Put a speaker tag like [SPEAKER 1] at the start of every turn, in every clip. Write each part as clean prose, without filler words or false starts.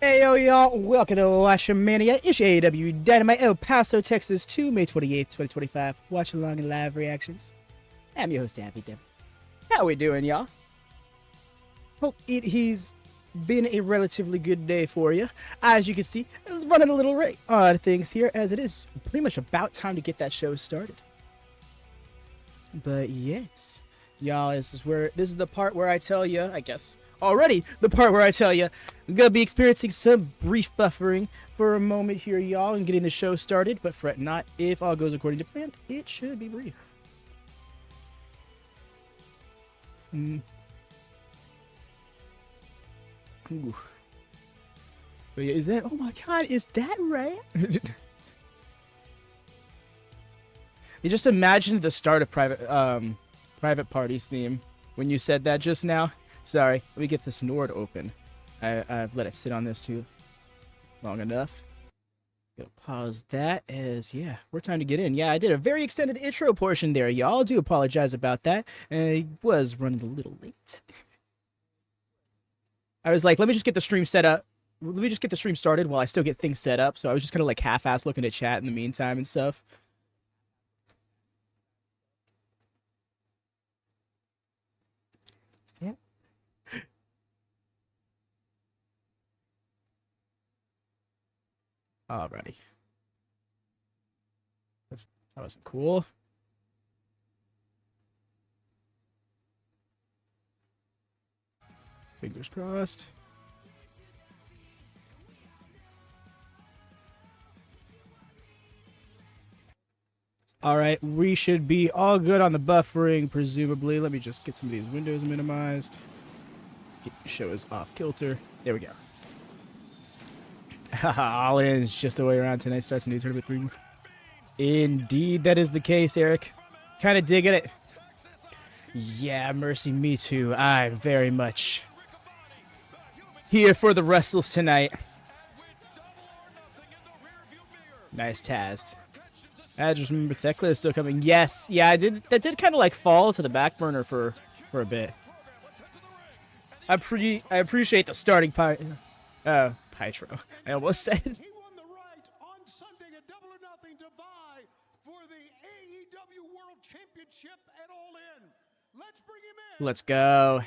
[SPEAKER 1] Hey yo y'all, welcome to WatchaMania. It's your AEW Dynamite El Paso, Texas 2, May 28th, 2025. Watch along and live reactions. I'm your host, Happy Dem. How we doing, y'all? Hope he's been a relatively good day for you. As you can see, running a little late on things here, as it is pretty much about time to get that show started. But yes, y'all, this is the part where I tell you, I guess, already the part where I tell you I'm gonna be experiencing some brief buffering for a moment here, y'all, and getting the show started. But fret not, if all goes according to plan, it should be brief. Ooh. But yeah, is that? Oh my God, is that right? You just imagine the start of Private Party's theme when you said that just now. Sorry, let me get this Nord open. I've let it sit on this too long enough. Gonna pause that as, yeah, we're time to get in. Yeah, I did a very extended intro portion there, y'all. Do apologize about that. I was running a little late. I was like, let me just get the stream set up. Let me just get the stream started while I still get things set up. So I was just kind of like half-ass looking at chat in the meantime and stuff. Yeah. Alrighty. That wasn't cool. Fingers crossed. Alright, we should be all good on the buffering, presumably. Let me just get some of these windows minimized. Get the show is off kilter. There we go. All in is just the way around. Tonight starts a new tournament 3. Indeed, that is the case, Eric. Kind of digging it. Yeah, Mercy, me too. I'm very much here for the wrestles tonight. Nice Taz. I just remember Thekla is still coming. Yes, yeah, I did. That did kind of like fall to the back burner for a bit. I appreciate the starting Pytro. I almost said. He won the right on Sunday at Double or Nothing to vie for the AEW World Championship at All In. Let's bring him in. Let's go.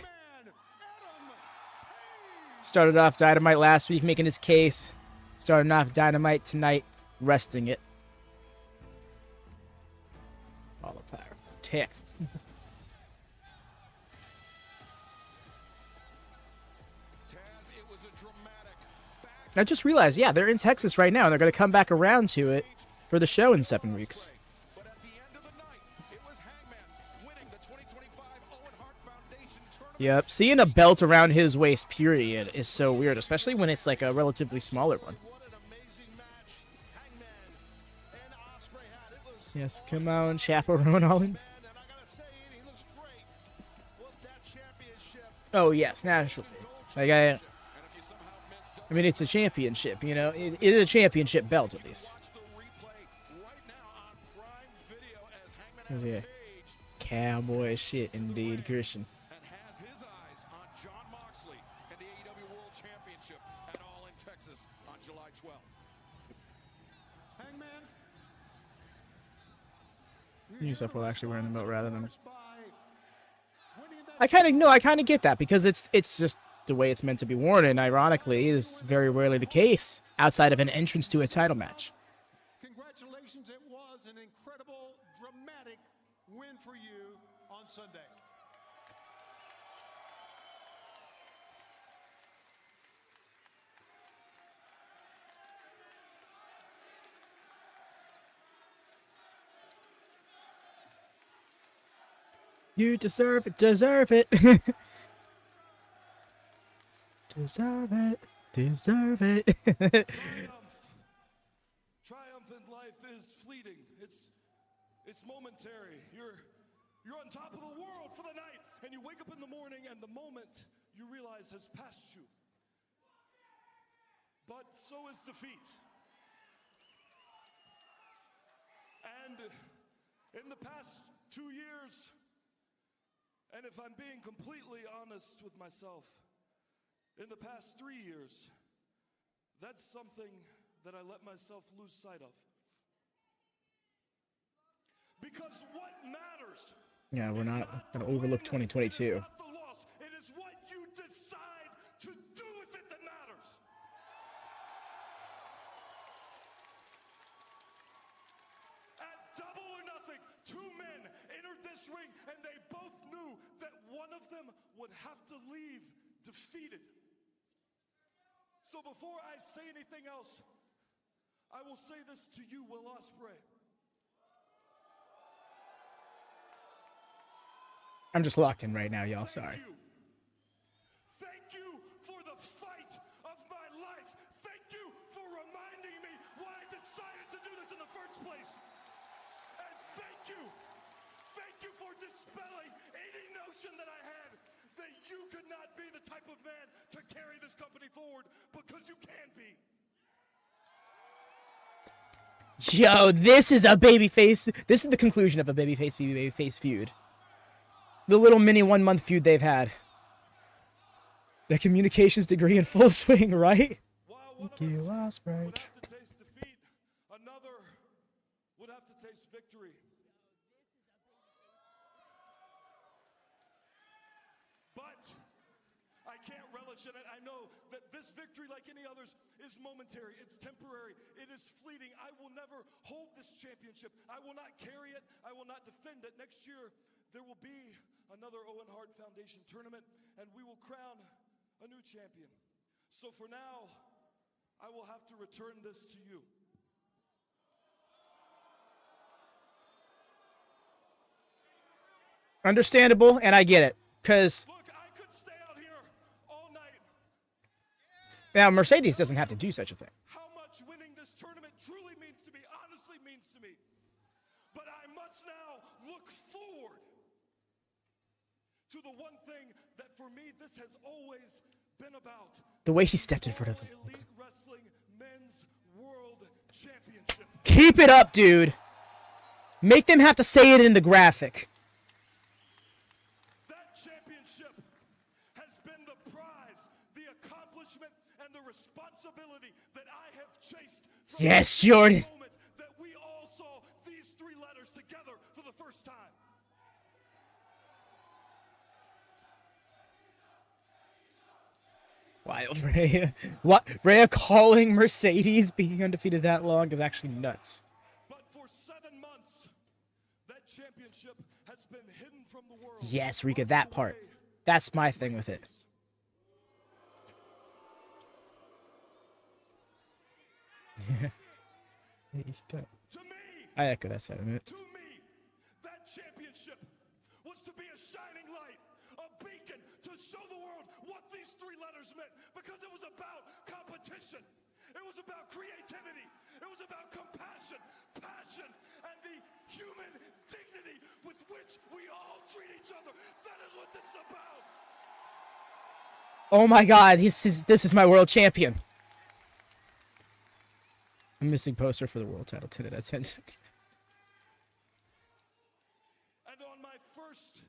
[SPEAKER 1] Started off Dynamite last week, making his case. Starting off Dynamite tonight, resting it. All the power. Texas. I just realized, yeah, they're in Texas right now, and they're going to come back around to it for the show in 7 weeks. Yep, seeing a belt around his waist, period, is so weird, especially when it's like a relatively smaller one. Yes, come on, chaperone Holland. Oh, yes, naturally. Like, I mean, it's a championship, you know? It is a championship belt, at least. Yeah. Cowboy shit, indeed, Christian. Has his eyes on John Moxley and the AEW World Championship at All in Texas on July 12th. Hangman. Yourself will actually wearing the belt rather than. I kind of get that because it's just the way it's meant to be worn, and ironically is very rarely the case outside of an entrance to a title match. Congratulations, it was an incredible, dramatic win for you on Sunday. You deserve it, deserve it. Deserve it, deserve it.
[SPEAKER 2] Triumph in life is fleeting. It's momentary. You're on top of the world for the night, and you wake up in the morning, and the moment you realize has passed you. But so is defeat. And in the past 2 years, and if I'm being completely honest with myself, in the past 3 years, That's something that I let myself lose sight of. Because what matters?
[SPEAKER 1] Yeah, we're not going to overlook 2022.
[SPEAKER 2] It is not the loss. It is what you decide to do with it that matters. At Double or Nothing, two men entered this ring, and they both knew that one of them would have to leave defeated. So before I say anything else, I will say this to you, Will Ospreay.
[SPEAKER 1] I'm just locked in right now, y'all. Sorry.
[SPEAKER 2] Thank you for the fight of my life. Thank you for reminding me why I decided to do this in the first place. And thank you for dispelling any notion that I had that you could not be the type of man to carry this company forward, because you can be.
[SPEAKER 1] Yo, this is a babyface. This is the conclusion of a babyface feud. The little mini 1 month feud they've had. The communications degree in full swing, right?
[SPEAKER 2] Thank you, Ospreay. Would have to taste defeat. Another would have to taste victory. But I can't relish in it. I know that this victory, like any others, is momentary. It's temporary. It is fleeting. I will never hold this championship. I will not carry it. I will not defend it. Next year, there will be another Owen Hart Foundation tournament, and we will crown a new champion. So for now, I will have to return this to you.
[SPEAKER 1] Understandable, and I get it. Because
[SPEAKER 2] Look, I could stay out here all night.
[SPEAKER 1] now Mercedes doesn't have to do such a thing.
[SPEAKER 2] How much winning this tournament truly means to me, honestly means to me. But I must now look forward to the one thing that for me this has always been about.
[SPEAKER 1] The way he stepped in front of them.
[SPEAKER 2] Elite Wrestling Men's World Championship.
[SPEAKER 1] Keep it up, dude. Make them have to say it in the graphic.
[SPEAKER 2] That championship has been the prize, the accomplishment, and the responsibility that I have chased from
[SPEAKER 1] Yes,
[SPEAKER 2] the
[SPEAKER 1] Jordan.
[SPEAKER 2] moment that we all saw these three letters together for the first time.
[SPEAKER 1] Wild Rhea. What? Rhea calling Mercedes being undefeated that long is actually nuts.
[SPEAKER 2] But for 7 months, that championship has been hidden from the world.
[SPEAKER 1] Yes, Rika, that part. That's my thing with it.
[SPEAKER 2] To me,
[SPEAKER 1] I echo that sentiment.
[SPEAKER 2] to me, that championship was to be a shining light, a beacon to show the world what these three letters meant, because it was about competition. It was about creativity. It was about compassion, passion, and the human dignity with which we all treat each other. That is what this is about.
[SPEAKER 1] Oh my god, this is my world champion. I'm missing poster for the world title tonight at 10 seconds.
[SPEAKER 2] And on my first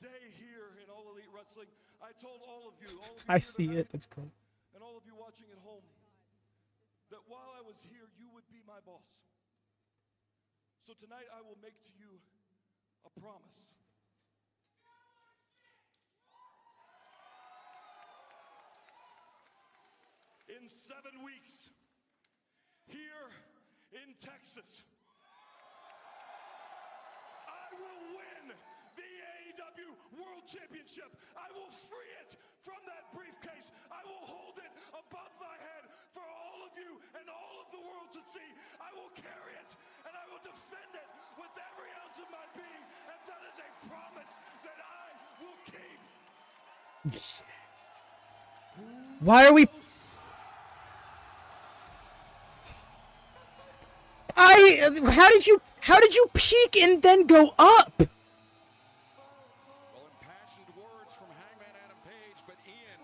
[SPEAKER 2] day here in All Elite Wrestling, I told all of you
[SPEAKER 1] I
[SPEAKER 2] here
[SPEAKER 1] see
[SPEAKER 2] tonight,
[SPEAKER 1] it. That's cool.
[SPEAKER 2] and all of you watching at home, that while I was here, you would be my boss. So tonight I will make to you a promise. In 7 weeks, here in Texas, I will win the AEW World Championship. I will free it from that briefcase. I will hold it above my head for all of you and all of the world to see. I will carry it and I will defend it with every ounce of my being. And that is a promise that I will keep.
[SPEAKER 1] Yes. Why are we... How did you peak and then go up?
[SPEAKER 3] Well, impassioned words from Hangman Adam Page, but Ian.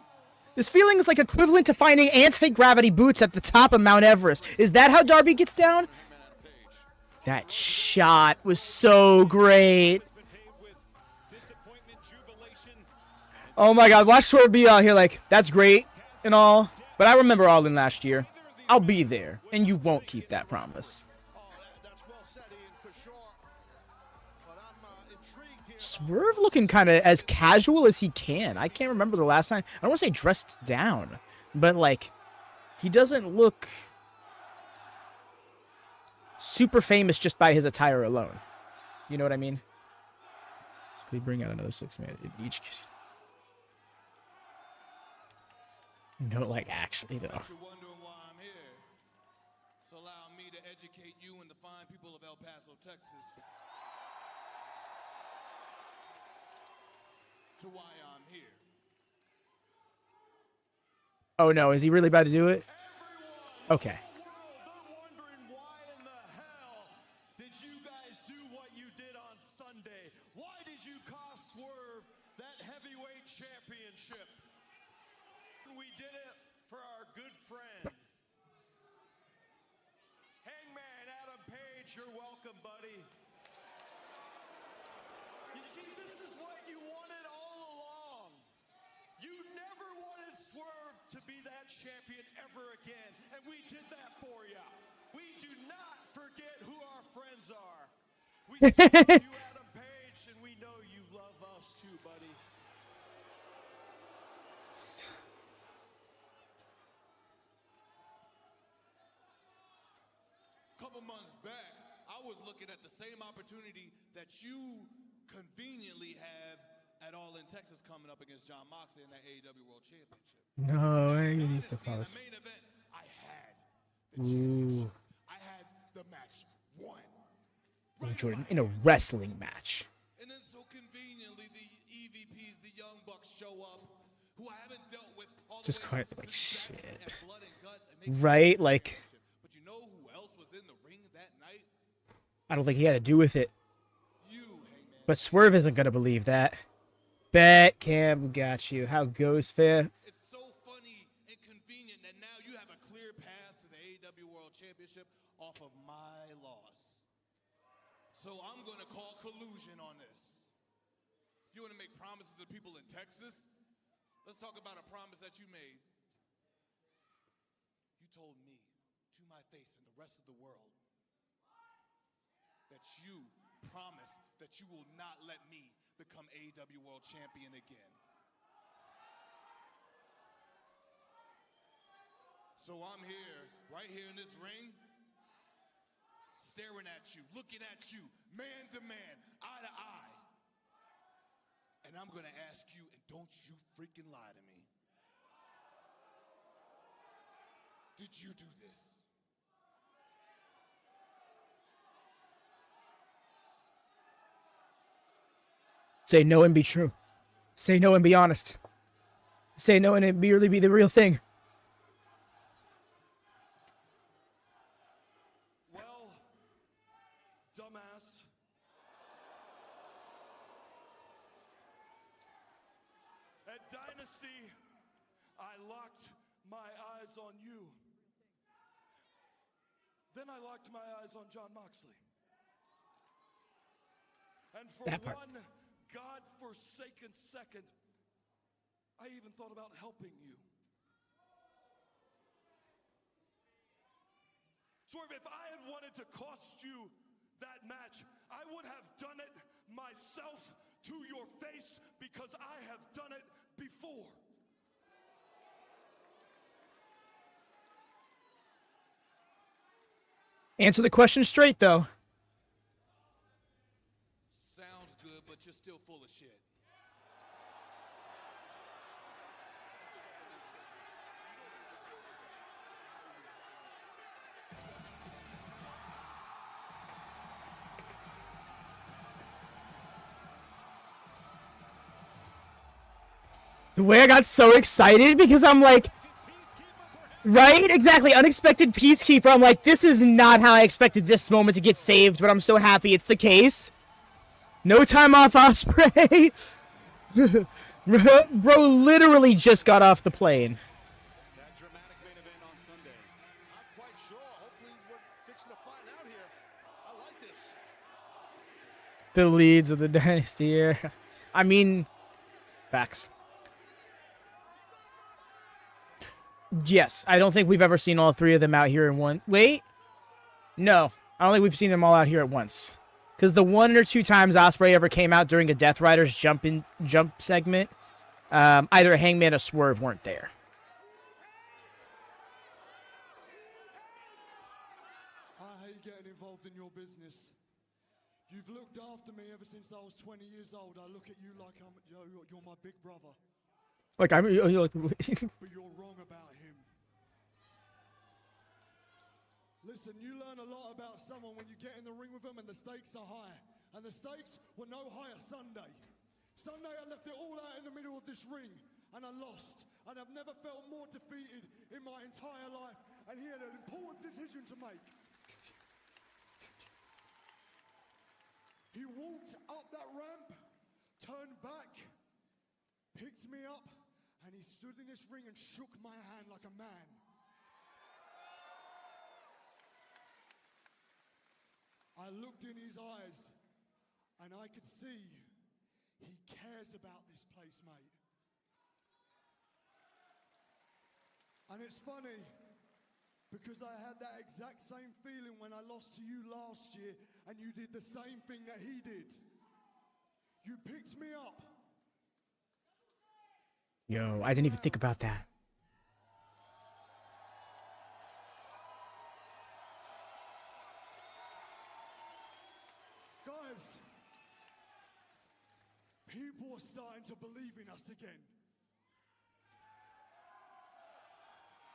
[SPEAKER 1] This feeling is like equivalent to finding anti-gravity boots at the top of Mount Everest. Is that how Darby gets down? That shot was so great. Oh my god, watch Sword be out here like, that's great and all. But I remember All In last year.
[SPEAKER 3] Whether the
[SPEAKER 1] I'll be there, and you won't keep that promise. Swerve looking kind of as casual as he can. I can't remember the last time. I don't want to say dressed down, but like, he doesn't look super famous just by his attire alone. You know what I mean? So we bring out another 6-man in each. No, like actually though.
[SPEAKER 2] You're wondering why I'm here. So allow me to educate you and the fine people of El Paso, Texas, to why I'm here.
[SPEAKER 1] Oh no, is he really about to do it? Okay.
[SPEAKER 2] They're wondering why in the hell did you guys do what you did on Sunday? Why did you cost Swerve that heavyweight championship? We did it for our good friend, Hangman Adam Page. You're welcome, buddy. You see, this is what you wanted all along. You never wanted Swerve to be that champion ever again, and we did that for you. We do not forget who our friends are. We still love you, Adam Page, and we know you love us too, buddy. Couple months back, I was looking at the same opportunity that you conveniently have at All In Texas coming up against John Moxley in that AEW World Championship.
[SPEAKER 1] No, he needs to
[SPEAKER 2] In
[SPEAKER 1] pause.
[SPEAKER 2] the main event, I had the championship. I had the match won.
[SPEAKER 1] Jordan in a wrestling match.
[SPEAKER 2] And then so conveniently, the EVPs, the Young Bucks, show up, who I haven't dealt with all the
[SPEAKER 1] Just
[SPEAKER 2] way
[SPEAKER 1] quite
[SPEAKER 2] up
[SPEAKER 1] like
[SPEAKER 2] to
[SPEAKER 1] shit.
[SPEAKER 2] and blood and guts, and they
[SPEAKER 1] Right? Like,
[SPEAKER 2] But you know who else was in the ring that night?
[SPEAKER 1] I don't think he had to do with it.
[SPEAKER 2] You, Hangman.
[SPEAKER 1] But Swerve isn't gonna believe that. Bet Cam got you. How goes fair?
[SPEAKER 2] It's so funny and convenient that now you have a clear path to the AEW World Championship off of my loss. So I'm going to call collusion on this. You want to make promises to people in Texas? Let's talk about a promise that you made. You told me to my face and the rest of the world that you promised that you will not let me become AEW World Champion again. So I'm here, right here in this ring, staring at you, looking at you, man to man, eye to eye. And I'm gonna ask you, and don't you freaking lie to me. Did you do this?
[SPEAKER 1] Say no and be true. Say no and be honest. Say no and it really be the real thing.
[SPEAKER 2] Well, dumbass. At Dynasty, I locked my eyes on you. Then I locked my eyes on John Moxley. And for
[SPEAKER 1] That part.
[SPEAKER 2] one God-forsaken second, I even thought about helping you. Swerve, if I had wanted to cost you that match, I would have done it myself to your face because I have done it before.
[SPEAKER 1] Answer the question straight, though.
[SPEAKER 2] Sounds good, but you're still full of shit.
[SPEAKER 1] The way I got so excited because I'm like, right? Exactly. Unexpected Peacekeeper. I'm like, this is not how I expected this moment to get saved, but I'm so happy it's the case. No time off, Ospreay. Bro literally just got off the plane.
[SPEAKER 3] That dramatic main event on Sunday. Not quite sure. Hopefully we're fixing to find out here. I like this.
[SPEAKER 1] The leads of the dynasty here. I mean, facts. Yes, I don't think we've ever seen all three of them out here in one. Wait, no, I don't think we've seen them all out here at once. Because the one or two times Ospreay ever came out during a Death Riders jump segment, either Hangman or Swerve weren't there.
[SPEAKER 2] I hate getting involved in your business. You've looked after me ever since I was 20 years old. I look at you like you're my big brother.
[SPEAKER 1] Like I'm.
[SPEAKER 2] But you're wrong about him. Listen, you learn a lot about someone when you get in the ring with them and the stakes are high. And the stakes were no higher Sunday. Sunday I left it all out in the middle of this ring and I lost. And I've never felt more defeated in my entire life. And he had an important decision to make. He walked up that ramp, turned back, picked me up, and he stood in this ring and shook my hand like a man. I looked in his eyes, and I could see he cares about this place, mate. And it's funny, because I had that exact same feeling when I lost to you last year, and you did the same thing that he did. You picked me up.
[SPEAKER 1] Yo, I didn't even think about that.
[SPEAKER 2] Guys, people are starting to believe in us again.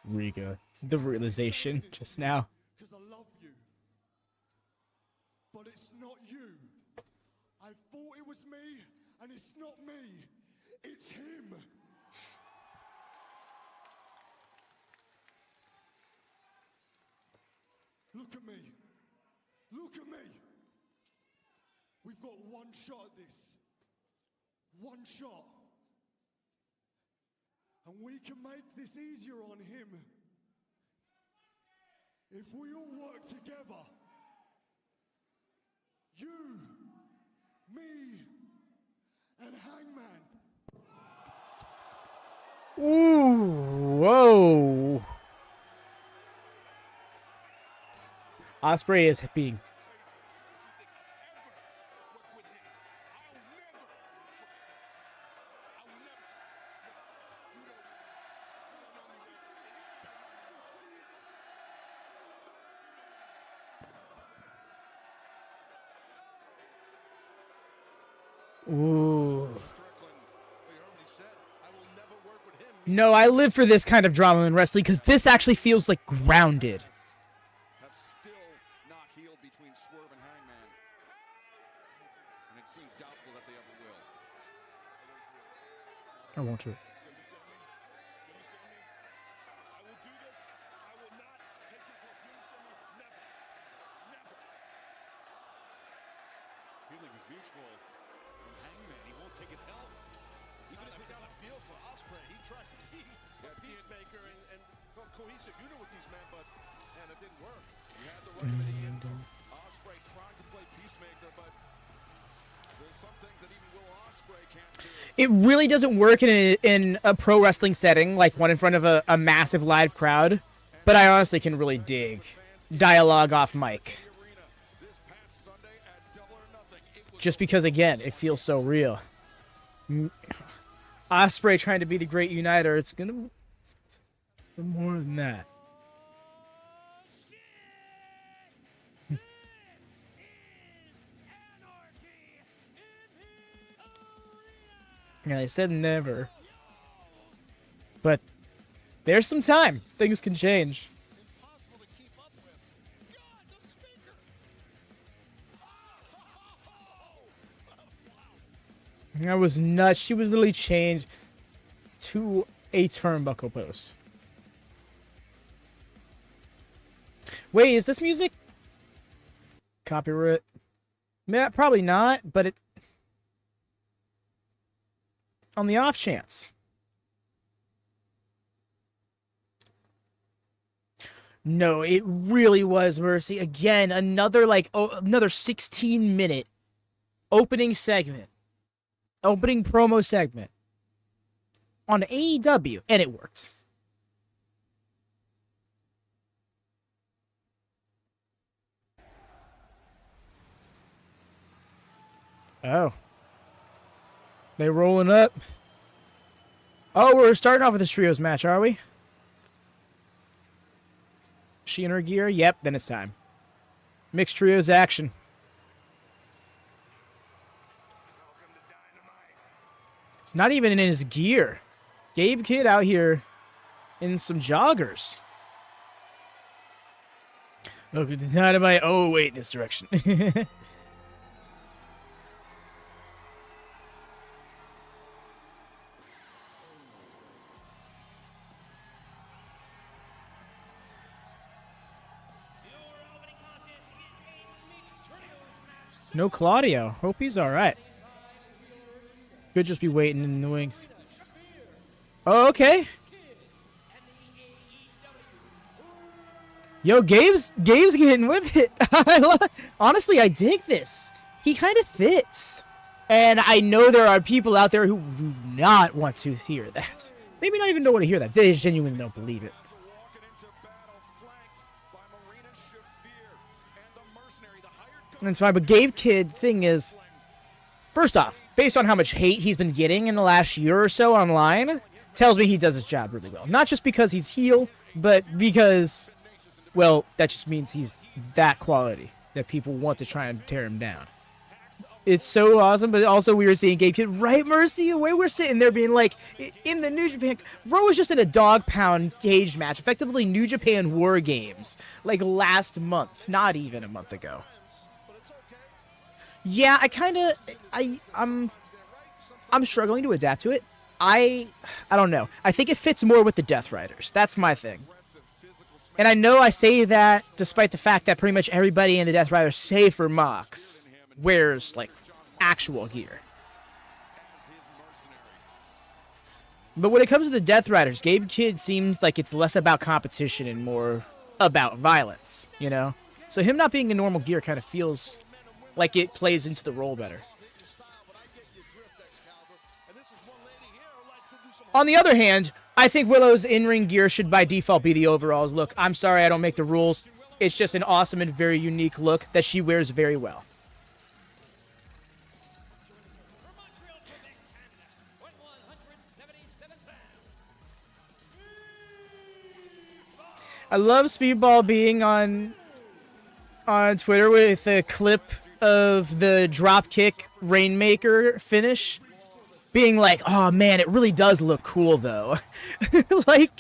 [SPEAKER 1] Riga, the realization just now.
[SPEAKER 2] Because I love you. But it's not you. I thought it was me, and it's not me. It's him. Look at me. Look at me. We've got one shot at this. One shot. And we can make this easier on him if we all work together. You, me, and Hangman.
[SPEAKER 1] Ooh, whoa. Ospreay is being... Ooh. No, I live for this kind of drama in wrestling because this actually feels like grounded.
[SPEAKER 3] Have still not healed between Swerve and Hangman. And it seems doubtful that they ever will.
[SPEAKER 1] I want to.
[SPEAKER 3] Feeling is mutual. From Hangman, he won't take his help. Even if he got a feel for Ospreay, he tried to be a peacemaker and cohesive unit with these men, but it didn't work. You had the right in the end. Ospreay trying to play peacemaker, but there's some things that even Will Ospreay can't do.
[SPEAKER 1] It really doesn't work in a pro wrestling setting, like one in front of a massive live crowd, but I honestly can really dig dialogue off mic. Just because, again, it feels so real. Ospreay trying to be the great uniter, it's gonna be more than that. Yeah, they said never. But there's some time. Things can change. That was nuts. She was literally chained to a turnbuckle post. Wait, is this music copyright? Yeah, probably not, but it... on the off chance. No, it really was Mercy. Again, another another 16-minute opening segment. Opening promo segment on AEW, and it worked. Oh. They rolling up. Oh, we're starting off with this trios match, are we? She in her gear? Yep, then it's time. Mixed trios action. It's not even in his gear. Gabe Kid out here in some joggers. Welcome to Dynamite. Oh, wait, this direction. No Claudio. Hope he's all right. Could just be waiting in the wings. Oh, okay. Yo, Gabe's getting with it. Honestly, I dig this. He kind of fits. And I know there are people out there who do not want to hear that. Maybe not even know want to hear that. They genuinely don't believe it. That's fine, but Gabe Kid, thing is, first off, based on how much hate he's been getting in the last year or so online, tells me he does his job really well. Not just because he's heel, but because, well, that just means he's that quality that people want to try and tear him down. It's so awesome, but also we were seeing Gabe Kid, right, Mercy? The way we're sitting there being like, in the New Japan, Raw was just in a dog pound cage match, effectively New Japan War Games, like last month, not even a month ago. Yeah, I'm struggling to adapt to it. I don't know. I think it fits more with the Death Riders. That's my thing. And I know I say that despite the fact that pretty much everybody in the Death Riders, save for Mox, wears, like, actual gear. But when it comes to the Death Riders, Gabe Kid seems like it's less about competition and more about violence, you know? So him not being in normal gear kind of feels like it plays into the role better. On the other hand, I think Willow's in-ring gear should by default be the overalls look. I'm sorry I don't make the rules. It's just an awesome and very unique look that she wears very well. I love Speedball being on Twitter with a clip of the dropkick Rainmaker finish, being like, oh man, it really does look cool though. Like,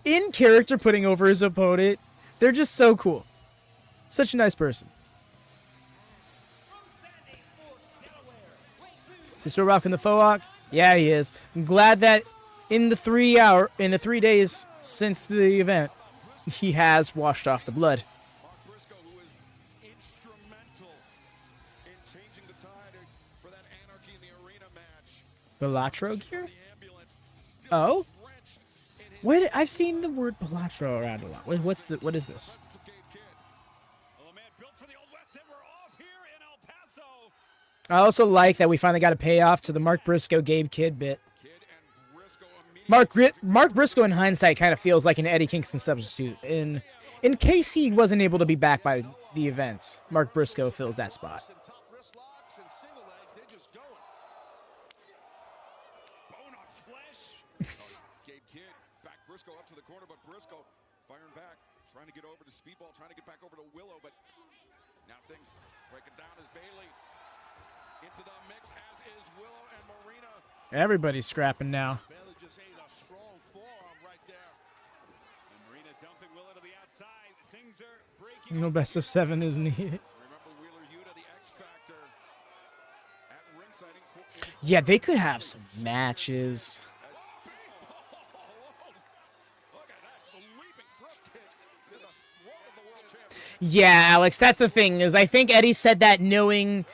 [SPEAKER 1] in character putting over his opponent, they're just so cool. Such a nice person. Is he still rocking the faux? Yeah, he is. I'm glad that in the 3 days since the event, he has washed off the blood.
[SPEAKER 3] Briscoe, who is instrumental in changing the tide for that Anarchy in the Arena match.
[SPEAKER 1] Balatro gear? Oh? What? I've seen the word Balatro around a lot. What is this? I also like that we finally got a payoff to the Mark Briscoe Gabe Kid bit. Mark Briscoe in hindsight kind of feels like an Eddie Kingston substitute. In case he wasn't able to be back by the event, Mark Briscoe fills that spot.
[SPEAKER 3] Gabe Kid back Briscoe up to the corner, but Briscoe firing back, trying to get over to Speedball, trying to get back over to Willow, but now things breaking down as Bailey into the mix, as is Willow and Marina.
[SPEAKER 1] Everybody's scrapping now.
[SPEAKER 3] Bailey just ate a strong forearm right there. And Marina dumping Willow to the outside. Things are breaking.
[SPEAKER 1] No best of 7 is needed.
[SPEAKER 3] Remember Wheeler Yuta, the X Factor at ringside.
[SPEAKER 1] Yeah, they could have some matches. Yeah, Alex, that's the thing, is I think Eddie said that knowing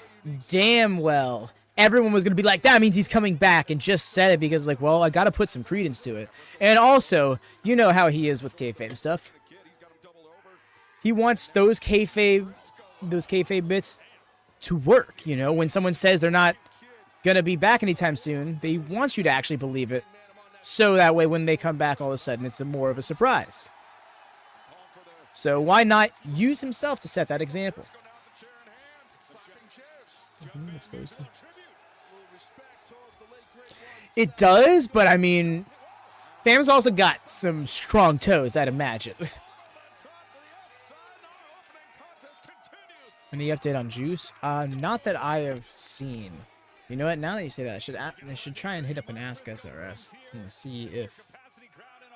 [SPEAKER 1] damn well everyone was going to be like, that means he's coming back, and just said it because, like, well, I got to put some credence to it. And also, you know how he is with kayfabe stuff. He wants those kayfabe bits to work, you know? When someone says they're not going to be back anytime soon, they want you to actually believe it. So that way when they come back, all of a sudden, it's more of a surprise. So why not use himself to set that example? Exposed to.
[SPEAKER 3] Little respect towards the late great one.
[SPEAKER 1] It does, but I mean, Fam's also got some strong toes, I'd imagine.
[SPEAKER 3] Top to the outside. Our opening contest continues.
[SPEAKER 1] Any update on Juice? Not that I have seen. You know what? Now that you say that, I should try and hit up and ask SRS and see if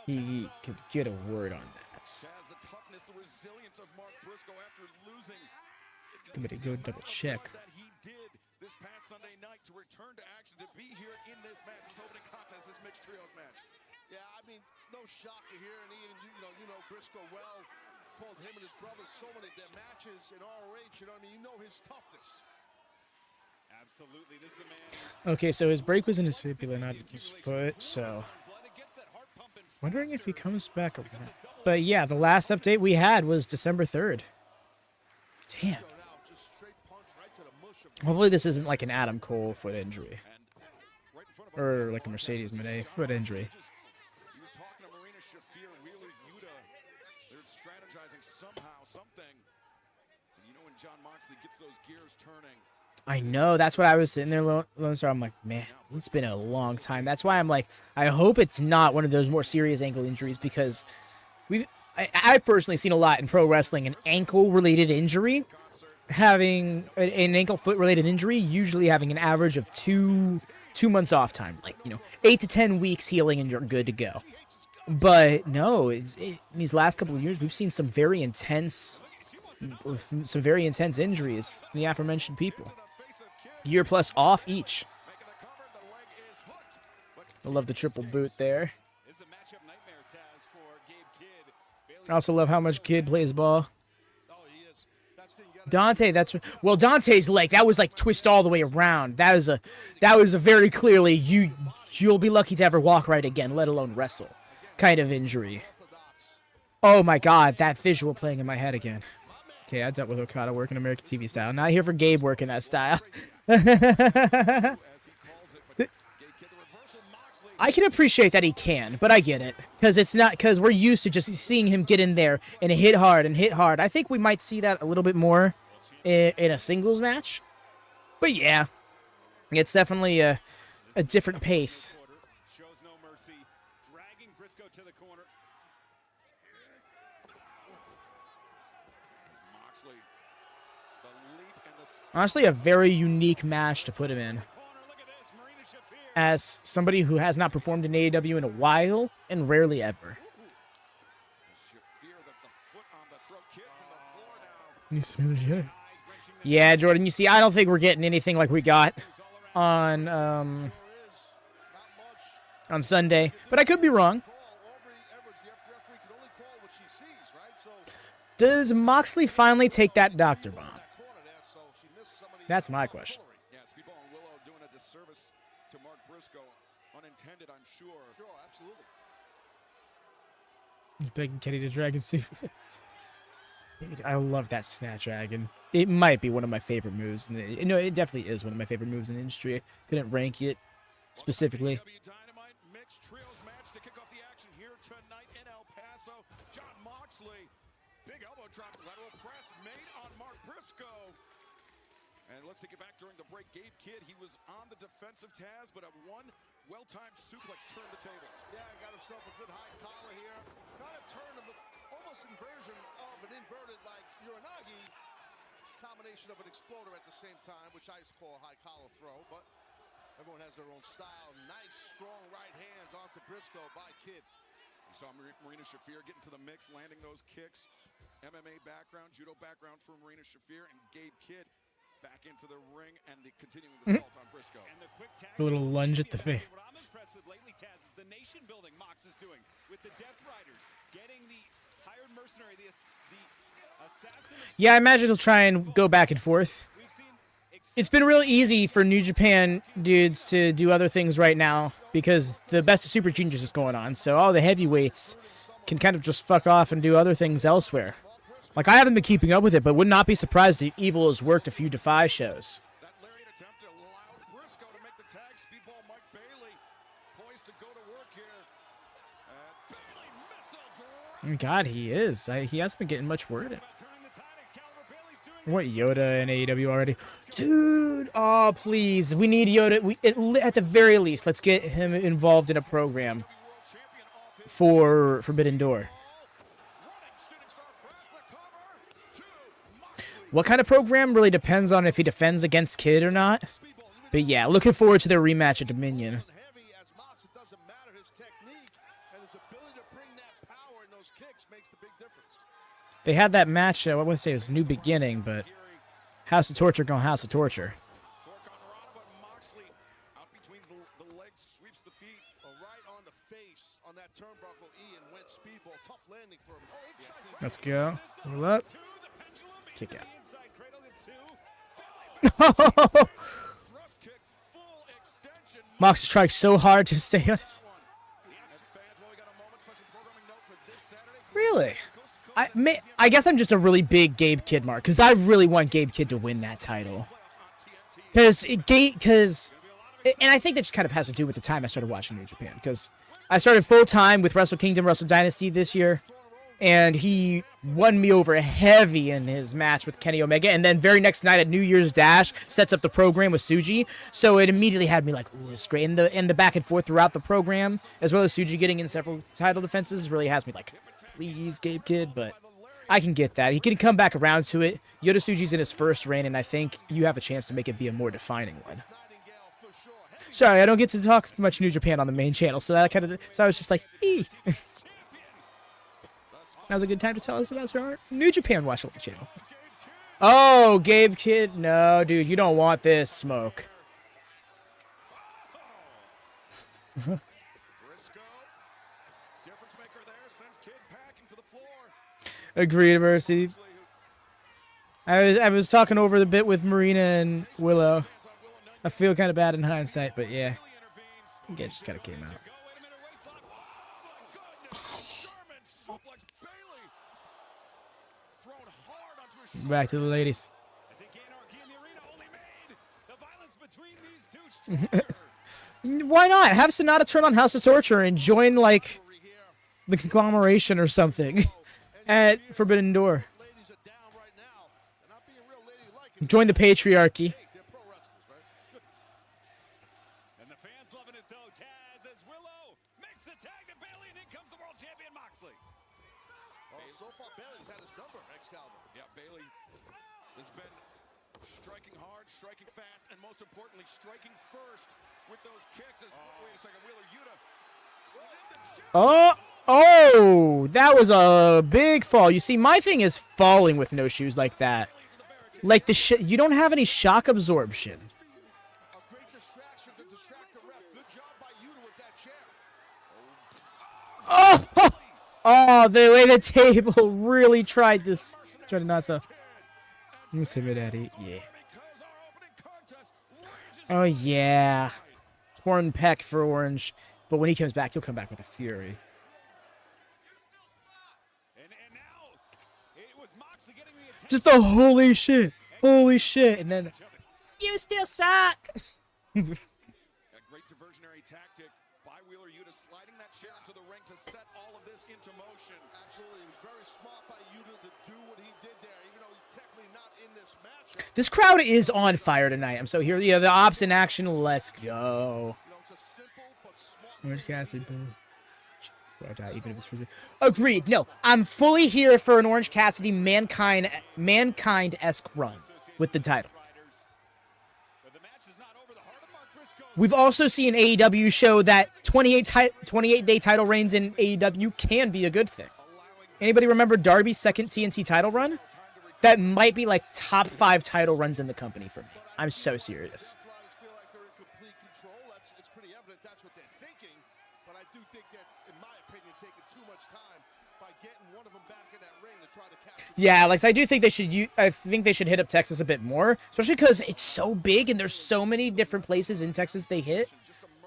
[SPEAKER 1] he could get a word on that.
[SPEAKER 3] Has the toughness, the resilience of Mark Briscoe after losing.
[SPEAKER 1] Somebody go double check.
[SPEAKER 3] That he did this past Sunday night to return to action, to be here in this match, this opening contest, this mixed trios match. Yeah, I mean, no shocker here, and Ian, you know Briscoe well. Called him and his brothers so many of their matches in ROH. You know what I mean? You know his toughness.
[SPEAKER 2] Absolutely, this is a man.
[SPEAKER 1] Okay, so his break was in his fibula, not his foot, so wondering if he comes back around. But yeah, the last update we had was December 3rd. Damn. Hopefully this isn't like an Adam Cole foot injury. Or like a Mercedes Moné foot injury.
[SPEAKER 3] He was talking to Marina, Shafir, Wheeler, Yuta. They're strategizing somehow, something. And you know when John Moxley gets those gears turning.
[SPEAKER 1] I know, that's what I was sitting there, Lone Star. I'm like, man, it's been a long time. That's why I'm like, I hope it's not one of those more serious ankle injuries, because I've personally seen a lot in pro wrestling, an ankle-related injury, having an ankle-foot-related injury, usually having an average of two months off time, like, 8 to 10 weeks healing and you're good to go. But no, in these last couple of years, we've seen some very intense injuries in the aforementioned people. Year plus off each. I love the triple boot there. I also love how much Kid plays ball. Dante, Dante's leg, that was like twist all the way around. That was a very clearly you'll be lucky to ever walk right again, let alone wrestle kind of injury. Oh my god, that visual playing in my head again. Okay, I dealt with Okada working American TV style. Not here for Gabe working that style. I can appreciate that he can, but I get it. Because we're used to just seeing him get in there and hit hard and hit hard. I think we might see that a little bit more in a singles match. But yeah, it's definitely a different pace.
[SPEAKER 2] Shows no mercy, dragging Briscoe to the corner.
[SPEAKER 3] Moxley, the leap and the
[SPEAKER 1] Honestly, a very unique match to put him in.
[SPEAKER 2] Look at this, Marina Shafir.
[SPEAKER 1] As somebody who has not performed in AEW in a while, and rarely ever.
[SPEAKER 3] Shafir, the foot on the throat kick from the floor now.
[SPEAKER 1] Yeah, Jordan, you see, I don't think we're getting anything like we got on Sunday, but I could be wrong. Does Moxley finally take that doctor bomb? That's my question.
[SPEAKER 3] Yeah, Speedball and Willow doing a disservice to Mark Briscoe. Unintended, I'm sure. Sure, absolutely.
[SPEAKER 1] He's begging Kenny to Dragon Suit. I love that Snapdragon. It might be one of my favorite moves. No, it definitely is one of my favorite moves in the industry. Couldn't rank it specifically.
[SPEAKER 3] AEW Dynamite mixed trios match to kick off the action here tonight in El Paso. John Moxley, big elbow drop, lateral press made on Mark Briscoe. And let's take it back during the break. Gabe Kidd, he was on the defensive Taz, but a one well-timed suplex turned the tables. Yeah, got himself a good high collar here. Kind of turned him, almost inversion of an inverted, like Uranagi, combination of an exploder at the same time, which I used to call a high collar throw, but everyone has their own style. Nice, strong right hands onto Briscoe by Kidd. You saw Marina Shafir get into the mix, landing those kicks. MMA background, judo background for Marina Shafir, and Gabe Kidd back into the ring and continuing the assault on Briscoe.
[SPEAKER 2] And the quick tag.
[SPEAKER 1] The little lunge at the face.
[SPEAKER 2] What I'm impressed with lately, Taz, is the nation building Mox is doing with the Death Riders, getting the hired mercenary, the assassin.
[SPEAKER 1] Yeah, I imagine he'll try and go back and forth.
[SPEAKER 2] We've seen
[SPEAKER 1] It's been real easy for New Japan dudes to do other things right now because the Best of Super Juniors is going on. So all the heavyweights can kind of just fuck off and do other things elsewhere. Like, I haven't been keeping up with it, but would not be surprised if Evil has worked a few Defy shows.
[SPEAKER 3] That lariat attempt allowed Briscoe to make the tag. Speedball Mike Bailey poised to go to work here. And Bailey missile drop.
[SPEAKER 1] God, he is. He hasn't been getting much word in.
[SPEAKER 2] turning the tide. Excalibur Bailey's doing
[SPEAKER 1] What Yoda in AEW already? Dude, oh please, we need Yoda. At the very least, let's get him involved in a program for Forbidden Door. What kind of program really depends on if he defends against Kid or not. But yeah, looking forward to their rematch at Dominion. They had that match, I wouldn't say it was New Beginning, but House of Torture going House of Torture.
[SPEAKER 3] Moxley out between the legs, sweeps the feet right on the face on that turnbuckle E and went speedball. Tough landing for him.
[SPEAKER 1] Let's go. Roll up. Kick out. Mox is trying so hard to stay on his... Really? I guess I'm just a really big Gabe Kidd mark, because I really want Gabe Kidd to win that title. And I think that just kind of has to do with the time I started watching New Japan, because I started full-time with Wrestle Kingdom, Wrestle Dynasty this year, and he won me over heavy in his match with Kenny Omega, and then very next night at New Year's Dash, sets up the program with Tsuji, so it immediately had me like, ooh, it's great. And the back and forth throughout the program, as well as Tsuji getting in several title defenses, really has me like, please, Gabe Kidd, but I can get that. He can come back around to it. Yoda Tsuji's in his first reign, and I think you have a chance to make it be a more defining one. Sorry, I don't get to talk much New Japan on the main channel, so I was just like, ee. Now's a good time to tell us about our New Japan Watchalong channel. Oh, Gabe Kidd. No, dude, you don't want this smoke.
[SPEAKER 3] Briscoe, difference maker there, sends Kidd packing to the floor.
[SPEAKER 1] Agreed, Mercy. I was talking over the bit with Marina and Willow. I feel kind of bad in hindsight, but yeah. I think it just kind of came out. Back to the ladies. Why not? Have Sonata turn on House of Torture and join, like, the conglomeration or something at Forbidden Door. Join the patriarchy.
[SPEAKER 2] And the fans loving it though. Taz as Willow makes the tag to Bayley, and in comes the world champion Moxley.
[SPEAKER 3] Oh, so far Bayley's had his number, Excalibur. Yeah, Bayley has been striking hard, striking fast, and most importantly, striking first with those kicks. Wait a second, Wheeler Yuta.
[SPEAKER 1] Oh, that was a big fall. You see, my thing is falling with no shoes like that. Like you don't have any shock absorption.
[SPEAKER 3] A great distraction to distract the ref. Good job by Yuta with that chair.
[SPEAKER 1] Oh, the way the table really tried to not so. Let me see my daddy. Yeah. Oh yeah. Torn pec for Orange, but when he comes back, he'll come back with a fury. Just the holy shit, and then you still suck.
[SPEAKER 3] A great diversionary tactic by Wheeler Yuta, sliding that chair into the ring to set all of this into motion. Absolutely, it was very smart by Yuta to do what he did there, even though he's technically not in this match.
[SPEAKER 1] This crowd is on fire tonight. I'm so here. Yeah, the Opps in action. Let's go.
[SPEAKER 3] It's a simple but smart.
[SPEAKER 1] Orange Cassidy, boom. Even if it's for agreed. No, I'm fully here for an Orange Cassidy mankind-esque run with the title. We've also seen AEW show that 28-day title reigns in AEW can be a good thing. Anybody remember Darby's second TNT title run? That might be like top 5 title runs in the company for me. I'm so serious. Yeah, Alex, I do think they should. I think they should hit up Texas a bit more, especially because it's so big and there's so many different places in Texas they hit.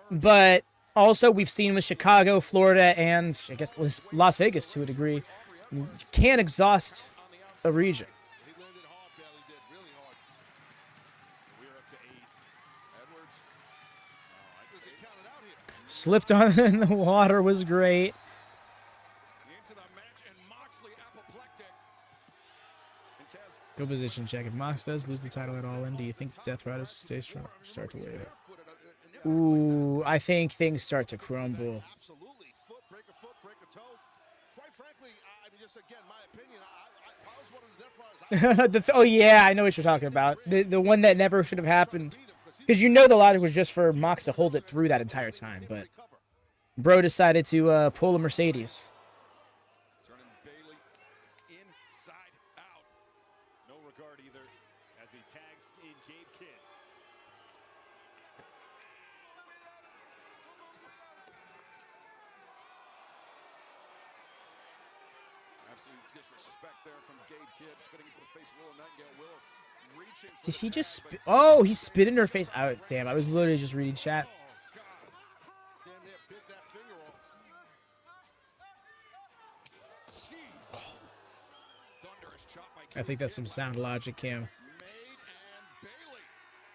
[SPEAKER 1] But also, we've seen with Chicago, Florida, and I guess Las Vegas to a degree, you can't exhaust a region. Slipped on in the water was great. No position check. If Mox does lose the title at All In, do you think Death Riders will stay strong? Start to wave? Ooh, I think things start to crumble.
[SPEAKER 3] Absolutely. Break a toe. Quite frankly, I mean, just again, my opinion, if I was one of the Death Riders,
[SPEAKER 1] Oh yeah, I know what you're talking about. The one that never should have happened. Because you know the logic was just for Mox to hold it through that entire time, but bro decided to pull a Mercedes.
[SPEAKER 3] turning Bailey inside out.
[SPEAKER 2] No regard either as he tags in Gabe Kidd.
[SPEAKER 3] Absolute disrespect there from Gabe Kidd, spitting into the face of Willow Nightingale. Willow reaching for
[SPEAKER 1] Did
[SPEAKER 3] the
[SPEAKER 1] he just
[SPEAKER 3] tag,
[SPEAKER 1] spit? Oh, he spit in her face. Oh, damn, I was literally just reading chat.
[SPEAKER 3] but damn near bit that finger off. Jeez. Thunderous chop by
[SPEAKER 1] I think that's some sound logic, Cam.
[SPEAKER 3] Made, and Bailey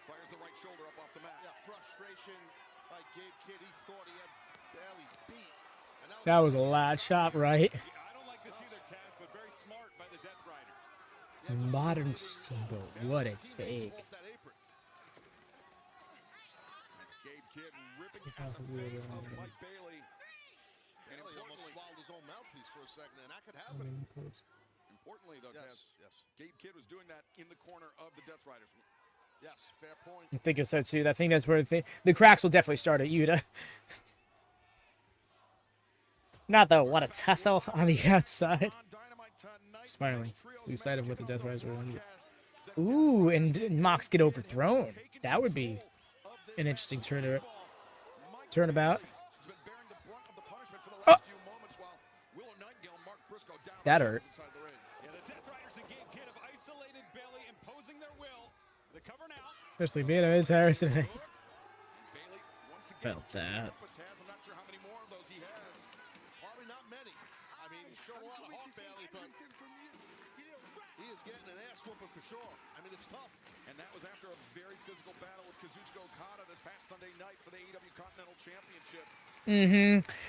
[SPEAKER 3] fires the right shoulder up off the mat. Yeah, frustration by Gabe Kidd. He thought he had barely beat. And
[SPEAKER 1] That was a loud chop, right?
[SPEAKER 2] Yeah, I don't like this either, Taz, but very smart by the Death Riders.
[SPEAKER 1] Modern Steamboat. What a take.
[SPEAKER 3] off that apron. Gabe Kidd ripping out the face of Mike Bailey. And he almost swallowed his own mouthpiece for a second, and that could happen. Importantly, though, Taz, Gabe Kidd was doing that in the corner of the Death Riders. Yes, fair point.
[SPEAKER 1] I think so too. I think that's where the cracks will definitely start at Yuta. Not though. What a tussle on the outside.
[SPEAKER 3] On Dynamite tonight,
[SPEAKER 1] Smiling.
[SPEAKER 3] trios
[SPEAKER 1] Lose sight of what the
[SPEAKER 3] match
[SPEAKER 1] Death Riders were
[SPEAKER 3] kickoff
[SPEAKER 1] on.
[SPEAKER 3] broadcast.
[SPEAKER 1] Ooh, and Mox get overthrown. That would be an interesting turnabout.
[SPEAKER 3] Has been bearing the brunt of the punishment for the last few moments while Willow Nightingale and Mark Briscoe down
[SPEAKER 1] That
[SPEAKER 3] on the
[SPEAKER 1] hurt.
[SPEAKER 3] inside of the ring.
[SPEAKER 2] Yeah, the Death Riders and Gabe Kidd have isolated Bailey, imposing their will. The cover now.
[SPEAKER 1] Especially being a Harrison.
[SPEAKER 3] Bailey once again
[SPEAKER 1] Felt that.
[SPEAKER 3] but Taz, I'm not sure how many more of those he has. Probably not many. I mean, he showed a lot of heart, Bailey, but he is getting an ass whooping for sure. I mean, it's tough. And that was after a very physical battle with Kazuchika Okada this past Sunday night for the AEW Continental Championship.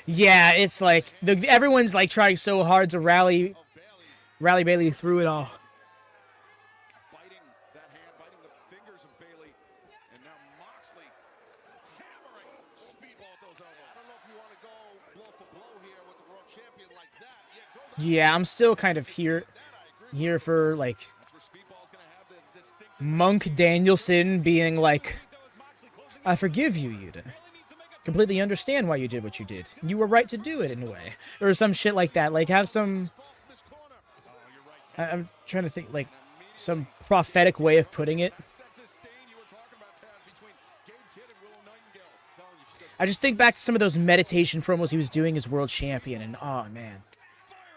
[SPEAKER 1] Yeah, it's like everyone's like trying so hard to rally Bailey through it all.
[SPEAKER 3] Biting that hand, biting the fingers of Bailey. And now Moxley hammering Speedball at those elbows. I don't know if you want to go blow for blow here with the world champion like that.
[SPEAKER 1] Yeah, I'm still kind of here for like
[SPEAKER 3] That's where Speedball's going to have this distinct
[SPEAKER 1] Monk Danielson being like, I forgive you, Yuta. Completely understand why you did what you did. You were right to do it in a way. Or some shit like that. Like have some I'm trying to think like some prophetic way of putting it.
[SPEAKER 3] That's that disdain you were talking about, Taz, between Gabe Kidd and Willow Nightingale. Telling you, she does
[SPEAKER 1] I just think back to some of those meditation promos he was doing as world champion and oh man.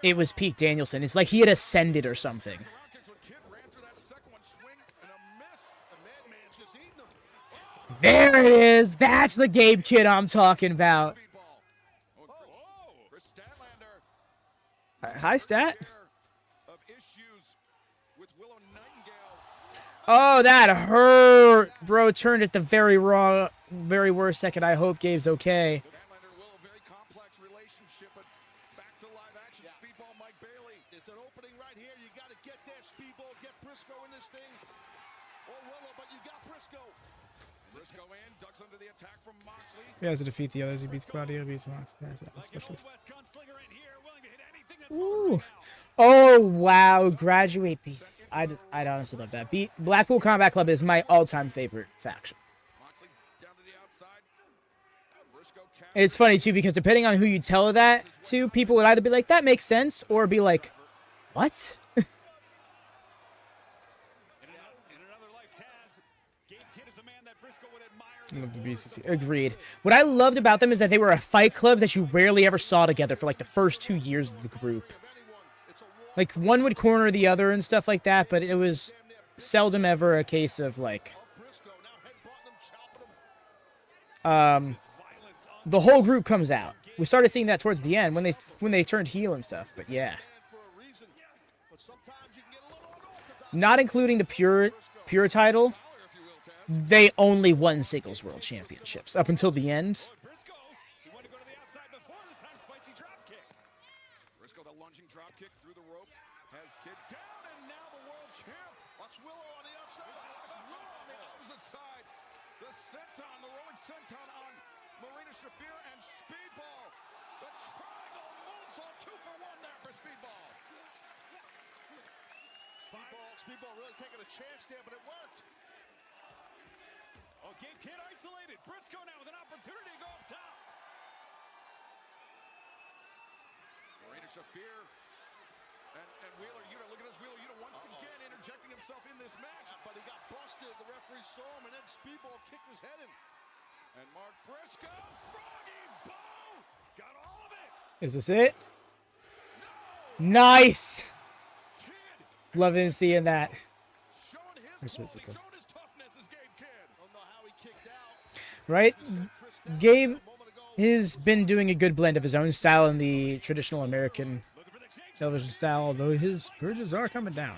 [SPEAKER 1] It was peak Danielson. It's like he had ascended or something.
[SPEAKER 3] Rockets when Kidd ran through that second one, swing and a miss. The madman's just eating them.
[SPEAKER 1] There it is. That's the Gabe Kidd I'm talking about.
[SPEAKER 3] Speedball. Chris Statlander.
[SPEAKER 1] Hi, Stat.
[SPEAKER 3] Of issues with Willow Nightingale.
[SPEAKER 1] Oh, that hurt. Bro turned at the very worst second. I hope Gabe's okay.
[SPEAKER 3] Statlander and Willow, very complex relationship, but back to live action. Speedball, Mike Bailey. It's an opening right here. You got to get that Speedball, get Briscoe in this thing. Or Willow, but you got Briscoe. Briscoe in, ducks under the attack from Moxley.
[SPEAKER 1] He has to defeat the others. He beats Claudio, beats Mox. Especially.
[SPEAKER 2] West gunslinger in here, willing to hit anything that's
[SPEAKER 1] Ooh. Oh, wow. Graduate pieces. I'd honestly love that. Blackpool Combat Club is my all-time favorite faction.
[SPEAKER 3] Moxley down to the outside. Briscoe catch.
[SPEAKER 1] It's funny, too, because depending on who you tell that to, people would either be like, that makes sense, or be like, what?
[SPEAKER 2] in another life, Taz. Gabe Kidd is a man that Briscoe would admire.
[SPEAKER 1] I love the BCC. Agreed. What I loved about them is that they were a fight club that you rarely ever saw together for like the first 2 years of the group. Like one would corner the other and stuff like that, but it was seldom ever a case of like
[SPEAKER 3] Briscoe now headbutting him, chopping him.
[SPEAKER 1] the whole group comes out. We started seeing that towards the end when they turned heel and stuff, but yeah.
[SPEAKER 3] For a reason. But sometimes you can get a little unorthodox.
[SPEAKER 1] Not including the pure title.
[SPEAKER 3] If you will, Taz.
[SPEAKER 1] They only won singles world championships up until the end.
[SPEAKER 2] Briscoe, he wanted to go to the outside before this time. Spicy drop kick.
[SPEAKER 3] Briscoe, the lunging drop kick through the ropes, has Kidd down, and now the world champ Watch Willow on the outside. Willow on the opposite side. The senton, the rolling senton on Marina, Shafir, and Speedball. The triangle moonsault, 2 for 1 there for Speedball. Speedball really taking a chance there, but it worked.
[SPEAKER 2] Oh, Gabe Kidd isolated. Briscoe now with an opportunity to go up top.
[SPEAKER 3] Marina, Shafir, and Wheeler Yuta. Look at this Wheeler Yuta once again interjecting himself in this match. But he got busted. The referee saw him, and then Speedball kicked his head in. And Mark Briscoe, froggy bow, got all of it.
[SPEAKER 1] Is this it? Nice. Loving seeing that.
[SPEAKER 3] Showing his toughness is Gabe Kidd. Don't know how he kicked out.
[SPEAKER 1] Right? Gabe has been doing a good blend of his own style and the traditional American television style, although his bridges are coming down.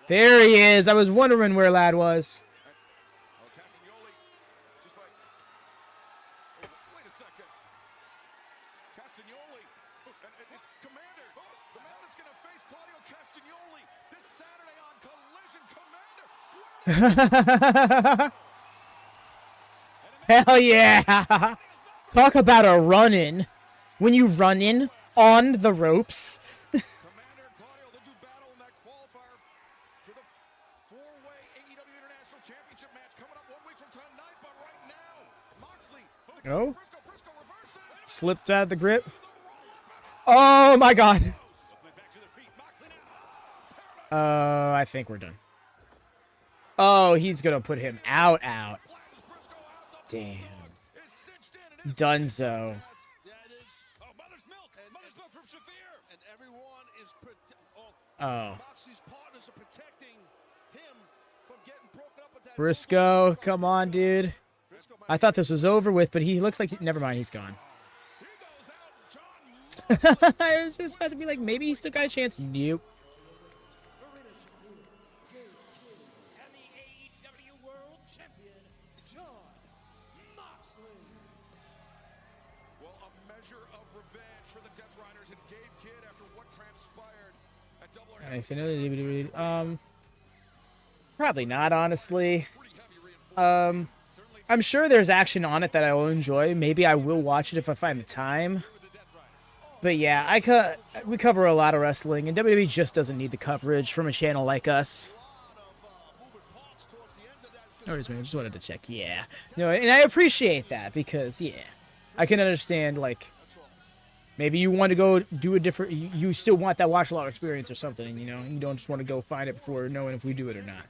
[SPEAKER 1] There he is. I was wondering where lad was.
[SPEAKER 3] Wait a second. Castagnoli, and it's Commander. The man that's going to face Claudio Castagnoli this Saturday on Collision. Commander.
[SPEAKER 1] Hell yeah. Talk about a run-in. When you run in on the ropes.
[SPEAKER 3] Commander and Claudio, they do battle in that qualifier for the 4-way AEW International Championship match coming up 1 week from tonight. But right now, Moxley.
[SPEAKER 1] Oh.
[SPEAKER 3] Briscoe reverses.
[SPEAKER 1] Slipped out of the grip. Oh my god. I think we're done. Oh, he's gonna put him out. Damn. Dunzo.
[SPEAKER 3] And everyone is
[SPEAKER 1] Oh.
[SPEAKER 3] Moxley's partners are protecting him from getting broken up with that.
[SPEAKER 1] Briscoe, come on, dude. I thought this was over with, but he looks like... Never mind, he's gone. I was just about to be like, maybe he still got a chance. Nope.
[SPEAKER 2] And the AEW World Champion, John Moxley.
[SPEAKER 3] Well, a measure of revenge for the Death Riders and Gabe Kidd after what transpired at Double or
[SPEAKER 1] Nice. Probably not, honestly. I'm sure there's action on it that I will enjoy. Maybe I will watch it if I find the time. But yeah, we cover a lot of wrestling, and WWE just doesn't need the coverage from a channel like us. I just wanted to check. Yeah, no, and I appreciate that because I can understand like maybe you want to go do a different. You still want that Watchalong experience or something, you know, and you don't just want to go find it before knowing if we do it or not.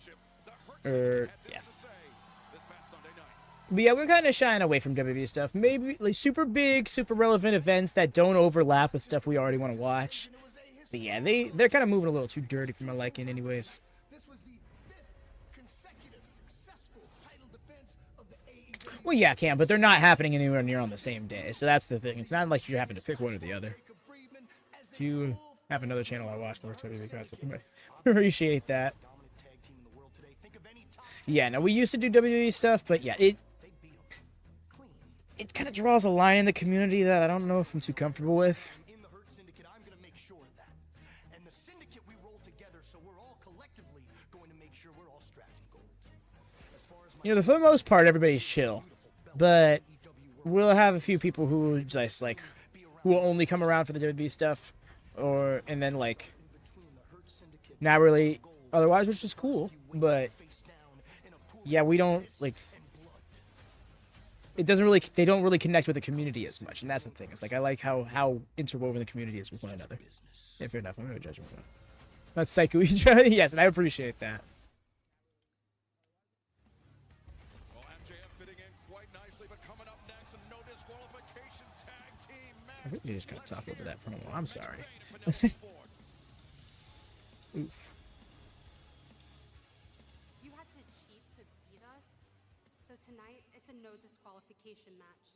[SPEAKER 1] But yeah, we're kind of shying away from WWE stuff. Maybe like super big, super relevant events that don't overlap with stuff we already want to watch. But yeah, they're kind of moving a little too dirty for my liking anyways. Well, yeah, Cam, but they're not happening anywhere near on the same day. So that's the thing. It's not like you're having to pick one or the other. If you have another channel I watch more WWE content, I appreciate that. Yeah, no, we used to do WWE stuff, but yeah, it kind of draws a line in the community that I don't know if I'm too comfortable with. You know, for the most part, everybody's chill, but we'll have a few people who just like who will only come around for the WWE stuff, and then like not really otherwise, which is cool. But yeah, we don't like. It doesn't really. They don't really connect with the community as much, and that's the thing. It's like I like how interwoven the community is with one another. Yeah, fair enough. I'm no judgment. That's Psycho. Yes, and I appreciate that.
[SPEAKER 3] Well, MJF fitting in quite nicely, but coming up next, a no disqualification tag team match.
[SPEAKER 1] I really just gotta talk over that promo. I'm sorry. Oof.
[SPEAKER 4] You had to cheat to beat us, so tonight it's a no disqualification match,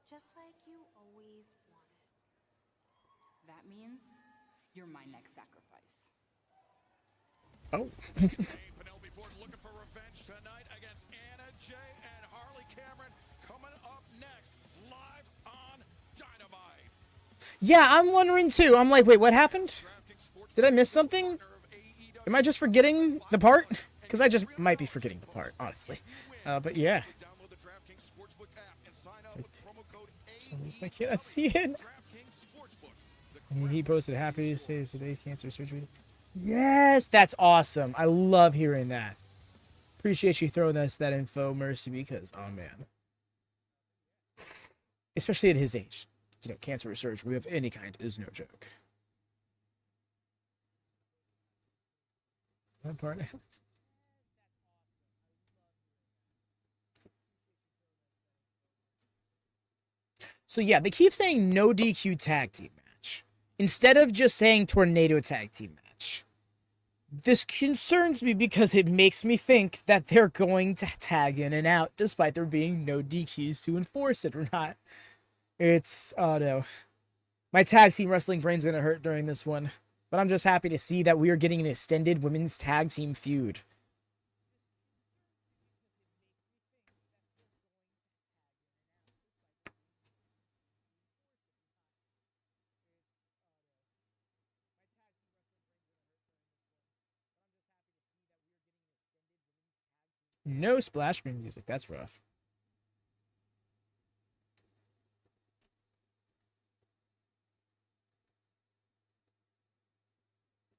[SPEAKER 4] just like you always wanted.
[SPEAKER 5] That means you're my next sacrifice.
[SPEAKER 1] Oh.
[SPEAKER 3] Penelope Ford looking for revenge tonight against Anna Jay and Harley Cameron. Coming up next, live on Dynamite.
[SPEAKER 1] Yeah, I'm wondering too. I'm like, wait, what happened? Did I miss something? Am I just forgetting the part? Because I just might be forgetting the part, honestly. But yeah. I cannot see it. He posted happy to say today's cancer surgery. Yes, that's awesome. I love hearing that. Appreciate you throwing us that info, Mercy, because, oh man. Especially at his age. You know, cancer surgery of any kind is no joke. That part. So yeah, they keep saying no DQ tag team match instead of just saying tornado tag team match. This concerns me because it makes me think that they're going to tag in and out despite there being no DQs to enforce it or not. It's, oh no. My tag team wrestling brain's gonna hurt during this one. But I'm just happy to see that we are getting an extended women's tag team feud. No splash screen music. That's rough.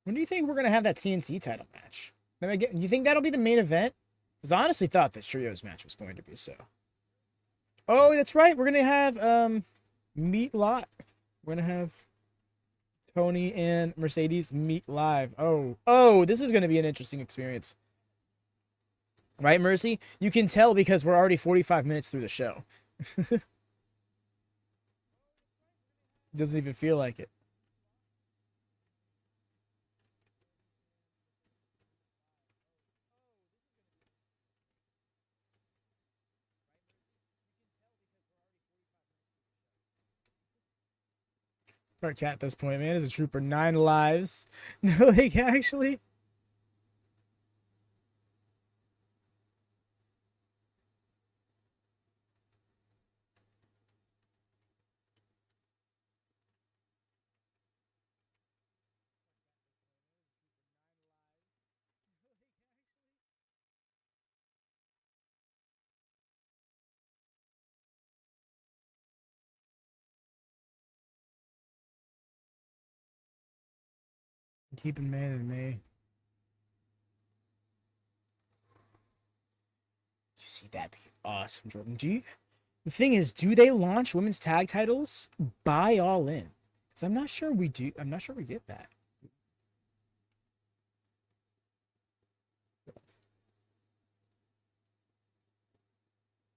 [SPEAKER 1] When do you think we're going to have that TNT title match? Do you think that'll be the main event? Because I honestly thought the trios match was going to be so. Oh, that's right. We're going to have meet live. We're going to have Toni and Mercedes meet live. Oh, this is going to be an interesting experience. Right, Mercy? You can tell because we're already 45 minutes through the show. Doesn't even feel like it. Our cat at this point, man, is a trooper. 9 lives. No, like, actually. Keeping man in May. You see, that'd be awesome, Jordan. The thing is, do they launch women's tag titles by All In? Because I'm not sure we do. I'm not sure we get that.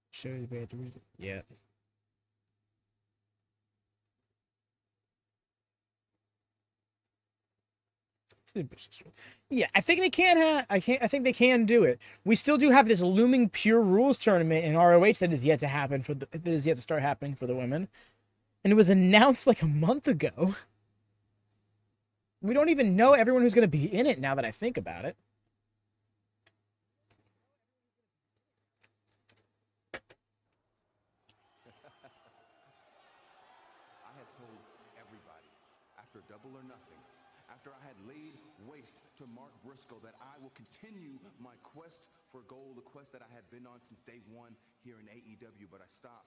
[SPEAKER 1] Show the bad. Yeah. Yeah, I think they can have. I think they can do it. We still do have this looming Pure Rules tournament in ROH that is yet to happen that is yet to start happening for the women, and it was announced like a month ago. We don't even know everyone who's going to be in it now that I think about it.
[SPEAKER 6] I had told everybody after Double or Nothing, after I had laid waste to Mark Briscoe, that I will continue my quest for gold, the quest that I had been on since day one here in AEW. But I stop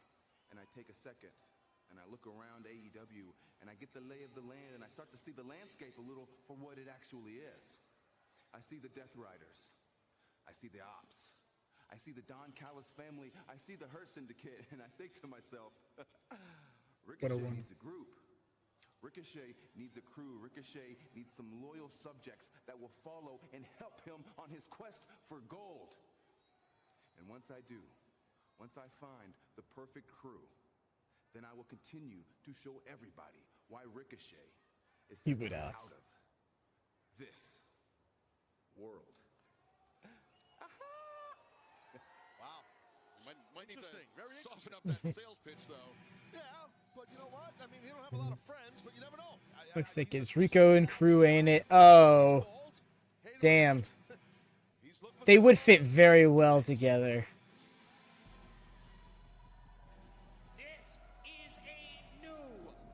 [SPEAKER 6] and I take a second and I look around AEW and I get the lay of the land and I start to see the landscape a little for what it actually is. I see the Death Riders. I see the Opps. I see the Don Callis family. I see the Hurt Syndicate, and I think to myself, Ricochet needs a group. Ricochet needs a crew. Ricochet needs some loyal subjects that will follow and help him on his quest for gold. And once I do, once I find the perfect crew, then I will continue to show everybody why Ricochet is out of this world.
[SPEAKER 3] Might need to soften up that sales pitch, though. Yeah, but you know what? I mean, he don't have a lot of friends, but you never know.
[SPEAKER 1] Looks like it's Rico and crew, ain't it? Oh, damn. They would fit very well together.
[SPEAKER 7] This is a new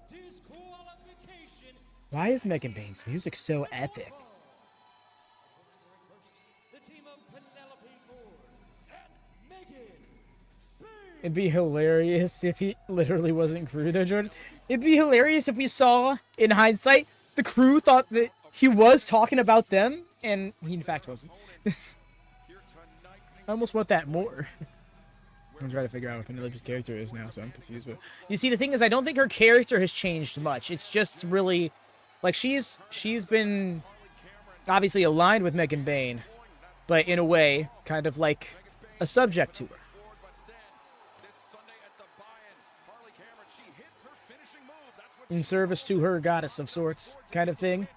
[SPEAKER 7] disqualification
[SPEAKER 1] Why is Megan Bayne's music so epic?
[SPEAKER 2] The team of Penelope Ford and Megan Bayne.
[SPEAKER 1] It'd be hilarious if he literally wasn't crew though, Jordan. It'd be hilarious if we saw, in hindsight, the crew thought that he was talking about them, and he in fact wasn't. I almost want that more. I'm trying to figure out what Penelope's character is now, so I'm confused. But you see, the thing is, I don't think her character has changed much. It's just really, like, she's been obviously aligned with Megan Bayne, but in a way, kind of like a subject to her. In service to her goddess of sorts, kind of thing.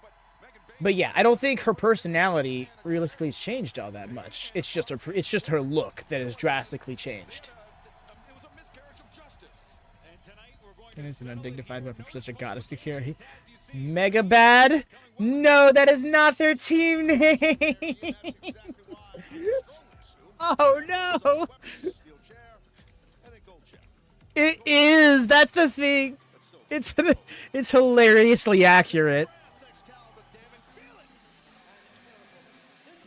[SPEAKER 1] But yeah, I don't think her personality realistically has changed all that much. It's just her look that has drastically changed. It is an undignified weapon for such a goddess to carry. Mega bad? No, that is not their team name. Oh no! It is. That's the thing. It's hilariously accurate.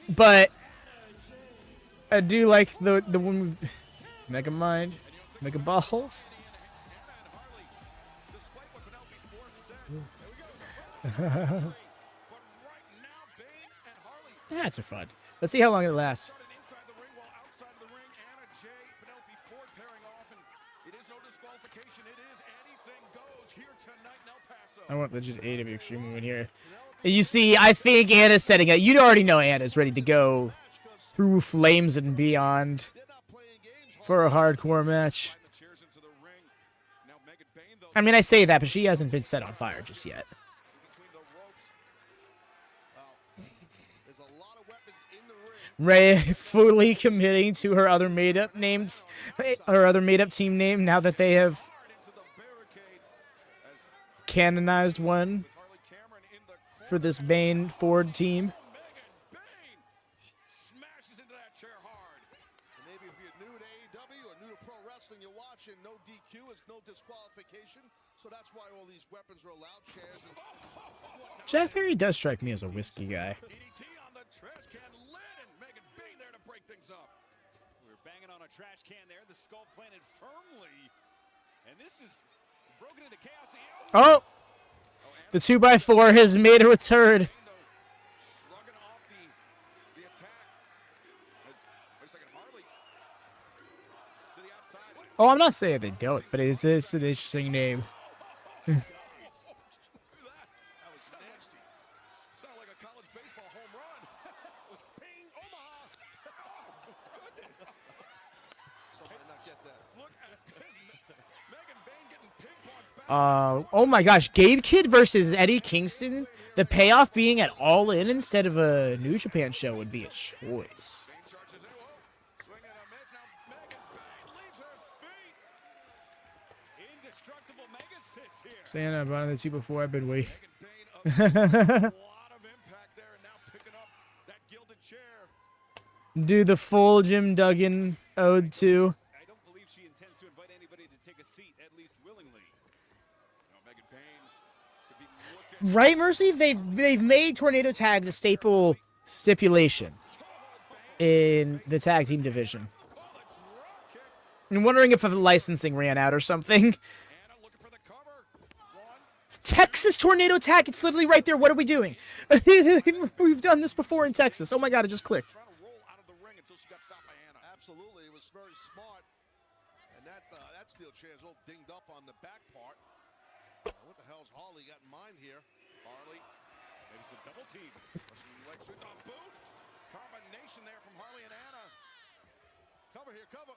[SPEAKER 1] But I do like the one with Mega Mind, Mega Balls. That's a fun. Let's see how long it lasts. I want legit AEW Extreme Movement here. You see, I think Anna's setting up. You already know Anna's ready to go through flames and beyond for a hardcore match. I mean, I say that, but she hasn't been set on fire just yet. Ray fully committing to her other made-up team name now that they have canonized one for this Bayne Ford team.
[SPEAKER 3] Smashes into that chair hard. And maybe if you're new to AEW or new to pro wrestling, you're watching, no DQ is no disqualification. So that's why all these weapons are allowed. Chairs and
[SPEAKER 1] Jack Perry does strike me as a whiskey guy.
[SPEAKER 3] DDT on the trash can lid, and Megan Bayne there to break things up.
[SPEAKER 7] We're banging on a trash can there. The skull planted firmly. And this is broken into chaos.
[SPEAKER 1] Oh! The 2x4 has made a return.
[SPEAKER 3] Shrugging off the attack. Wait a second, Harley to the outside.
[SPEAKER 1] Oh, I'm not saying they don't, but it's an interesting name.
[SPEAKER 3] That was nasty. Sounded like a college baseball home run. It was Bayne Omaha. Oh, goodness. So I did not get that. Look at this. Megan Bayne getting ping-ponged back.
[SPEAKER 1] Oh my gosh, Gabe Kid versus Eddie Kingston. The payoff being at All In instead of a New Japan show would be a choice.
[SPEAKER 3] Bayne charges into him. Swing and a miss. Now Megan Bayne leaves her feet.
[SPEAKER 7] Indestructible mega sits here.
[SPEAKER 1] Saying I've been on the 2x4, I've been waiting.
[SPEAKER 3] Megan Bayne up a lot of impact there, and now picking up that gilded chair.
[SPEAKER 1] Do the full Jim Duggan ode to.
[SPEAKER 7] I don't believe she intends to invite anybody to take a seat, at least willingly.
[SPEAKER 3] Megan Bayne could be looking.
[SPEAKER 1] Right, Mercy? They've made tornado tags a staple stipulation in the tag team division. I'm wondering if the licensing ran out or something.
[SPEAKER 3] Anna looking for the cover. One.
[SPEAKER 1] Texas tornado tag. It's literally right there. What are we doing? We've done this before in Texas. Oh my god, it just clicked.
[SPEAKER 3] Trying to roll out of the ring until she got stopped by Anna. Absolutely, it was very smart. And that steel chair is all dinged up on the back part. What the hell's Harley got in mind here? Harley,
[SPEAKER 7] Maybe some double team.
[SPEAKER 3] pushing legs with the boot. Combination there from Harley and Anna. Cover here, cover.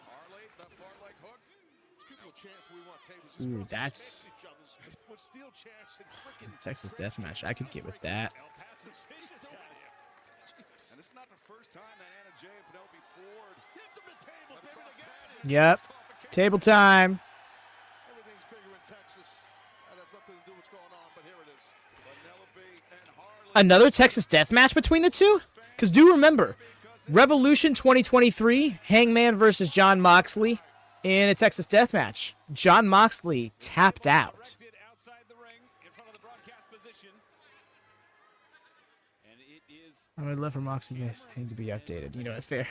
[SPEAKER 3] Harley, the far leg hook. Let's give you a chance we want tables. These
[SPEAKER 1] Ooh,
[SPEAKER 3] girls
[SPEAKER 1] that's
[SPEAKER 3] stand each other's- with steel chairs and freaking
[SPEAKER 1] Texas Deathmatch. I could get with that.
[SPEAKER 7] El Paso's vicious down here.
[SPEAKER 3] And this is not the first time that Anna Jay and Penelope Ford hit them to tables, baby, again.
[SPEAKER 1] Yep. Table time.
[SPEAKER 3] Everything's bigger in Texas. That has nothing to do with what's going on, but here it is. Penelope and Harley.
[SPEAKER 1] Another Texas Deathmatch between the two? Because do remember, Revolution 2023, Hangman versus John Moxley in a Texas Deathmatch. John Moxley tapped out.
[SPEAKER 7] Outside the ring, in front of the broadcast position.
[SPEAKER 1] I would love for Moxley to be updated. You know, fair.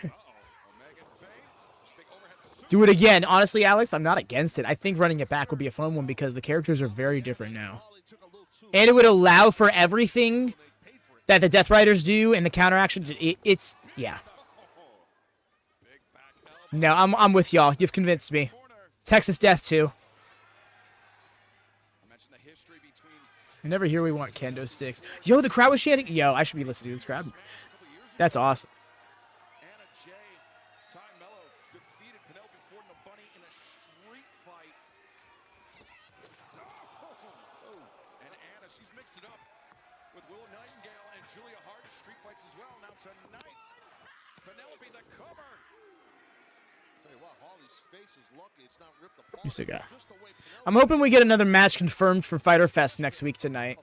[SPEAKER 1] Do it again. Honestly, Alex, I'm not against it. I think running it back would be a fun one because the characters are very different now. And it would allow for everything that the Death Riders do and the counteraction. It's, yeah. No, I'm with y'all. You've convinced me. Texas Death, too. I never hear we want kendo sticks. Yo, the crowd was chanting. Yo, I should be listening to this crowd. That's awesome.
[SPEAKER 3] Defeated Penelope Ford and the Bunny in a street fight. And Anna, she's mixed it up with Willow, Nightingale, and Julia Hart in street fights as well. Now tonight, Penelope the cover. Tell you what, Harley's face is lucky it's not ripped apart.
[SPEAKER 1] You still got. I'm hoping we get another match confirmed for Fyter Fest next week tonight.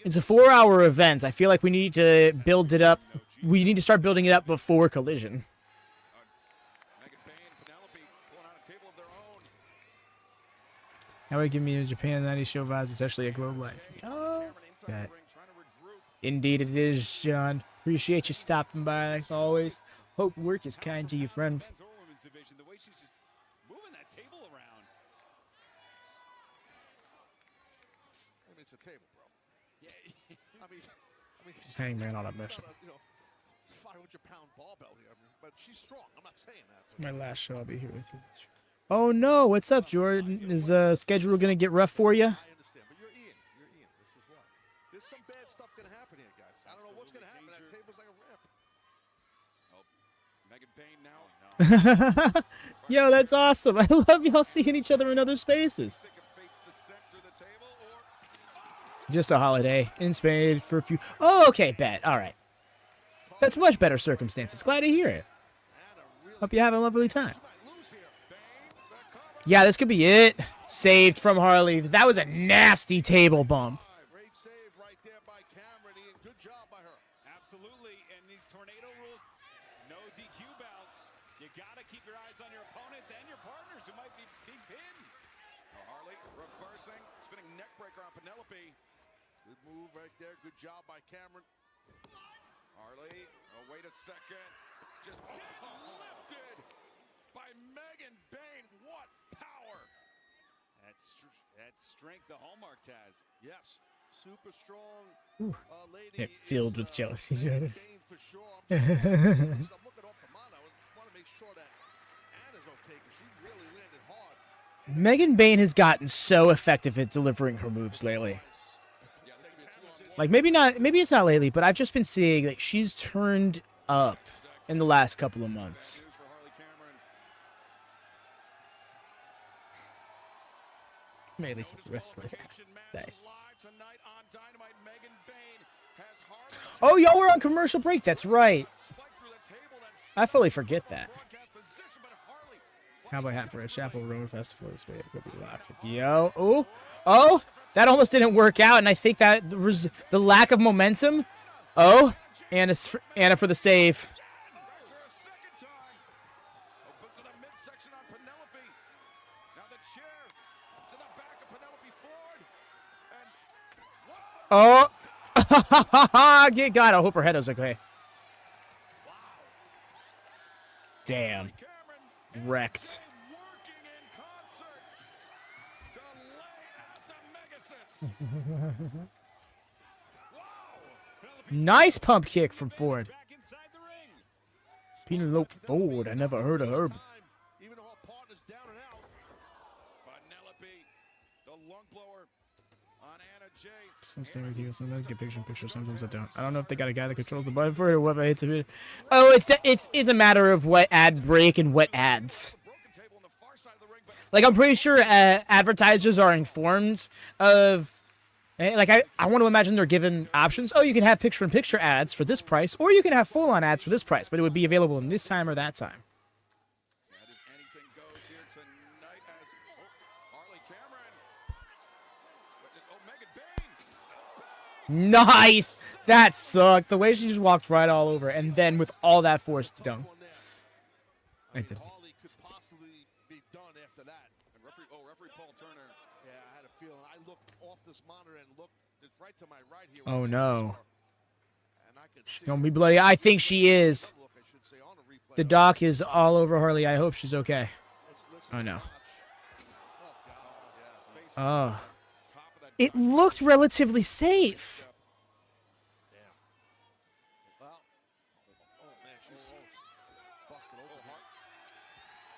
[SPEAKER 1] It's a 4-hour event. I feel like we need to build it up. We need to start building it up before Collision. That would give me a Japan 90s show vibes, especially a Globe Life. Oh, okay. Indeed it is, John. Appreciate you stopping by, like always. Hope work is kind to you, friend.
[SPEAKER 3] It's a table, bro. Yeah. I mean,
[SPEAKER 1] Hangman on a mission.
[SPEAKER 3] 500-pound barbell here, but she's strong. I'm not saying that.
[SPEAKER 1] My last show, I'll be here with you. Oh no, what's up, Jordan? Is schedule gonna get rough for you?
[SPEAKER 3] I understand, but you're Ian. You're Ian. This is what. There's some bad stuff gonna happen here, guys. I don't know what's gonna happen. That table's like a ramp.
[SPEAKER 7] Oh, Megan Bayne now.
[SPEAKER 1] Yo, that's awesome. I love y'all seeing each other in other spaces. Just a holiday in Spain for a few. Oh, okay, bet. All right. That's much better circumstances. Glad to hear it. Hope you have a lovely time. Yeah, this could be it. Saved from Harley. That was a nasty table bump.
[SPEAKER 3] Great save right there by Cameron. Ian, good job by her.
[SPEAKER 7] Absolutely, and these tornado rules, no DQ bouts. You gotta keep your eyes on your opponents and your partners who might be being pinned.
[SPEAKER 3] Harley reversing, spinning neck breaker on Penelope. Good move right there. Good job by Cameron. Harley, oh, wait a second. Just lifted by Megan Bayne. What power!
[SPEAKER 7] That strength the Hallmark has.
[SPEAKER 3] Yes, super strong lady.
[SPEAKER 1] Yeah, filled with jealousy.
[SPEAKER 3] Bayne for sure. I'm looking off the monitor. I want to make sure that Anna's okay because she really landed hard.
[SPEAKER 1] Megan Bayne has gotten so effective at delivering her moves lately. Like maybe it's not lately, but I've just been seeing like she's turned up in the last couple of months. Mainly for wrestling. Nice. Oh, y'all were on commercial break. That's right. I fully forget that. Cowboy hat for a Chapel Road Festival this way. It'll be locked. Yo, oh, that almost didn't work out, and I think that was the lack of momentum. Oh, Anna for the save. Oh, get God! I hope her head was okay. Damn, wrecked. Nice pump kick from Ford. Penelope Ford. I never heard of her.
[SPEAKER 3] Even though her partner's down and out. Penelope, the lung blower on Anna J.
[SPEAKER 1] Since they review, sometimes I get picture, sometimes I don't. I don't know if they got a guy that controls the button for it or what hits it. Oh, it's a matter of what ad break and what ads. Like, I'm pretty sure advertisers are informed of, like, I want to imagine they're given options. Oh, you can have picture-in-picture ads for this price, or you can have full-on ads for this price, but it would be available in this time or that time.
[SPEAKER 3] Anything goes here tonight as Harley Cameron. Megan Bayne.
[SPEAKER 1] Nice! That sucked. The way she just walked right all over, and then with all that force done. I did.
[SPEAKER 3] Harley could possibly be done after that. And referee Paul Turner. Yeah, I had a feeling. I looked off this monitor and looked right to my right here.
[SPEAKER 1] Oh no.
[SPEAKER 3] And I could
[SPEAKER 1] She's gonna be bloody. I think she is. The doc is all over Harley. I hope she's okay. Oh, no. Oh. It looked relatively safe.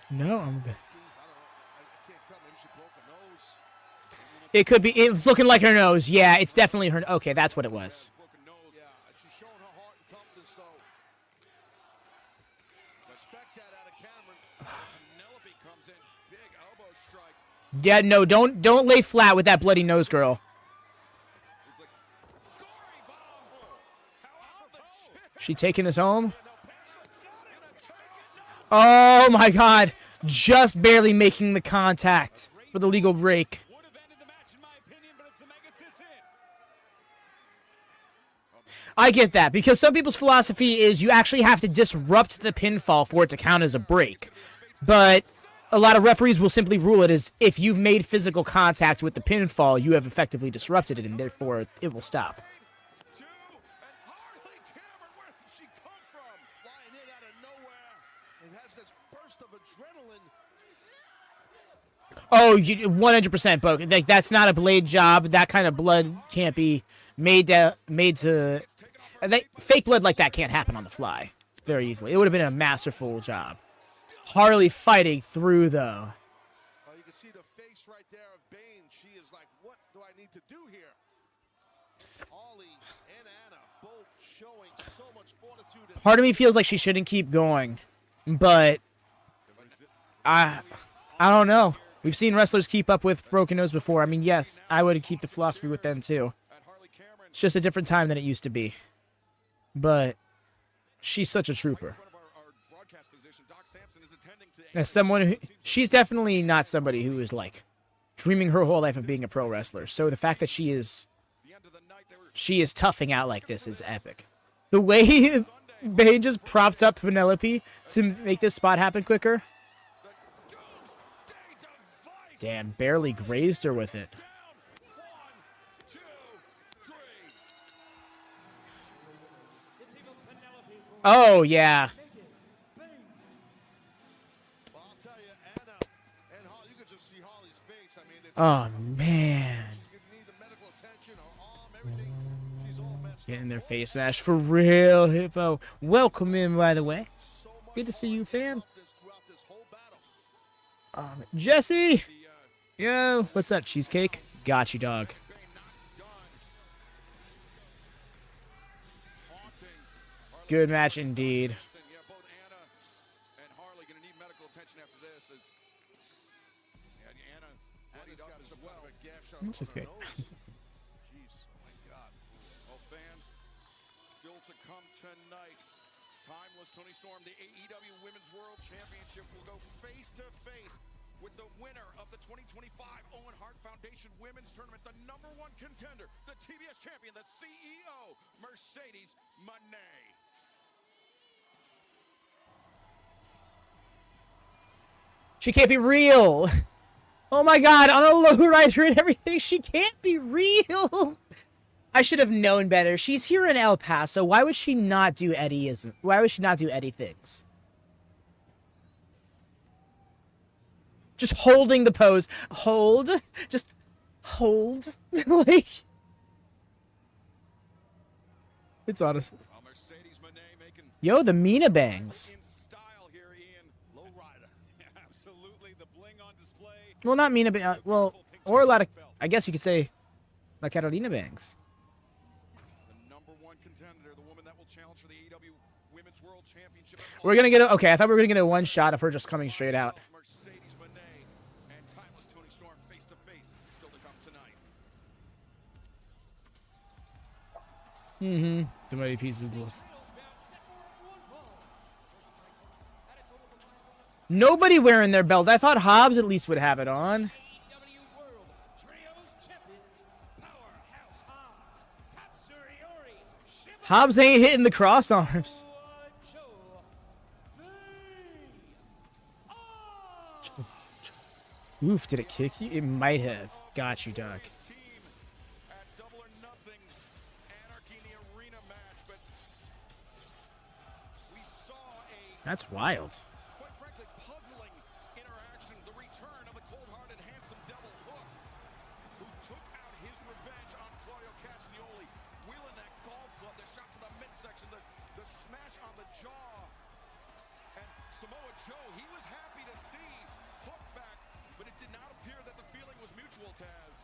[SPEAKER 1] No, I'm good. It could be. It's looking like her nose. Yeah, it's definitely her. Okay, that's what it was. Yeah, no, don't lay flat with that bloody nose, girl. She taking this home? Oh my God! Just barely making the contact for the legal break. I get that, because some people's philosophy is you actually have to disrupt the pinfall for it to count as a break. But a lot of referees will simply rule it as if you've made physical contact with the pinfall, you have effectively disrupted it, and therefore it will stop. Oh, 100%, Bo. Like, that's not a blade job. That kind of blood can't be made to. Fake blood like that can't happen on the fly very easily. It would have been a masterful job. Harley fighting through, though.
[SPEAKER 3] You can see the face right there of Bayne. She is like, what do I need to do here? Harley and Anna both showing so much fortitude.
[SPEAKER 1] Part of me feels like she shouldn't keep going, but I don't know. We've seen wrestlers keep up with broken nose before. I mean, yes, I would keep the philosophy with them, too. It's just a different time than it used to be. But she's such a trooper. As someone who, she's definitely not somebody who is like dreaming her whole life of being a pro wrestler. So the fact that she is toughing out like this is epic. The way Bayne just propped up Penelope to make this spot happen quicker. Damn, barely grazed her with it. Oh, yeah. Oh, man. Getting their face smashed for real, Hippo. Welcome in, by the way. Good to see you, fam. Jesse! Yo, what's up, cheesecake? Got you, dog. Good match indeed. Just kidding.
[SPEAKER 3] Jeez, oh my God. Well, fans, still to come tonight. Timeless Toni Storm, the AEW Women's World Championship, will go face to face with the winner of the 2025 Owen Hart Foundation Women's Tournament, the #1 contender, the TBS champion, the CEO, Mercedes Mone.
[SPEAKER 1] She can't be real. Oh my God, on a lowrider and everything, she can't be real. I should have known better. She's here in El Paso. Why would she not do Eddieism? Why would she not do Eddie things? Just holding the pose. Hold. Just hold. Like, it's honestly. Yo, the Mina bangs. Well, not Mina, but well, or a lot of, I guess you could say, like Carolina bangs.
[SPEAKER 3] The #1 contender, the woman that will challenge for the AEW Women's World Championship.
[SPEAKER 1] We're gonna get a, okay, I thought we were gonna get a one shot of her just coming straight out.
[SPEAKER 3] Mercedes Mone and timeless Toni Storm face to face, still to come tonight.
[SPEAKER 1] Too many pieces left. Nobody wearing their belt. I thought Hobbs at least would have it on. Hobbs ain't hitting the cross arms. Oof, did it kick you? It might have. Got you, dog. That's wild.
[SPEAKER 3] Quite frankly, puzzling interaction. The return of the cold-hearted, handsome devil Hook, who took out his revenge on Claudio Castagnoli, wheeling that golf club, the shot to the midsection, the smash on the jaw. And Samoa Joe, he was happy to see Hook back, but it did not appear that the feeling was mutual, Taz.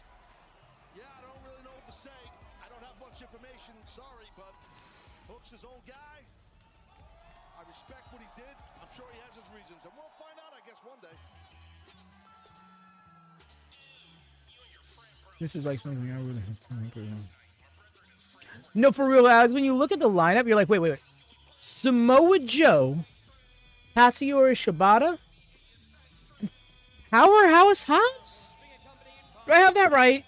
[SPEAKER 3] Yeah, I don't really know what to say. I don't have much information, sorry, but Hook's his own guy. I respect what he did. I'm sure he has his reasons, and we'll find out, I guess, one day.
[SPEAKER 1] This is like something I would have. No, for real, Alex, when you look at the lineup, you're like, wait. Samoa Joe, Katsuyori Shibata, Powerhouse Hobbs? Do I have that right?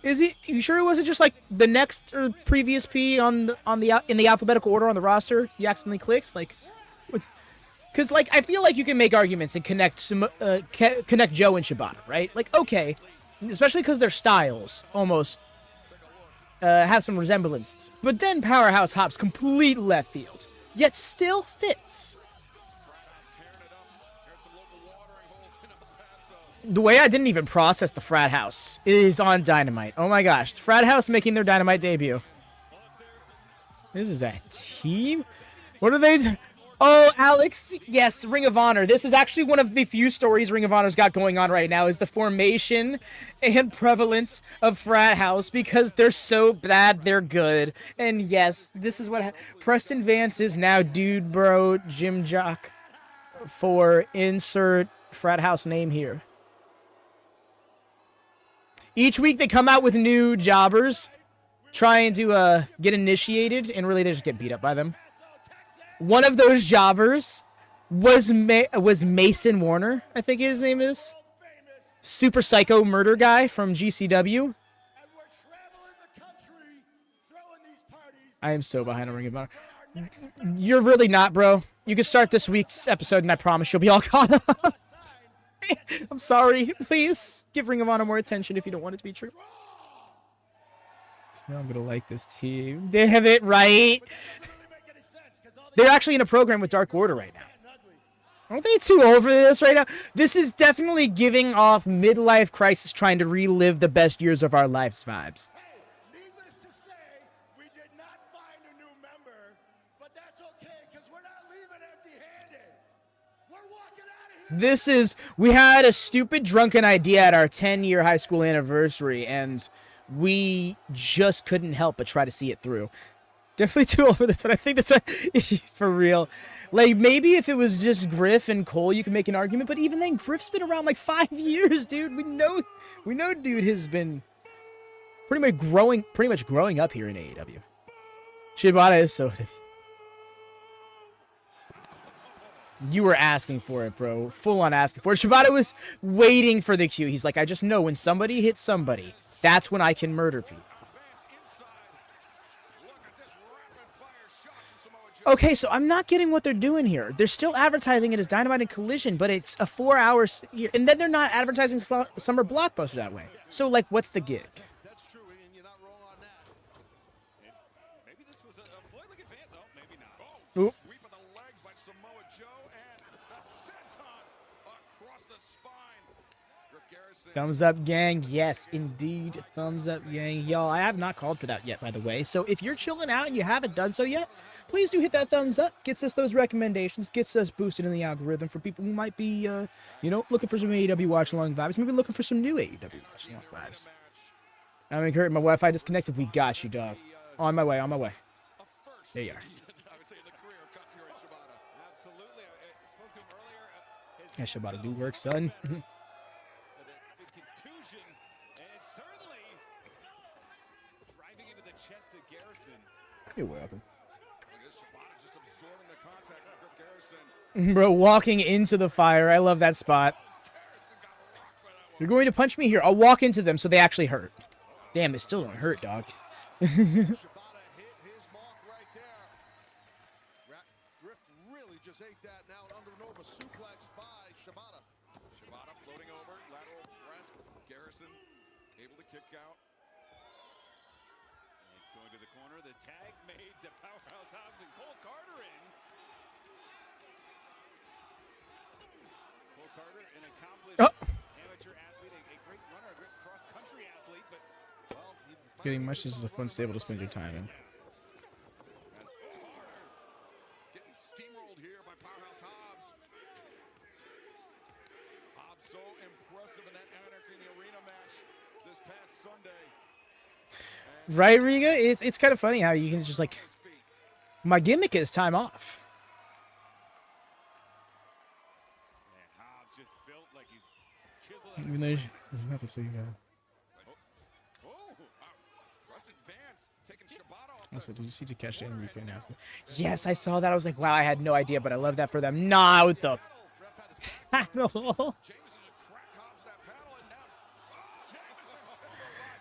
[SPEAKER 1] Is he? You sure it wasn't just like the next or previous P in the alphabetical order on the roster? You accidentally clicked, like, because like I feel like you can make arguments and connect Joe and Shibata, right? Like, okay, especially because their styles almost have some resemblances. But then Powerhouse Hobbs complete left field, yet still fits. The way I didn't even process the Frat House is on Dynamite. Oh my gosh. The Frat House making their Dynamite debut. This is a team? What are they? Oh, Alex. Yes, Ring of Honor. This is actually one of the few stories Ring of Honor's got going on right now is the formation and prevalence of Frat House because they're so bad, they're good. And yes, this is what Preston Vance is now Dude Bro Jim Jock for insert Frat House name here. Each week they come out with new jobbers trying to get initiated, and really they just get beat up by them. One of those jobbers was Mason Warner, I think his name is. Super psycho murder guy from GCW. I am so behind on Ring of Honor. You're really not, bro. You can start this week's episode, and I promise you'll be all caught up. I'm sorry. Please give Ring of Honor more attention if you don't want it to be true. So now I'm going to like this team. They have it right. They're actually in a program with Dark Order right now. Aren't they too over this right now? This is definitely giving off midlife crisis trying to relive the best years of our lives vibes.
[SPEAKER 2] Needless to say, we did not find a new member, but that's okay because we're not leaving empty-handed. We're walking out of here.
[SPEAKER 1] This is, we had a stupid drunken idea at our 10-year high school anniversary, and we just couldn't help but try to see it through. Definitely too old for this, but I think this one, for real. Like, maybe if it was just Griff and Cole, you could make an argument, but even then, Griff's been around like 5 years, dude. We know dude has been pretty much growing up here in AEW. Shibata is so... You were asking for it, bro. Full on asking for it. Shibata was waiting for the cue. He's like, I just know when somebody hits somebody, that's when I can murder people. Okay, so I'm not getting what they're doing here. They're still advertising it as Dynamite and Collision, but it's a 4 hours, and then they're not advertising Summer Blockbuster that way. So, like, what's the gig?
[SPEAKER 3] That's true, and you're not wrong on that.
[SPEAKER 7] Maybe this was a play like advance, though. Maybe not.
[SPEAKER 1] Ooh.
[SPEAKER 3] Sweep of the legs by Samoa Joe, and the senton across the spine. Griff Garrison.
[SPEAKER 1] Thumbs up, gang. Yes, indeed. Thumbs up, gang. Y'all, I have not called for that yet, by the way. So if you're chilling out and you haven't done so yet, please do hit that thumbs up. Gets us those recommendations. Gets us boosted in the algorithm for people who might be, looking for some AEW Watchalong vibes. Maybe looking for some new AEW Watchalong vibes. I'm Kurt. My Wi-Fi disconnected. We got you, dog. On my way. There you are.
[SPEAKER 3] I would say in the career of Katsuyori Shibata.
[SPEAKER 7] Absolutely. I spoke to him earlier.
[SPEAKER 1] Yeah, Shibata do work, son.
[SPEAKER 7] Big contusion, and certainly driving into the chest of Garrison.
[SPEAKER 1] You're welcome.
[SPEAKER 3] I guess Shibata just absorbing the contact from Griff Garrison.
[SPEAKER 1] Bro, walking into the fire. I love that spot. You're going to punch me here. I'll walk into them so they actually hurt. Damn, it still don't hurt, dog.
[SPEAKER 3] Shibata hit his mark right there. Griff really just ate that now under Nova suplex by Shibata. Shibata floating over, lateral press. Garrison able to kick out.
[SPEAKER 7] And going to the corner, the tag made to Powerhouse Hobbs and Cole Carter in. an accomplished
[SPEAKER 1] Oh.
[SPEAKER 7] amateur athlete, a great runner, a great cross-country athlete, but well, he
[SPEAKER 1] Getting much is a fun stable to spend your time in.
[SPEAKER 3] getting steamrolled here by Powerhouse Hobbs. Hobbs so impressive in that Anarchy in the Arena match this past Sunday.
[SPEAKER 1] Right, Riga? It's kind of funny how you can just like, my gimmick is time off.
[SPEAKER 7] man, Hobbs just built like he's chiseled.
[SPEAKER 1] Even though you have to see.
[SPEAKER 3] Oh, Rustin Vance taking Shibata off
[SPEAKER 1] Also, did you see Takeshi and Rico announced it? Yes, I saw that. I was like, wow, I had no idea, but I love that for them. Nah, with the paddle.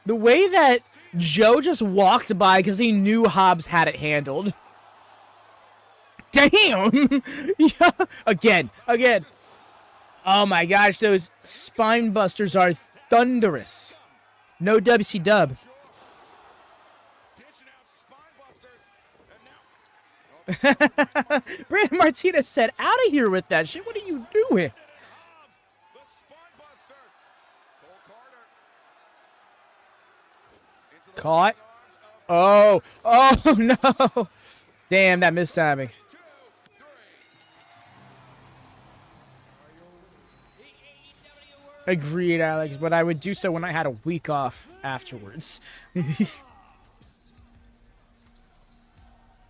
[SPEAKER 1] The way that Joe just walked by because he knew Hobbs had it handled. Damn! Yeah. Again. Oh my gosh, those spine busters are thunderous. No WC dub. Brandon Martinez said, out of here with that shit. What are you doing? Caught. Oh no. Damn, that missed timing. Agreed, Alex, but I would do so when I had a week off afterwards.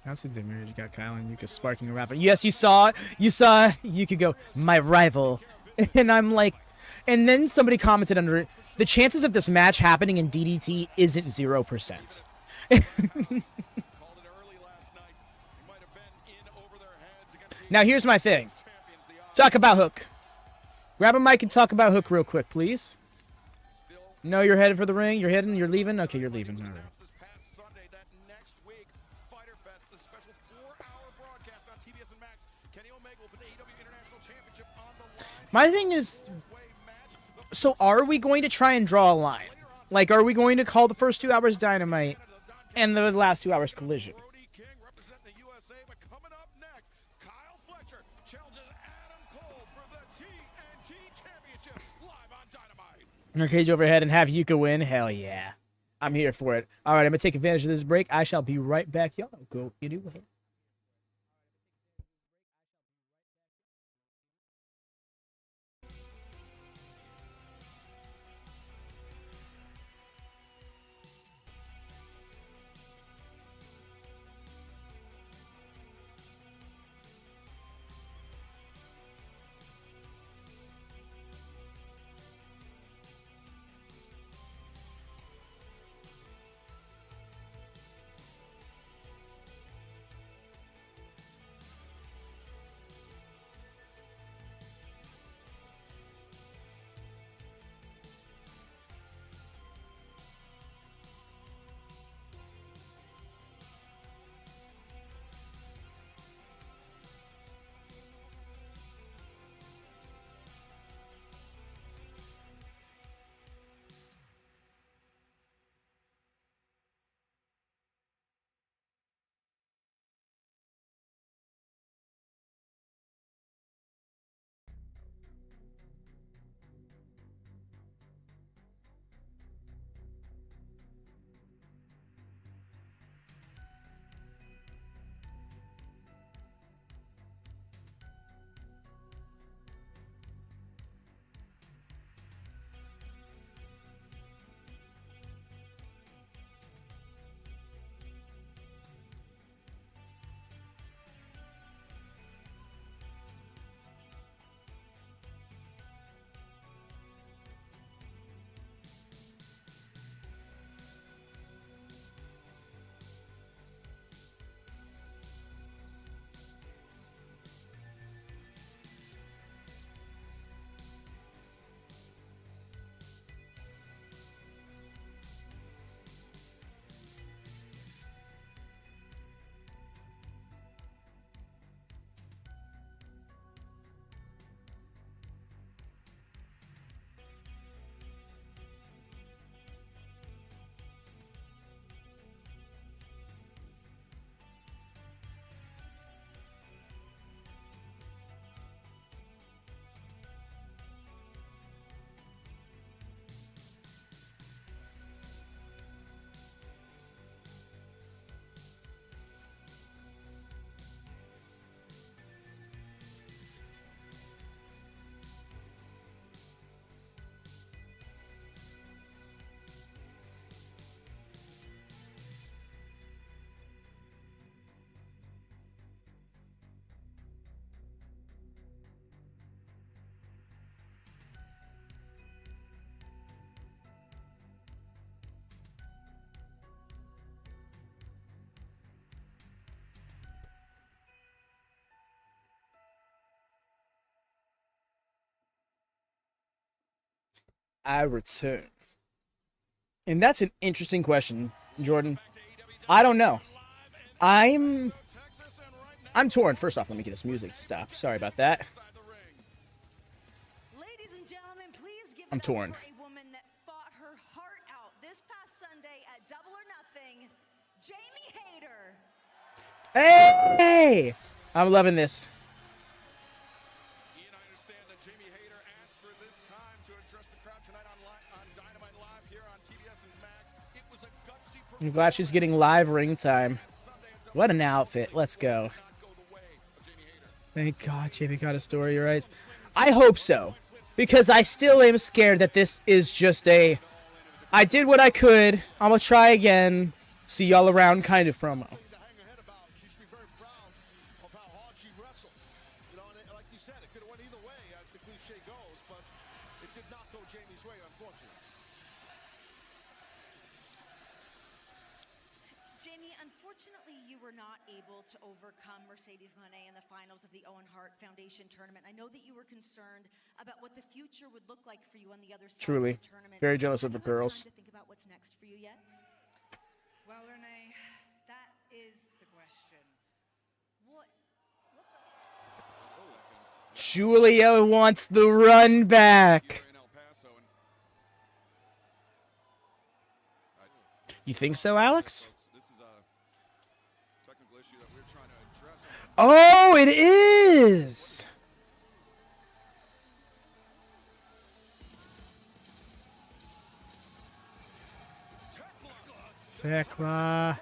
[SPEAKER 1] That's the thing. You got Kyle and Yuka sparking a rapper. Yes, you saw it. You saw Yuka go, my rival. And I'm like, and then somebody commented under it, the chances of this match happening in DDT isn't 0%. Now, here's my thing. Talk about Hook. Grab a mic and talk about Hook real quick, please. No, you're headed for the ring. You're heading. You're leaving. Okay, you're leaving. All right. My thing is, so are we going to try and draw a line? Like, are we going to call the first 2 hours Dynamite and the last 2 hours Collision? Cage overhead and have Yuka win. Hell yeah. I'm here for it. All right, I'm going to take advantage of this break. I shall be right back. Y'all go you do with it. I return? And that's an interesting question, Jordan. I don't know. I'm torn. First off, let me get this music to stop. Sorry about that.
[SPEAKER 8] Ladies and gentlemen, please give
[SPEAKER 1] I'm
[SPEAKER 8] it up
[SPEAKER 1] torn.
[SPEAKER 8] for a woman that fought her heart out this past Sunday at Double or Nothing, Jamie Hayter.
[SPEAKER 1] Hey! I'm loving this.
[SPEAKER 3] Ian, I understand that Jamie Hayter asked for this time to address the crowd tonight on Dynamite Live here on TBS and Max. It was a gutsy
[SPEAKER 1] I'm glad she's getting live ring time. What an outfit. Let's go. Thank God Jamie got a story, you're right. I hope so. Because I still am scared that this is just a I did what I could, I'm gonna try again, see y'all around kind of promo.
[SPEAKER 3] to hang her head about. She should be very proud of how hard she wrestled. You know, and like you said, it could have went either way, as the cliche goes, but it did not go Jamie's way, unfortunately.
[SPEAKER 8] Jamie, unfortunately, you were not able to overcome Mercedes Mone in the finals of the Owen Hart Foundation tournament. I know that you were concerned about what the future would look like for you on the other side
[SPEAKER 1] Truly.
[SPEAKER 8] of the tournament.
[SPEAKER 1] Very jealous of
[SPEAKER 8] Have
[SPEAKER 1] the
[SPEAKER 8] you had
[SPEAKER 1] girls.
[SPEAKER 8] time to think about what's next for you yet?
[SPEAKER 5] Well, Renee, that is the question.
[SPEAKER 8] What
[SPEAKER 1] Julia wants the run back.
[SPEAKER 3] In El Paso, and
[SPEAKER 1] You think so, Alex?
[SPEAKER 3] this is a technical issue that we're trying to address.
[SPEAKER 1] Oh, it is. Thekla.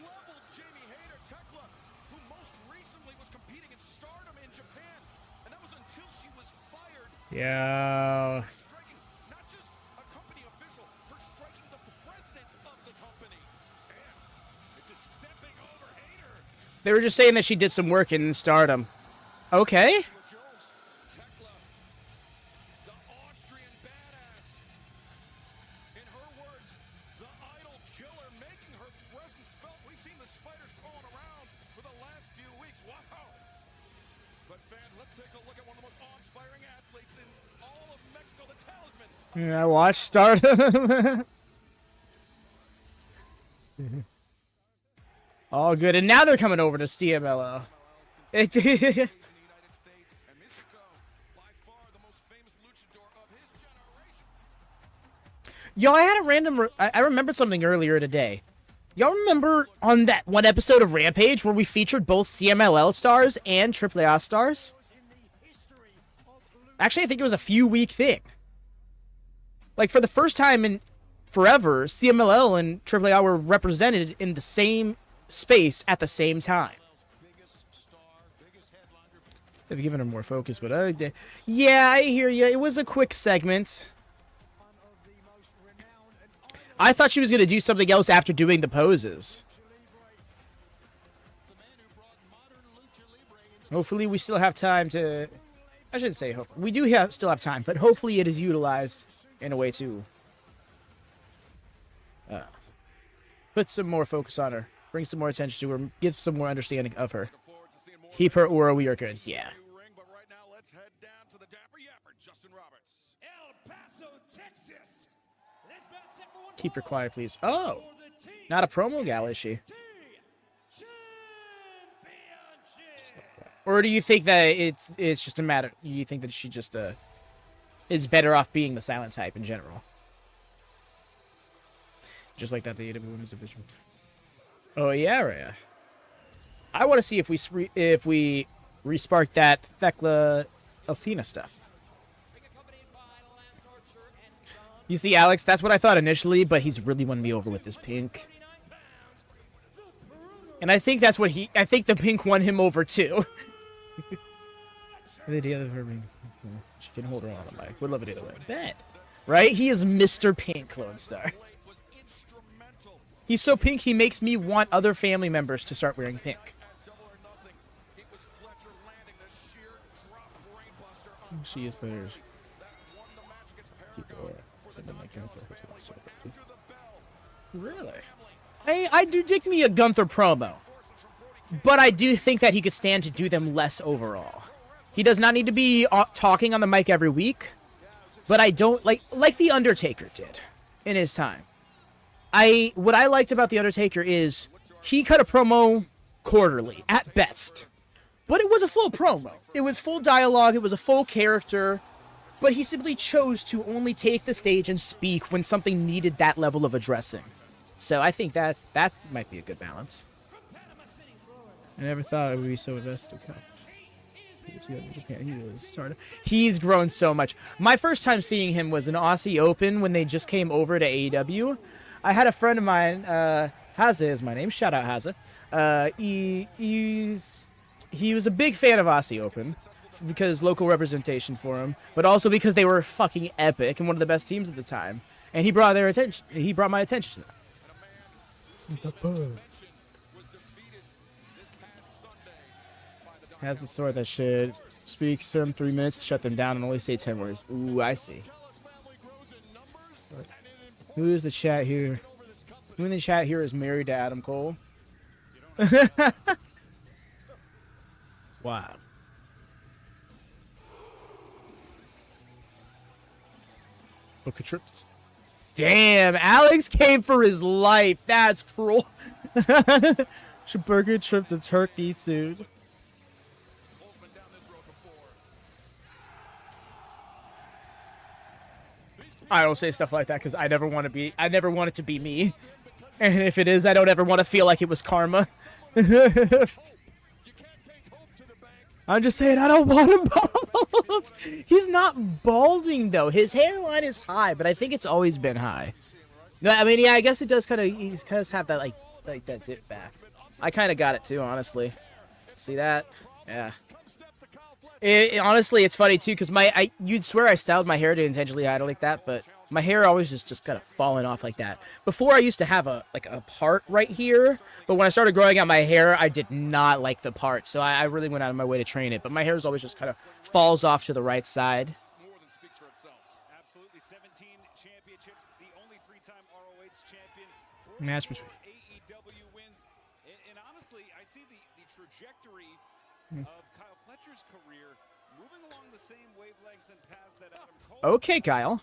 [SPEAKER 3] Leveled Jamie Hayter, Tekla, who most recently was competing in Stardom in Japan, and that was until she was fired.
[SPEAKER 1] Yeah.
[SPEAKER 3] Striking not just a company official, for striking the president of the company. And it's just stepping over Hayter.
[SPEAKER 1] They were just saying that she did some work in Stardom. Okay.
[SPEAKER 3] Jones, Tekla, the Austrian badass. In her words, the idol killer, making her presence felt. We've seen the spiders crawling around for the last few weeks. Wow. But fans, let's take a look at one of the most awe-inspiring athletes in all of Mexico, the talisman.
[SPEAKER 1] Yeah, I watched Stardom. All good. And now they're coming over to CMLL.
[SPEAKER 3] In the United States, and Mexico, by far the most famous luchador of his generation.
[SPEAKER 1] Yo, I had a random... I remembered something earlier today. Y'all remember on that one episode of Rampage where we featured both CMLL stars and AAA stars? Actually, I think it was a few-week thing. Like, for the first time in forever, CMLL and AAA were represented in the same space at the same time. They've given her more focus, but yeah, I hear you. It was a quick segment. I thought she was going to do something else after doing the poses. Hopefully we still have time to... I shouldn't say hope. We do still have time, but hopefully it is utilized in a way to put some more focus on her. Bring some more attention to her. Give some more understanding of her. Keep her aura. We are good. Yeah.
[SPEAKER 3] But right now, let's head down to the Dapper Yapper, Justin Roberts.
[SPEAKER 2] El Paso, Texas. This bout set for one
[SPEAKER 1] Keep her
[SPEAKER 2] fall
[SPEAKER 1] quiet, please. Oh,
[SPEAKER 2] for the T
[SPEAKER 1] not a promo gal, is she?
[SPEAKER 2] Championship.
[SPEAKER 1] Or do you think that it's just a matter? You think that she just is better off being the silent type in general? Just like that, the AEW Women's Division. Oh yeah, Rhea. I want to see if we respark that Thekla Athena stuff. You see, Alex, that's what I thought initially, but he's really won me over with this pink. And I think that's what I think the pink won him over too. The idea of her being, she can hold her on the mic. Would love it either way. Bet. Right? He is Mr. Pink, Lone Star. He's so pink, he makes me want other family members to start wearing pink.
[SPEAKER 3] Double or nothing. It was Fletcher landing the sheer drop brainbuster on
[SPEAKER 1] She is better.
[SPEAKER 3] that won the match against
[SPEAKER 1] Keep
[SPEAKER 3] Paragon
[SPEAKER 1] her. Something like Gunther.
[SPEAKER 3] to the bell.
[SPEAKER 1] Really? I do dig me a Gunther promo. But I do think that he could stand to do them less overall. He does not need to be talking on the mic every week. but I don't like the Undertaker did in his time. What I liked about the Undertaker is he cut a promo quarterly at best, but it was a full promo. It was full dialogue. It was a full character, but he simply chose to only take the stage and speak when something needed that level of addressing. So I think that might be a good balance. I never thought it would be so invested. He's grown so much. My first time seeing him was in Aussie Open when they just came over to AEW. I had a friend of mine, Haza is my name. Shout out Haza. He was a big fan of Aussie Open because local representation for him, but also because they were fucking epic and one of the best teams at the time. And he brought their attention. He brought my attention to that. Has the sword that should speak certain 3 minutes to shut them down and only say 10 words. Ooh, I see. Who is the chat here? Who in the chat here is married to Adam Cole? Wow. Book of trips. Damn, Alex came for his life. That's cruel. Should book a trip to Turkey soon. I don't say stuff like that because I never want it to be me. And if it is, I don't ever want to feel like it was karma. I'm just saying I don't want him bald. He's not balding though. His hairline is high, but I think it's always been high. No, I mean, yeah, I guess it does kind of. He does have that like that dip back. I kind of got it too, honestly. See that? Yeah. Honestly, it's funny too because you'd swear I styled my hair to intentionally hide it like that, but my hair always just kind of falling off like that. Before I used to have a part right here, but when I started growing out my hair, I did not like the part, so I really went out of my way to train it. But my hair is always just kind of falls off to the right side.
[SPEAKER 7] More than speaks for itself. Absolutely, 17 championships, the only 3-time ROH champion.
[SPEAKER 1] Match between
[SPEAKER 7] AEW wins, and honestly, I see the trajectory of Kyle Fletcher's career moving along the same wavelengths and paths that Adam Cole.
[SPEAKER 1] Okay, Kyle.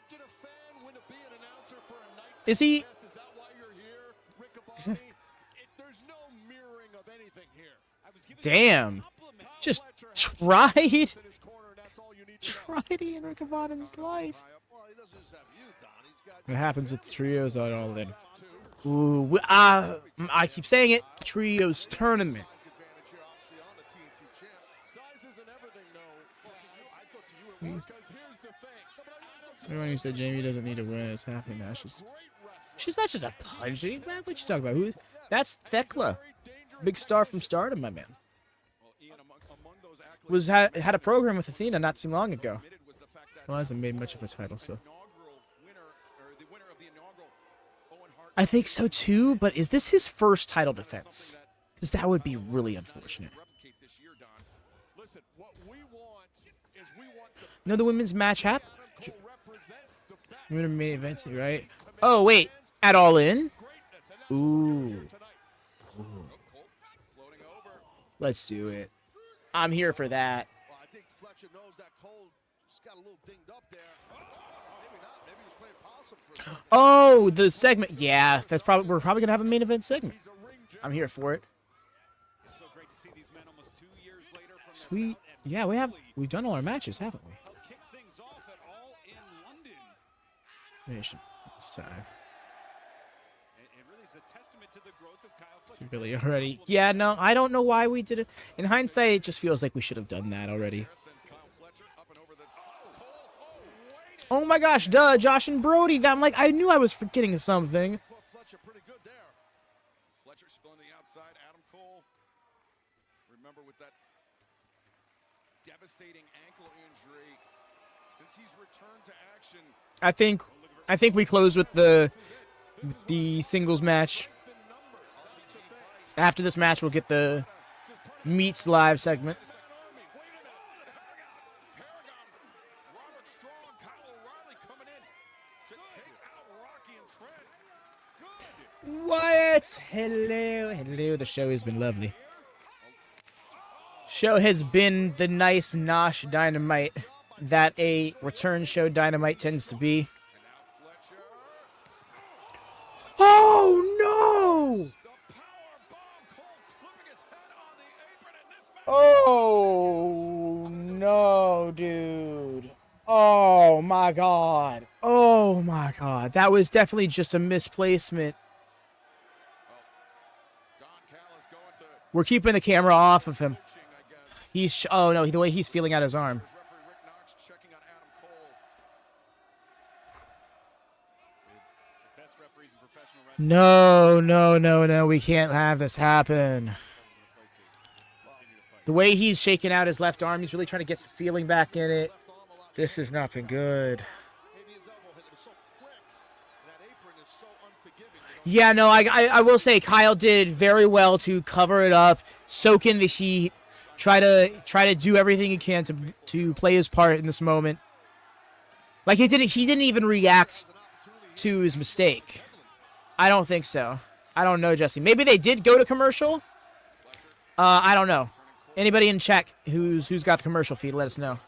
[SPEAKER 3] Did a fan win to be an announcer for a night?
[SPEAKER 1] Is he?
[SPEAKER 3] Is that why you're here, Rick Abani? There's no mirroring of anything here.
[SPEAKER 1] Damn. Just tried Ian Rick Abani's life. What happens with the trios on all in? Ooh, I keep saying it. Trios tournament. Everyone who said Jamie doesn't need to win is happy now. She's not just a punchy. What you talking about? Who? That's Thekla, big star from Stardom, my man. Had a program with Athena not too long ago. Well, hasn't made much of a title, so. I think so too, but is this his first title defense? Because that would be really unfortunate. No, the women's match happened. Women main events, right? Oh wait, at All In. Ooh. Let's do it. I'm here for that.
[SPEAKER 3] Well, I think Fletcher knows that Cole just got a little dinged up there. Maybe not. Maybe he was playing possum for a second.
[SPEAKER 1] Oh, the segment. Yeah, we're probably gonna have a main event segment. I'm here for it.
[SPEAKER 7] It's so great to see these men almost 2 years later from
[SPEAKER 1] Sweet. Yeah, we've done all our matches, haven't we?
[SPEAKER 7] kick things off at All in London.
[SPEAKER 1] Nation. It's time.
[SPEAKER 7] And really is a testament to the growth of Kyle Fletcher.
[SPEAKER 1] Really already. Yeah, no, I don't know why we did it. In hindsight, it just feels like we should have done that already. Oh my gosh, duh, Josh and Brody. I'm like, I knew I was forgetting something.
[SPEAKER 3] Fletcher pretty good there. Fletcher still on the outside. Adam Cole. Remember with that devastating ankle injury, since he's returned to action.
[SPEAKER 1] I think we close with the singles match. After this match, we'll get the Meets Live segment. What? Hello. The show has been lovely. Show has been the nice Nosh Dynamite. that a return show Dynamite tends to be. Oh no! Oh no, dude. Oh my god. Oh my god. That was definitely just a misplacement. We're keeping the camera off of him. He's oh no, the way he's feeling out his arm. No, no, no, no. We can't have this happen. The way he's shaking out his left arm, he's really trying to get some feeling back in it. This has not been good. Yeah, no, I will say Kyle did very well to cover it up, soak in the heat, try to do everything he can to play his part in this moment. Like he didn't even react to his mistake. I don't think so. I don't know, Jesse. Maybe they did go to commercial. I don't know. Anybody in chat who's got the commercial feed, let us know.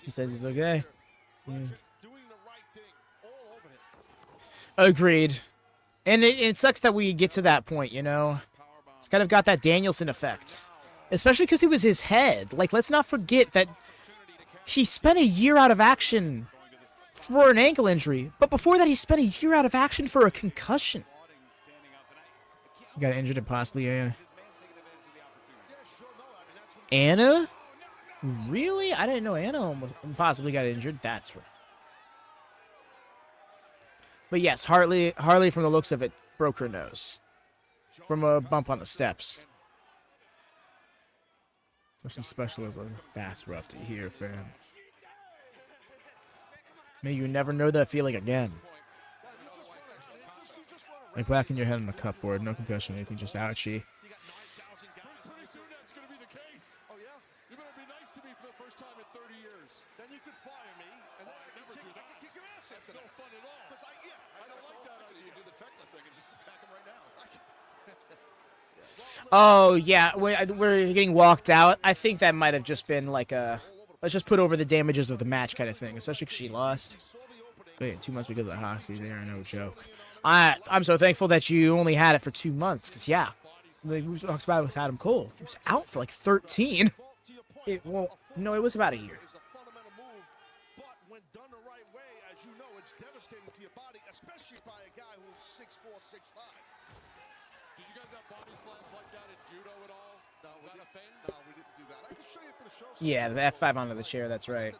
[SPEAKER 1] He says he's okay. Yeah. Agreed. And it sucks that we get to that point, you know. It's kind of got that Danielson effect. Especially because it was his head. Like, let's not forget that he spent a year out of action for an ankle injury. But before that, he spent a year out of action for a concussion. Got injured and possibly Anna? Really? I didn't know Anna almost possibly got injured. That's right. But yes, Harley, from the looks of it, broke her nose from a bump on the steps. Something special is that's rough to hear, fam. May you never know that feeling again. Like whacking your head on the cupboard, no concussion, anything, just ouchie. Oh, yeah, we're getting walked out. I think that might have just been like a, let's just put over the damages of the match kind of thing, especially because she lost. Wait, 2 months because of Hoxie, they are no joke. I'm so thankful that you only had it for 2 months, because, yeah, like we talked about it with Adam Cole. He was out for like 13. It was about a year. Yeah, the F5 onto the chair, that's right.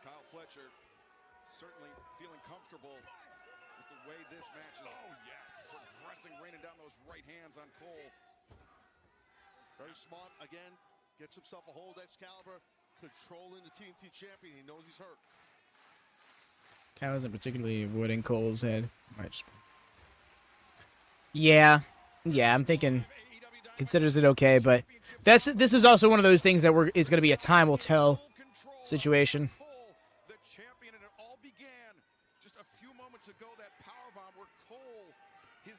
[SPEAKER 3] Kyle Fletcher certainly feeling comfortable with the way this match is progressing, raining down those right hands on Cole. Very smart, again, gets himself a hold Excalibur, controlling the TNT champion. He knows he's hurt.
[SPEAKER 1] Kyle isn't particularly avoiding Cole's head. Might just... Yeah, I'm thinking considers it okay, but this is also one of those things that is going to be a time will tell situation.
[SPEAKER 3] The champion, and it all began just a few moments ago. That powerbomb where Cole, it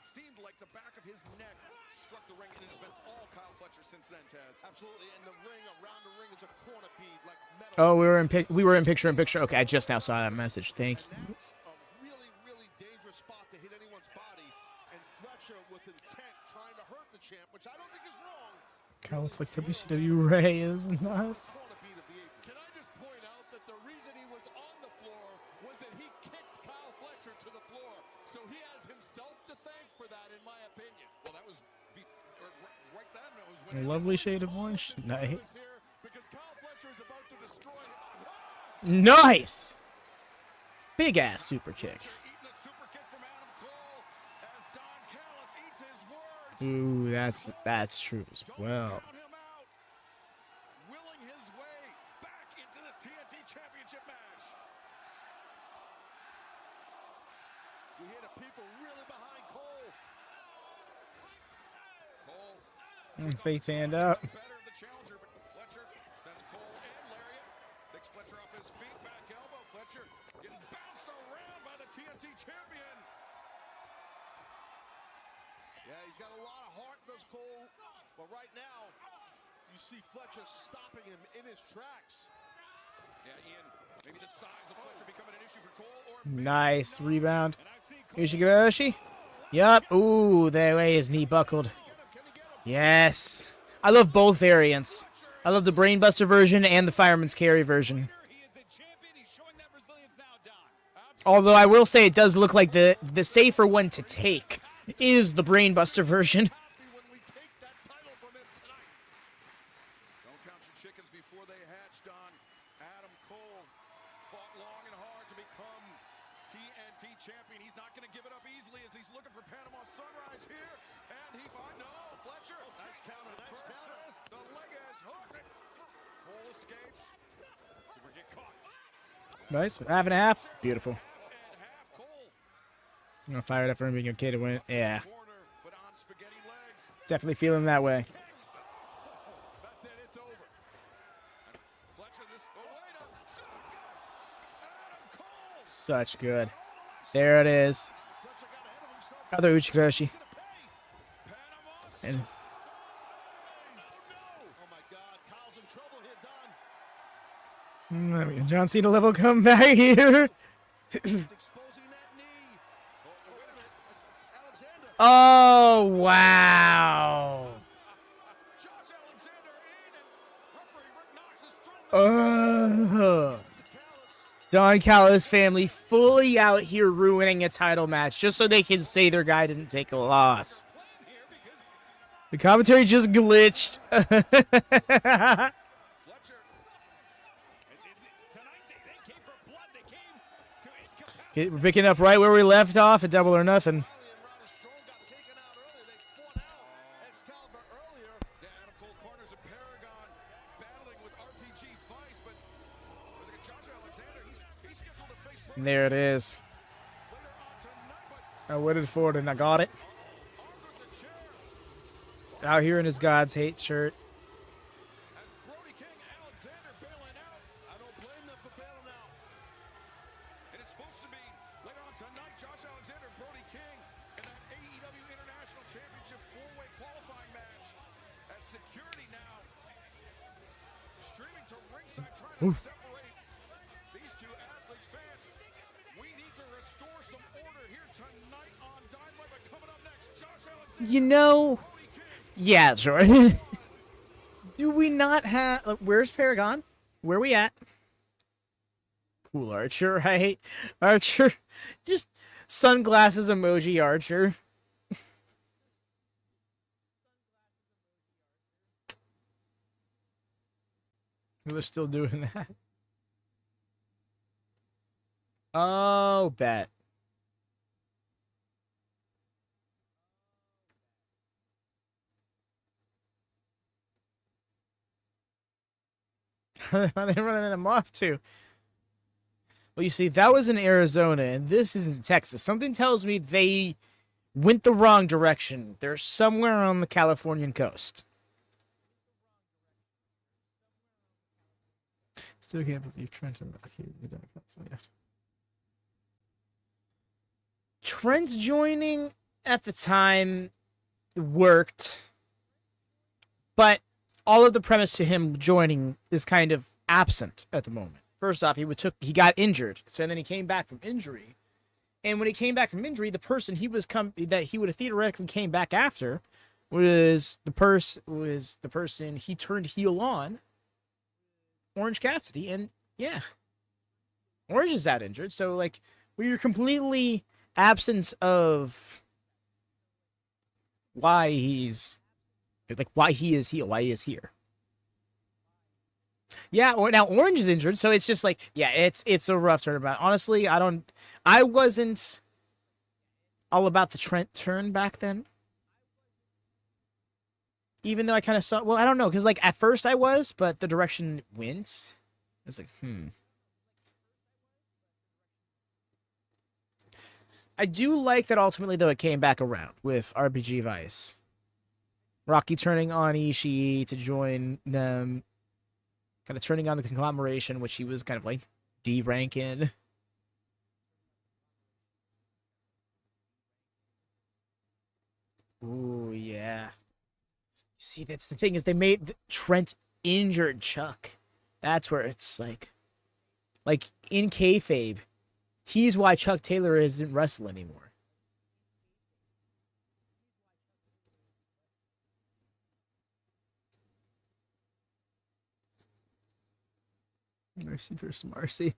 [SPEAKER 3] seemed like the back of his neck struck the ring, and it has been all Kyle Fletcher since then, Taz. Absolutely, and the ring around the ring is a corner bead like metal.
[SPEAKER 1] Oh, we were in picture in picture. Okay, I just now saw that message. Thank you.
[SPEAKER 3] Really dangerous spot to hit anyone's body, and Fletcher with intent trying to hurt the champ, which I don't think is wrong.
[SPEAKER 1] Kyle looks like WCW Ray is nuts.
[SPEAKER 2] Can I just point out that the reason he was on the floor was that he kicked Kyle Fletcher to the floor, so he has himself to thank for that, in my opinion.
[SPEAKER 3] Well, that was right then. It was when
[SPEAKER 1] A lovely shade of orange. Nice.
[SPEAKER 2] Because Kyle Fletcher is about to destroy him.
[SPEAKER 1] Nice. Big ass super kick. Ooh, that's true as well.
[SPEAKER 3] Willing his way back into this TNT Championship match. We hear the people really behind Cole. Cole.
[SPEAKER 1] Fate's hand up.
[SPEAKER 3] Better the challenger, but Fletcher sends Cole and lariat. Takes Fletcher off his feet, back elbow. Fletcher getting bounced around by the TNT champion. Yeah, he's got a lot of heart, Miss Cole. But right now, you see Fletcher stopping him in his tracks. Yeah, Ian, maybe the size of Fletcher becoming an issue for Cole. Or
[SPEAKER 1] Nice rebound. Ushigoroshi. Yup. Ooh, the way his knee buckled. Yes. I love both variants. I love the Brainbuster version and the Fireman's Carry version. Although I will say it does look like the safer one to take is the Brainbuster version.
[SPEAKER 3] when we take that title from him tonight. Don't count your chickens before they hatch, Don. Adam Cole fought long and hard to become TNT champion. He's not going to give it up easily as he's looking for Panama Sunrise here. And he finds, no, Fletcher. Nice counter, nice counter. The leg edge hook. Cole escapes. Super get caught.
[SPEAKER 1] Nice. Half and a half. Beautiful.
[SPEAKER 3] And half Cole.
[SPEAKER 1] I'm going to fire it up for him being okay to win. Yeah.
[SPEAKER 3] Corner, but on spaghetti legs.
[SPEAKER 1] Definitely feeling that way.
[SPEAKER 3] That's it, it's over. Fletcher, this, oh wait a second. Adam Cole.
[SPEAKER 1] Such good. There it is.
[SPEAKER 3] Fletcher got ahead of himself.
[SPEAKER 1] Other Uchikoshi.
[SPEAKER 3] Panama.
[SPEAKER 1] And
[SPEAKER 3] Oh my God, Kyle's in trouble here, Don.
[SPEAKER 1] John Cena level come back here.
[SPEAKER 3] He's exposing that knee. Oh, wait a minute. Alexander.
[SPEAKER 1] Oh, wow.
[SPEAKER 3] Josh Alexander in, and referee Rick Knox is throwing
[SPEAKER 1] Uh,
[SPEAKER 3] Callis.
[SPEAKER 1] Don Callis family fully out here ruining a title match just so they can say their guy didn't take a loss. The commentary just glitched.
[SPEAKER 3] Fletcher.
[SPEAKER 7] Tonight they came for blood. They came to incapacitate.
[SPEAKER 1] We're picking up right where we left off at Double or Nothing.
[SPEAKER 3] Harley and Ronald Strong got taken out earlier. They fought out Excalibur earlier. Yeah, Adam Cole's partners in Paragon battling with RPG Vice, but look at Josh Alexander. He's scheduled to face Pro
[SPEAKER 1] There it is.
[SPEAKER 3] later on tonight, but
[SPEAKER 1] I waited for it and I got it.
[SPEAKER 3] under the chair
[SPEAKER 1] Out here in his God's Hate shirt.
[SPEAKER 3] as Brody King, Alexander bailing out. I don't blame them for bailing out. And it's supposed to be later on tonight, Josh Alexander, Brody King, and that AEW International Championship four-way qualifying match. As security now streaming to ringside, trying to separate these two athletes. Fans, we need to restore some order here tonight on Dynamite. But coming up next, Josh Alexander,
[SPEAKER 1] You know,
[SPEAKER 3] Brody King.
[SPEAKER 1] yeah, Jordan. Do we not have... Where's Paragon? Where we at? Cool Archer, right? Archer. Just sunglasses emoji Archer. They're still doing that. Oh, bet. Are they running them off too? Well, you see, that was in Arizona, and this is in Texas. Something tells me they went the wrong direction. They're somewhere on the Californian coast. Still can't believe Trent. Trent joining at the time worked, but all of the premise to him joining is kind of absent at the moment. First off, he got injured, so then he came back from injury, and when he came back from injury, the person that he would have theoretically came back after was the person he turned heel on, Orange Cassidy, and yeah, Orange is out injured, so like we're completely absent of why he is heel, why he is here. Yeah, now Orange is injured, so it's just like, yeah, it's a rough turnabout. Honestly, I wasn't all about the Trent turn back then. Even though I kind of saw, well, I don't know, because like at first I was, but the direction it went, I was like, I do like that ultimately, though, it came back around with RPG Vice. Rocky turning on Ishii to join them, kind of turning on the conglomeration, which he was kind of like D-ranking. Ooh, yeah. See, that's the thing is they made Trent injured Chuck. That's where it's like in kayfabe, he's why Chuck Taylor isn't wrestle anymore. Mercy versus Marcy.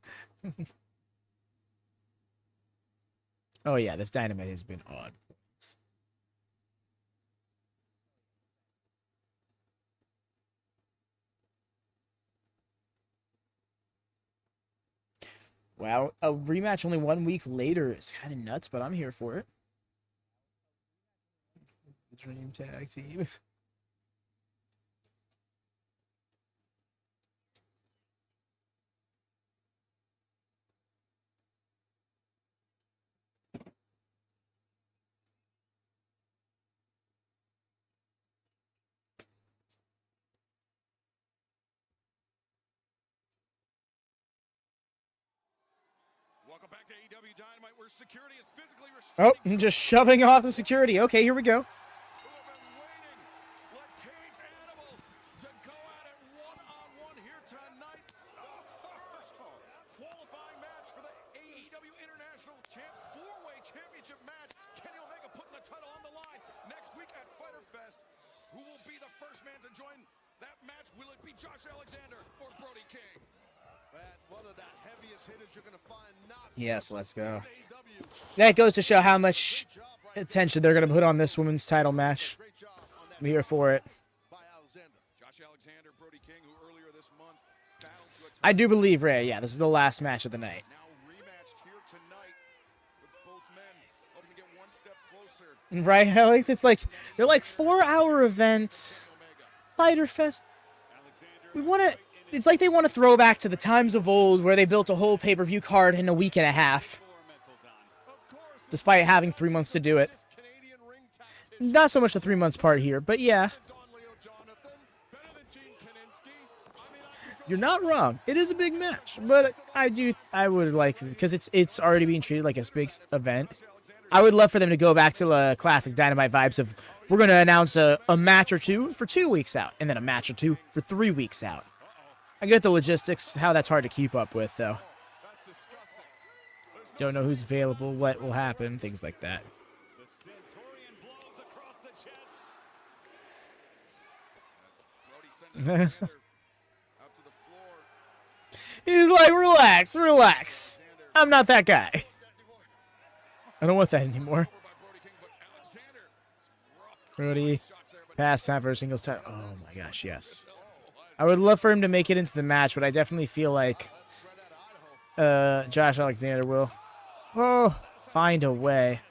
[SPEAKER 1] Oh yeah, this Dynamite has been odd. Wow, a rematch only 1 week later is kind of nuts, but I'm here for it. Dream tag team.
[SPEAKER 3] Welcome back to AEW Dynamite, where security is physically
[SPEAKER 1] Oh,
[SPEAKER 3] restricting
[SPEAKER 1] just shoving off the security. Okay, here we go.
[SPEAKER 3] who have been waiting like caged animals to go at it one-on-one here tonight. First qualifying match for the AEW International Four-Way Championship match. Kenny Omega putting the title on the line next week at Fyter Fest. Who will be the first man to join that match? Will it be Josh Alexander or Brody King? One of the heaviest hitters you're going to find.
[SPEAKER 1] Yes, let's go. That goes to show how much attention they're going to put on this women's title match. I'm here for it. I do believe, Ray, yeah, this is the last match of the night. Right, Alex? It's like, they're like 4-hour event. Fyter Fest. We want to... It's like they want to throw back to the times of old where they built a whole pay-per-view card in a week and a half. Despite having 3 months to do it. Not so much the 3 months part here, but yeah. You're not wrong. It is a big match, but I would like, because it's already being treated like a big event. I would love for them to go back to classic Dynamite vibes of, we're going to announce a match or two for 2 weeks out, and then a match or two for 3 weeks out. I get the logistics, how that's hard to keep up with, though. Don't know who's available, what will happen, things like that. He's like, relax, relax. I'm not that guy. I don't want that anymore. Brody, pass time for a singles time. Oh my gosh, yes. I would love for him to make it into the match, but I definitely feel like Josh Alexander will find a way.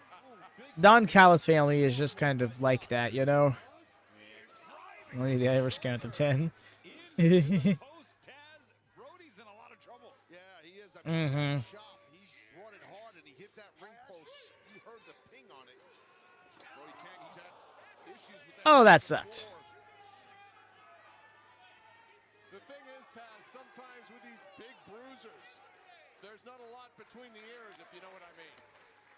[SPEAKER 1] Don Callis family is just kind of like that, you know? Only the Irish count to 10. Mm-hmm. Oh, that sucked.
[SPEAKER 3] The thing is, Taz, sometimes with these big bruisers, there's not a lot between the ears, if you know what I mean.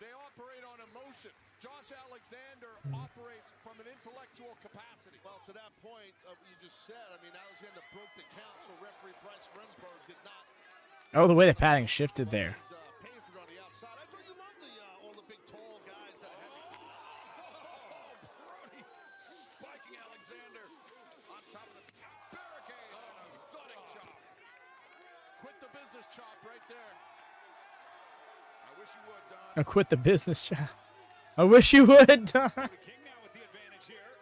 [SPEAKER 3] They operate on emotion. Josh Alexander operates from an intellectual capacity. Well, to that point of what you just said, I mean, Alexander broke the count, so referee Bryce Remsburg did not.
[SPEAKER 1] Oh, the way the padding shifted there.
[SPEAKER 3] On the outside. I thought you loved all the big, tall guys that have. Brody spiking Alexander on top of the barricade and a thudding chop. Quit the business chop right there. I wish you would, Don.
[SPEAKER 1] I quit the business chop. I wish you would, Don.
[SPEAKER 7] King now with the advantage here.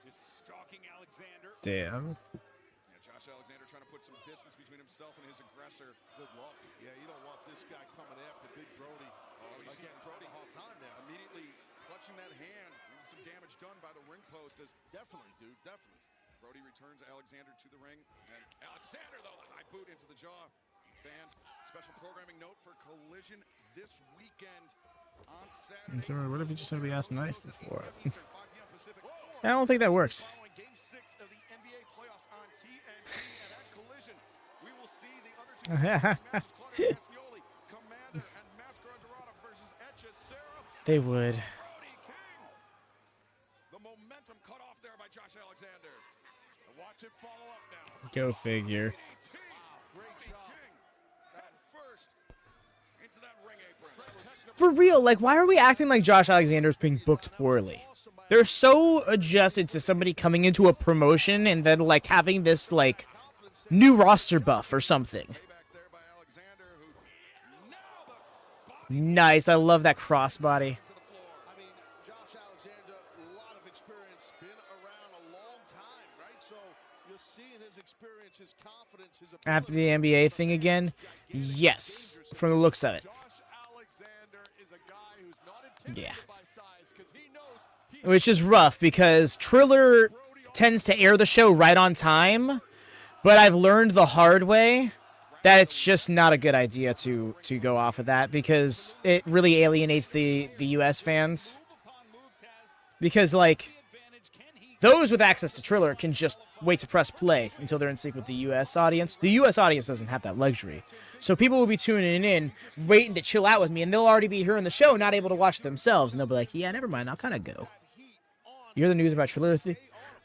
[SPEAKER 7] Just stalking Alexander.
[SPEAKER 1] Damn.
[SPEAKER 3] Yeah, Josh Alexander trying to put some distance between himself and his aggressor. Good luck. Yeah, you don't want this guy coming after Big Brody. Oh, you see Brody the whole time now. Immediately clutching that hand. Some damage done by the ring post. Definitely, dude, definitely. Brody returns Alexander to the ring. And Alexander, though, the high boot into the jaw. Fans, special programming note for Collision this weekend on Saturday.
[SPEAKER 1] So what if you just simply asked nice before? I don't think that works.
[SPEAKER 3] Game 6 of the NBA playoffs on TNT, and at Collision, we will see the other two matches, Claudio Castagnoli, Commander, and Mascara Dorada versus Etcha Sarah.
[SPEAKER 1] They would.
[SPEAKER 3] Brody King Watch it follow up now.
[SPEAKER 1] Go figure.
[SPEAKER 3] Great job. Head first into that ring apron.
[SPEAKER 1] For real, like, why are we acting like Josh Alexander is being booked poorly? They're so adjusted to somebody coming into a promotion and then, like, having this, like, new roster buff or something. Nice. I love that crossbody.
[SPEAKER 3] I mean, Josh Alexander, a lot of experience, been around a long time, right? So you're seeing his experience, his confidence, his ability.
[SPEAKER 1] After the NBA thing again? Yes. From the looks of it.
[SPEAKER 2] Josh Alexander is a guy who's not intimidated
[SPEAKER 1] Yeah.
[SPEAKER 2] by size because he knows he
[SPEAKER 1] Which is rough because Triller tends to air the show right on time, but I've learned the hard way that it's just not a good idea to go off of that because it really alienates the US fans. Because, like, those with access to Triller can just wait to press play until they're in sync with the US audience. The US audience doesn't have that luxury. So people will be tuning in, waiting to chill out with me, and they'll already be hearing the show, not able to watch it themselves. And they'll be like, yeah, never mind, I'll kind of go. You hear the news about Triller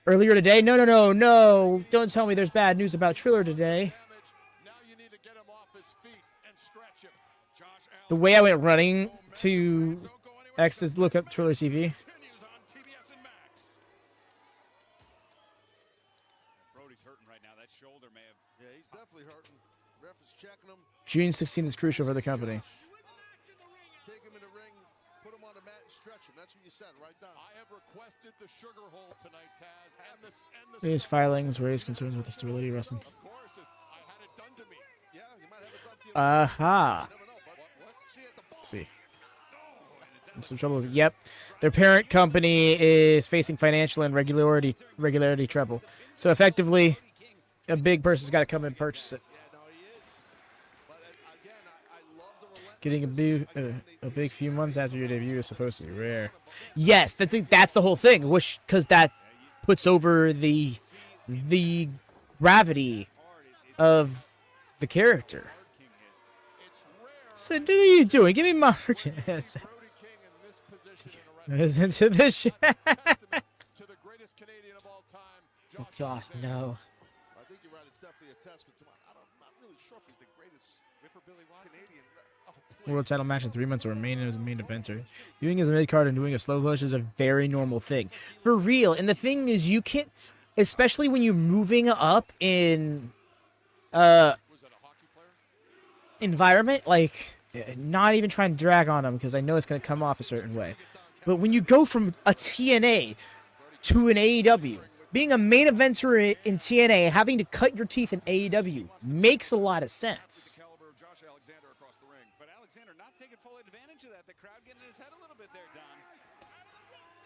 [SPEAKER 1] earlier today? No. Don't tell me there's bad news about Triller today.
[SPEAKER 2] now you need to get him off his feet and stretch him.
[SPEAKER 1] The way I went running to X is look up Triller TV.
[SPEAKER 3] Continues on TBS and Max.
[SPEAKER 7] Brody's hurting right now. That shoulder may have.
[SPEAKER 3] Yeah, he's definitely hurting. Ref is checking him.
[SPEAKER 1] June 16th is crucial for the company.
[SPEAKER 3] Take him in the ring, put him on the mat and stretch him. That's what you said, right down.
[SPEAKER 2] I have requested the sugar hole tonight, Taz, and the
[SPEAKER 1] These filings raise concerns with the stability of wrestling.
[SPEAKER 2] of course, I had it done to me.
[SPEAKER 3] Yeah, you might have it done to you.
[SPEAKER 1] Aha.
[SPEAKER 3] Never know, but what? See at the ball.
[SPEAKER 1] Let's see. Some trouble. Yep. Their parent company is facing financial and regularity trouble. So effectively, a big person's got to come and purchase it.
[SPEAKER 3] Yeah, no, he is. But again, I love the relentless.
[SPEAKER 1] Getting a big few months after your debut is supposed to be rare. Yes, that's the whole thing. Which because that puts over the gravity of the character. So what are you doing? Give me my yes.
[SPEAKER 2] Brody King in this position in a wrestling
[SPEAKER 1] Into this shit.
[SPEAKER 2] to the greatest Canadian of all time,
[SPEAKER 1] Oh
[SPEAKER 2] Josh
[SPEAKER 1] God, no.
[SPEAKER 3] I think you're right. It's definitely a testament to I'm not really sure if he's the greatest Canadian. Oh,
[SPEAKER 1] World title match in 3 months or remain as a main eventer. Doing as a mid card and doing a slow push is a very normal thing. For real. And the thing is, you can't, especially when you're moving up in environment, like, not even trying to drag on them because I know it's going to come off a certain way. But when you go from a TNA to an AEW, being a main eventer in TNA, having to cut your teeth in AEW makes a lot of sense.
[SPEAKER 3] caliber of Josh Alexander across the ring.
[SPEAKER 7] But Alexander not taking full advantage of that. The crowd getting in his head a little bit there, Don.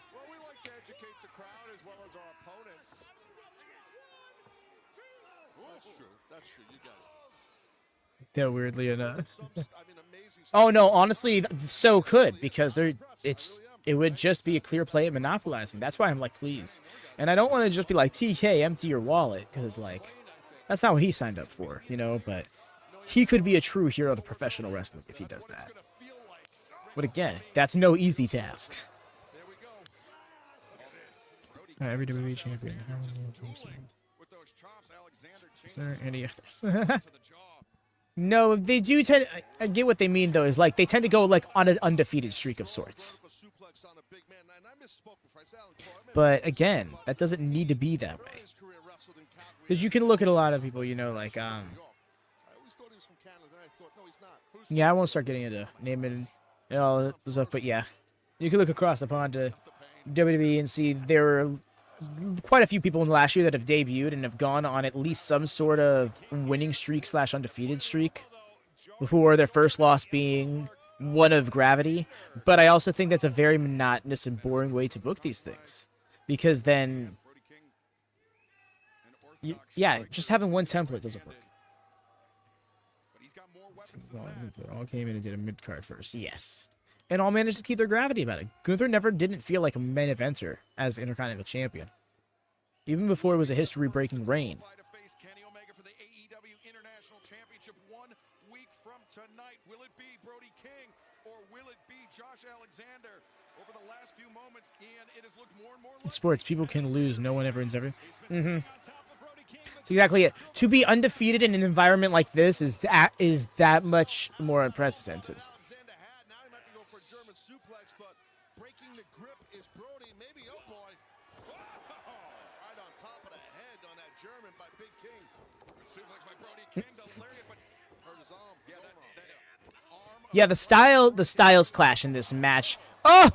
[SPEAKER 2] Well, we like to educate the crowd as well as our opponents.
[SPEAKER 3] That's true. That's true. You guys.
[SPEAKER 1] Yeah, weirdly enough.
[SPEAKER 3] I mean, amazing.
[SPEAKER 1] Oh no, honestly, so could because it would just be a clear play at monopolizing. That's why I'm like, please. And I don't want to just be like, TK, empty your wallet, because like that's not what he signed up for, you know. But he could be a true hero of the professional wrestling if he does that. But again, that's no easy task. All right, every WWE champion.
[SPEAKER 3] With those chops, Alexander
[SPEAKER 1] Is there any?
[SPEAKER 3] to the jaw.
[SPEAKER 1] No, they do tend. I get what they mean though. Is like they tend to go like on an undefeated streak of sorts.
[SPEAKER 3] Vertical suplex on a big man. And I misspoke before. I said Alex Cole. I meant
[SPEAKER 1] But again, that doesn't need to be that way.
[SPEAKER 3] his career wrestled in Calgary.
[SPEAKER 1] Because you can look at a lot of people, you know, like
[SPEAKER 3] I always thought he was from Canada. Then I thought, no, he's not. Who's
[SPEAKER 1] yeah, I won't start getting into naming and all that stuff, but yeah, you can look across the pond to WWE and see there are quite a few people in the last year that have debuted and have gone on at least some sort of winning streak / undefeated streak before their first loss being one of gravity. But I also think that's a very monotonous and boring way to book these things, because then yeah, just having one template doesn't work.
[SPEAKER 3] But he's got more weapons than that.
[SPEAKER 1] They all came in and did a mid card first, yes, and all managed to keep their gravity about it. Gunther never didn't feel like a main eventer as Intercontinental Champion, even before it was a history-breaking reign.
[SPEAKER 3] To face Kenny Omega for the AEW International Championship 1 week from tonight. Will it be Brody King or will it be Josh Alexander? Over the last few moments, Ian, it has looked more and more
[SPEAKER 1] In sports, people can lose. No one ever wins everything.
[SPEAKER 7] On top of Brody
[SPEAKER 1] That's exactly it. To be undefeated in an environment like this is that much more unprecedented.
[SPEAKER 3] Alexander had. Now he might be going for a German suplex, but breaking the grip is Brody. Maybe, oh boy. Whoa! Right on top of the head on that German by Big King. Suplex by Brody King, the lariat, but hurt his arm. Yeah, that arm.
[SPEAKER 1] Yeah, the styles clash in this match. Oh,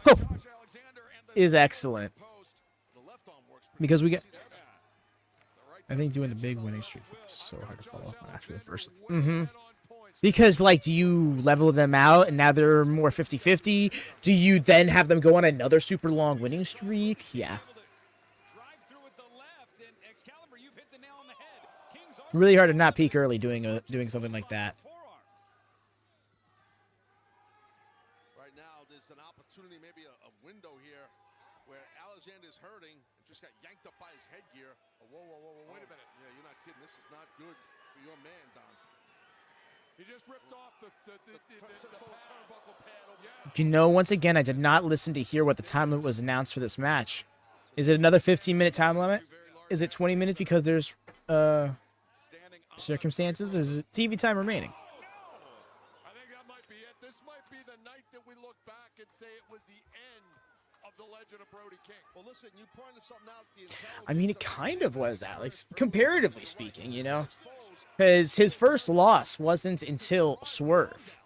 [SPEAKER 1] is excellent because we get. I think doing the big winning streak is so hard to follow up on after the first. Because, like, do you level them out and now they're more 50-50? Do you then have them go on another super long winning streak? Yeah. Really hard to not peak early doing something like that.
[SPEAKER 3] Right now, there's an opportunity, maybe a window here where Alexander's hurting and just got yanked up by his headgear. Whoa, wait a minute. Yeah, you're not kidding. This is not good for your man, Don.
[SPEAKER 2] He just ripped off the
[SPEAKER 3] turnbuckle pad over
[SPEAKER 1] You know, once again, I did not listen to hear what the time limit was announced for this match. Is it another 15-minute time limit? Is it 20 minutes because there's circumstances? Is it TV time remaining?
[SPEAKER 2] I think that might be it. This might be the night that we look back and say it was the end of the legend of Brody King.
[SPEAKER 3] Well, listen, you pointed something out.
[SPEAKER 1] I mean, it kind of was, Alex, comparatively speaking, you know? Because his first loss wasn't until Swerve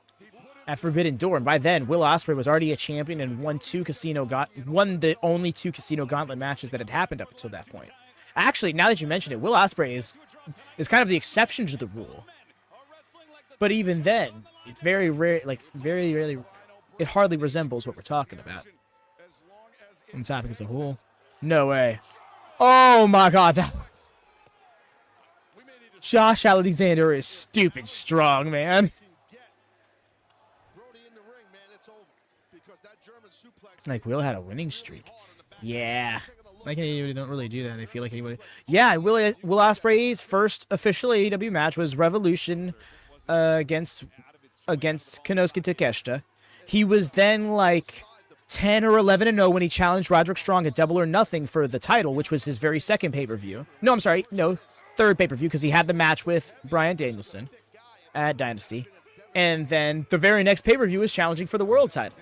[SPEAKER 1] at Forbidden Door. And by then, Will Ospreay was already a champion and won the only 2 Casino Gauntlet matches that had happened up until that point. Actually, now that you mention it, Will Ospreay is kind of the exception to the rule. But even then, it's very rare, like very rarely, it hardly resembles what we're talking about. On the topic as a whole. No way. Oh my god, that Josh Alexander is stupid strong, man. Like, Will had a winning streak. Yeah. Like, anybody don't really do that. I feel like anybody. Yeah, Will Ospreay's first official AEW match was Revolution against Konosuke Takeshita. He was then like 10 or 11-0 when he challenged Roderick Strong at Double or Nothing for the title, which was his very second pay-per-view. No, I'm sorry. No, third pay-per-view, because he had the match with Bryan Danielson at Dynasty. And then the very next pay-per-view is challenging for the world title.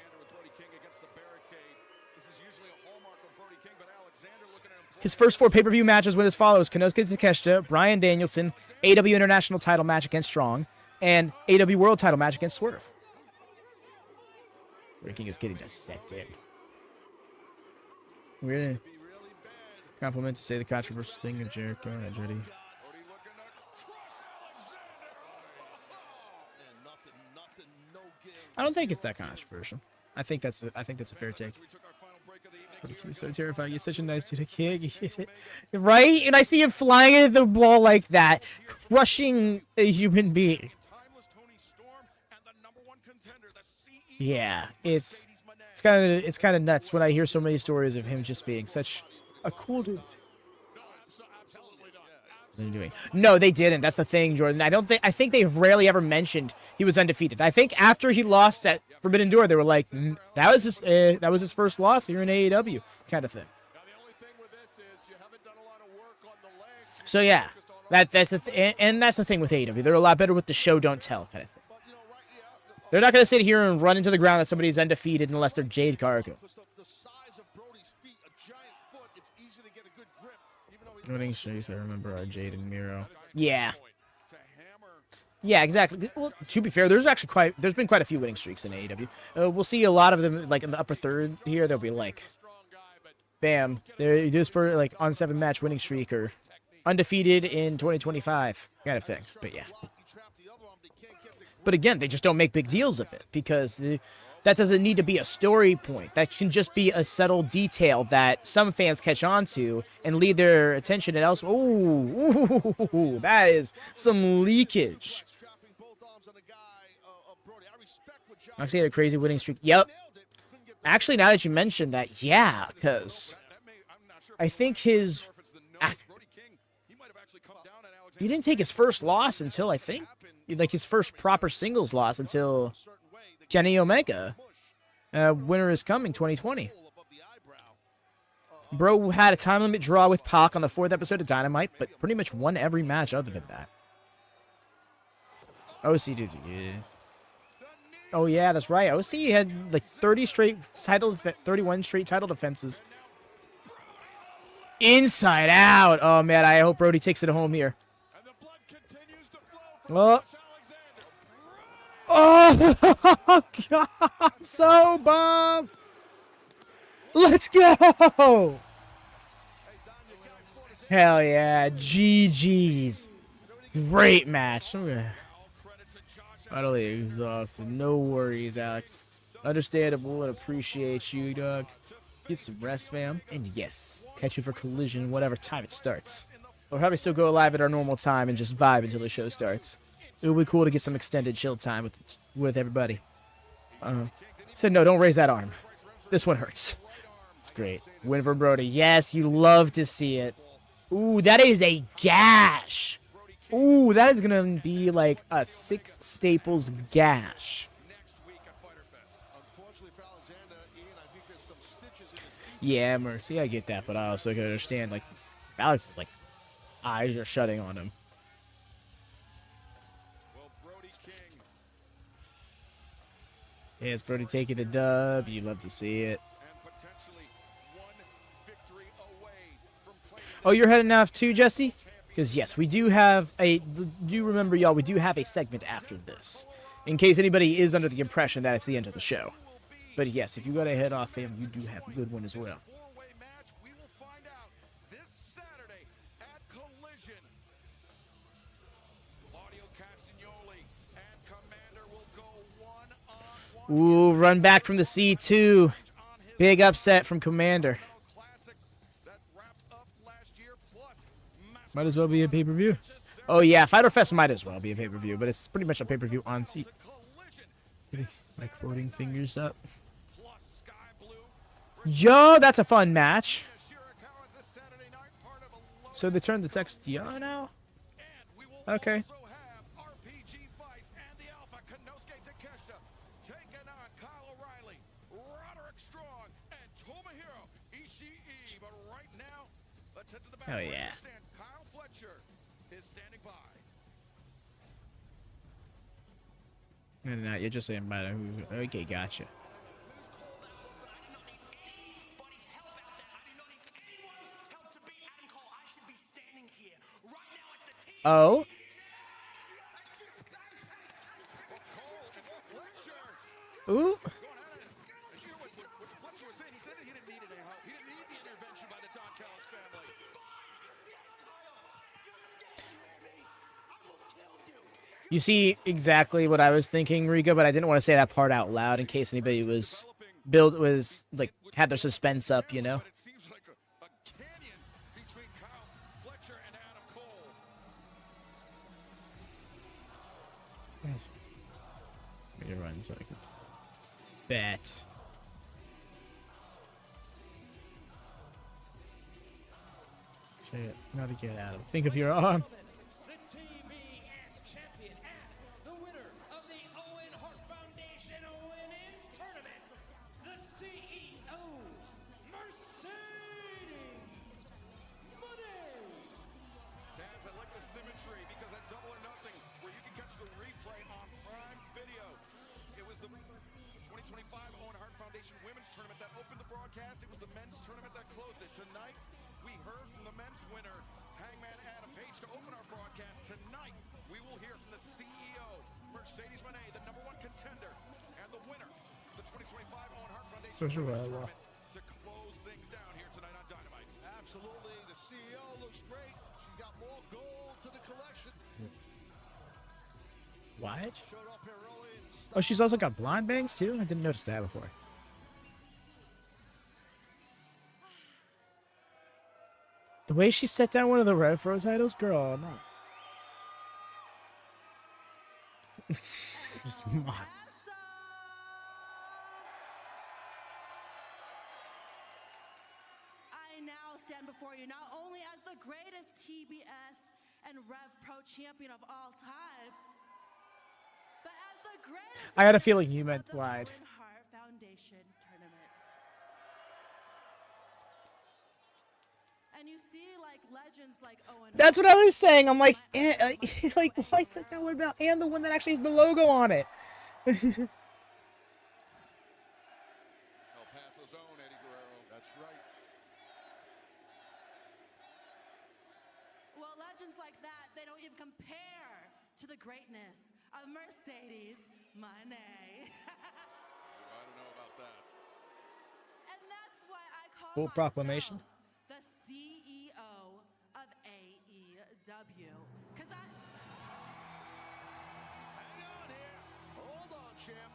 [SPEAKER 1] His first 4 pay-per-view matches went as follows: Konosuke Takeshita, Bryan Danielson, AEW International title match against Strong, and AEW World title match against Swerve. King is getting dissected. Weird compliment to say the controversial thing of Jericho and Andretti. I don't think it's that controversial. I think that's a fair take. He's so terrifying. He's such a nice dude. I can't get it. Right? And I see him flying at the ball like that, crushing a human being. Yeah, it's kind of nuts when I hear so many stories of him just being such a cool dude. No, they didn't. That's the thing, Jordan. I think they've rarely ever mentioned he was undefeated. I think after he lost at Forbidden Door, they were like, that was his first loss here in AEW, kind of thing. So yeah, that's the and that's the thing with AEW. They're a lot better with the show don't tell kind of thing. They're not going to sit here and run into the ground that somebody's undefeated unless they're Jade Cargo. Winning streaks, I remember, are Jade and Miro. Yeah. Yeah, exactly. Well, to be fair, there's been quite a few winning streaks in AEW. We'll see a lot of them like in the upper third here. They'll be like, bam, they're this like on 7-match winning streak or undefeated in 2025 kind of thing. But yeah. But again, they just don't make big deals of it because that doesn't need to be a story point. That can just be a subtle detail that some fans catch on to and lead their attention and else. Ooh, that is some leakage. Actually had a crazy winning streak. Yep. Actually, now that you mentioned that, yeah, because I think he didn't take his first loss until like his first proper singles loss until Kenny Omega. Winter is Coming 2020. Bro had a time limit draw with Pac on the 4th episode of Dynamite, but pretty much won every match other than that. OC did, yeah. Oh yeah, that's right. OC had like 31 straight title defenses. Inside out. Oh man, I hope Brody takes it home here. Oh. Oh God, so bomb. Let's go. Hell yeah, GG's. Great match. Utterly exhausted. No worries, Alex. Understandable and appreciate you, dog. Get some rest, fam. And yes, catch you for Collision whatever time it starts. We'll probably still go live at our normal time and just vibe until the show starts. It would be cool to get some extended chill time with everybody. Said no, don't raise that arm. This one hurts. It's great. Win for Brody. Yes, you love to see it. Ooh, that is a gash. Ooh, that is going to be like a 6 staples gash. Yeah, Mercy, I get that, but I also can understand, like, Alex's, like, eyes are shutting on him. Yeah, it's Brody taking the dub. You love to see it. Oh, you're heading off too, Jesse? Because, yes, we do have a... Do remember, y'all, we do have a segment after this. In case anybody is under the impression that it's the end of the show. But, yes, if you got to head off, fam, you do have a good one as well. Ooh, run back from the C2. Big upset from Commander. Might as well be a pay-per-view. Oh, yeah, Fyter Fest might as well be a pay-per-view, but it's pretty much a pay-per-view on seat. My quoting fingers up. Yo, that's a fun match. So they turned the text yo now? Okay. Oh yeah. Fletcher is standing by. No, you're just saying about who. Okay, gotcha. Oh. Ooh. You see exactly what I was thinking, Rico, but I didn't want to say that part out loud in case anybody was had their suspense up, you know. Let me run so I can bet. Try not to get out of. Think of your arm.
[SPEAKER 3] Women's tournament that opened the broadcast. It was the men's tournament that closed it. Tonight, we heard from the men's winner, Hangman Adam Page, to open our broadcast. Tonight, we will hear from the CEO, Mercedes Mone, the #1 contender, and the winner, the 2025 Owen Hart Foundation tournament, to close things down here tonight on Dynamite. Absolutely. The CEO looks great. She got more gold to the collection.
[SPEAKER 1] What? Oh, she's also got blonde bangs too? I didn't notice that before. The way she set down one of the Rev Pro titles, girl, no. Just mocked.
[SPEAKER 8] I now stand before you not only as the greatest TBS and Rev Pro champion of all time, but as the greatest.
[SPEAKER 1] I had a feeling you meant wide.
[SPEAKER 8] Foundation tournament. like Owen.
[SPEAKER 1] That's what I was saying. I'm like, like, why is that one about and the one that actually has the logo on it?
[SPEAKER 3] El Paso's own Eddie Guerrero. That's right.
[SPEAKER 8] Well, legends like that, they don't even compare to the greatness of Mercedes Mone.
[SPEAKER 3] I don't know about that.
[SPEAKER 8] And that's why I call
[SPEAKER 1] Full
[SPEAKER 8] myself
[SPEAKER 1] proclamation.
[SPEAKER 8] the CEO of AEW. Because I...
[SPEAKER 3] Hang on here. Hold on, champ.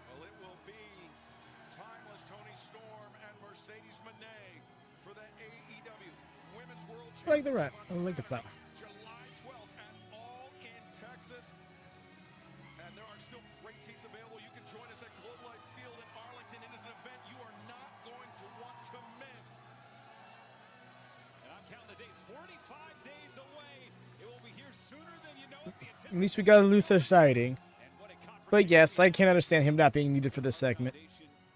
[SPEAKER 3] Well, it will be timeless Toni Storm and Mercedes Mone for the AEW Women's World
[SPEAKER 1] I like the
[SPEAKER 3] Championship
[SPEAKER 1] rat. I
[SPEAKER 3] on
[SPEAKER 1] like the flower.
[SPEAKER 3] Saturday, July 12th at All in Texas. And there are still great seats available. You can join us at Globe Life Field in Arlington. It is an event you are not going to want to miss.
[SPEAKER 7] And I'm counting the days, 45 days away. It will be here sooner than you know.
[SPEAKER 1] At least we got a Luther sighting.
[SPEAKER 7] And what a
[SPEAKER 1] But yes, I can understand him not being needed for this segment.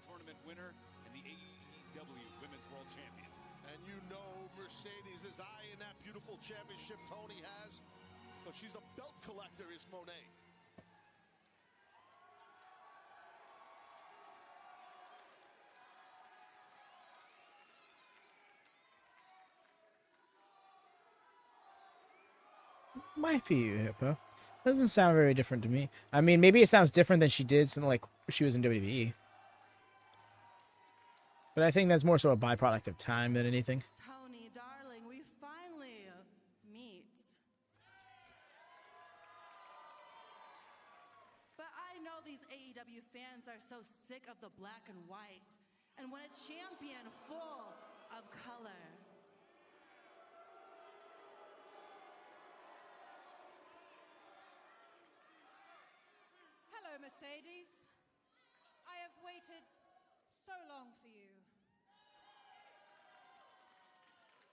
[SPEAKER 7] Tournament winner and the AEW Women's World Champion.
[SPEAKER 3] And you know Mercedes' eye in that beautiful championship Toni has. But she's a belt collector, is Mone.
[SPEAKER 1] Might be you, Hippo. Doesn't sound very different to me. I mean, maybe it sounds different than she did since, like, she was in WWE. But I think that's more so a byproduct of time than anything.
[SPEAKER 8] Toni, darling, we finally meet. But I know these AEW fans are so sick of the black and white and want a champion full of color.
[SPEAKER 9] Hello, Mercedes. I have waited so long for you.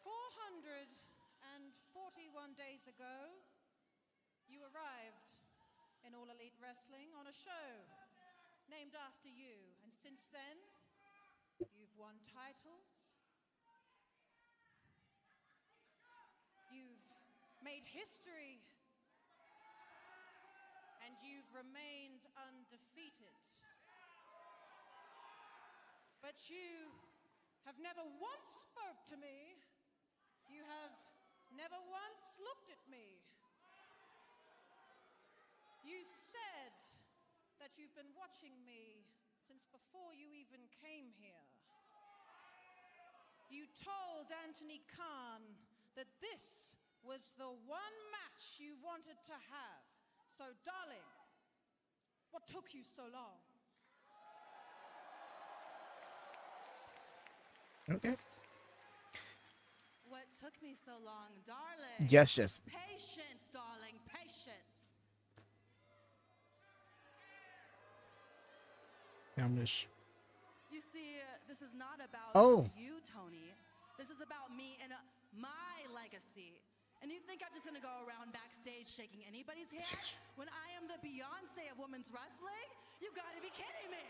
[SPEAKER 9] 441 days ago, you arrived in All Elite Wrestling on a show named after you. And since then, you've won titles. You've made history. And you've remained undefeated. But you have never once spoke to me. You have never once looked at me. You said that you've been watching me since before you even came here. You told Anthony Khan that this was the one match you wanted to have. So, darling, what took you so long?
[SPEAKER 1] Okay.
[SPEAKER 8] What took me so long, darling?
[SPEAKER 1] Yes, yes.
[SPEAKER 8] Patience, darling, patience. You see, this is not about you, Toni. This is about me and my legacy. And you think I'm just gonna go around backstage shaking anybody's hand when I am the Beyonce of women's wrestling? You gotta be kidding me.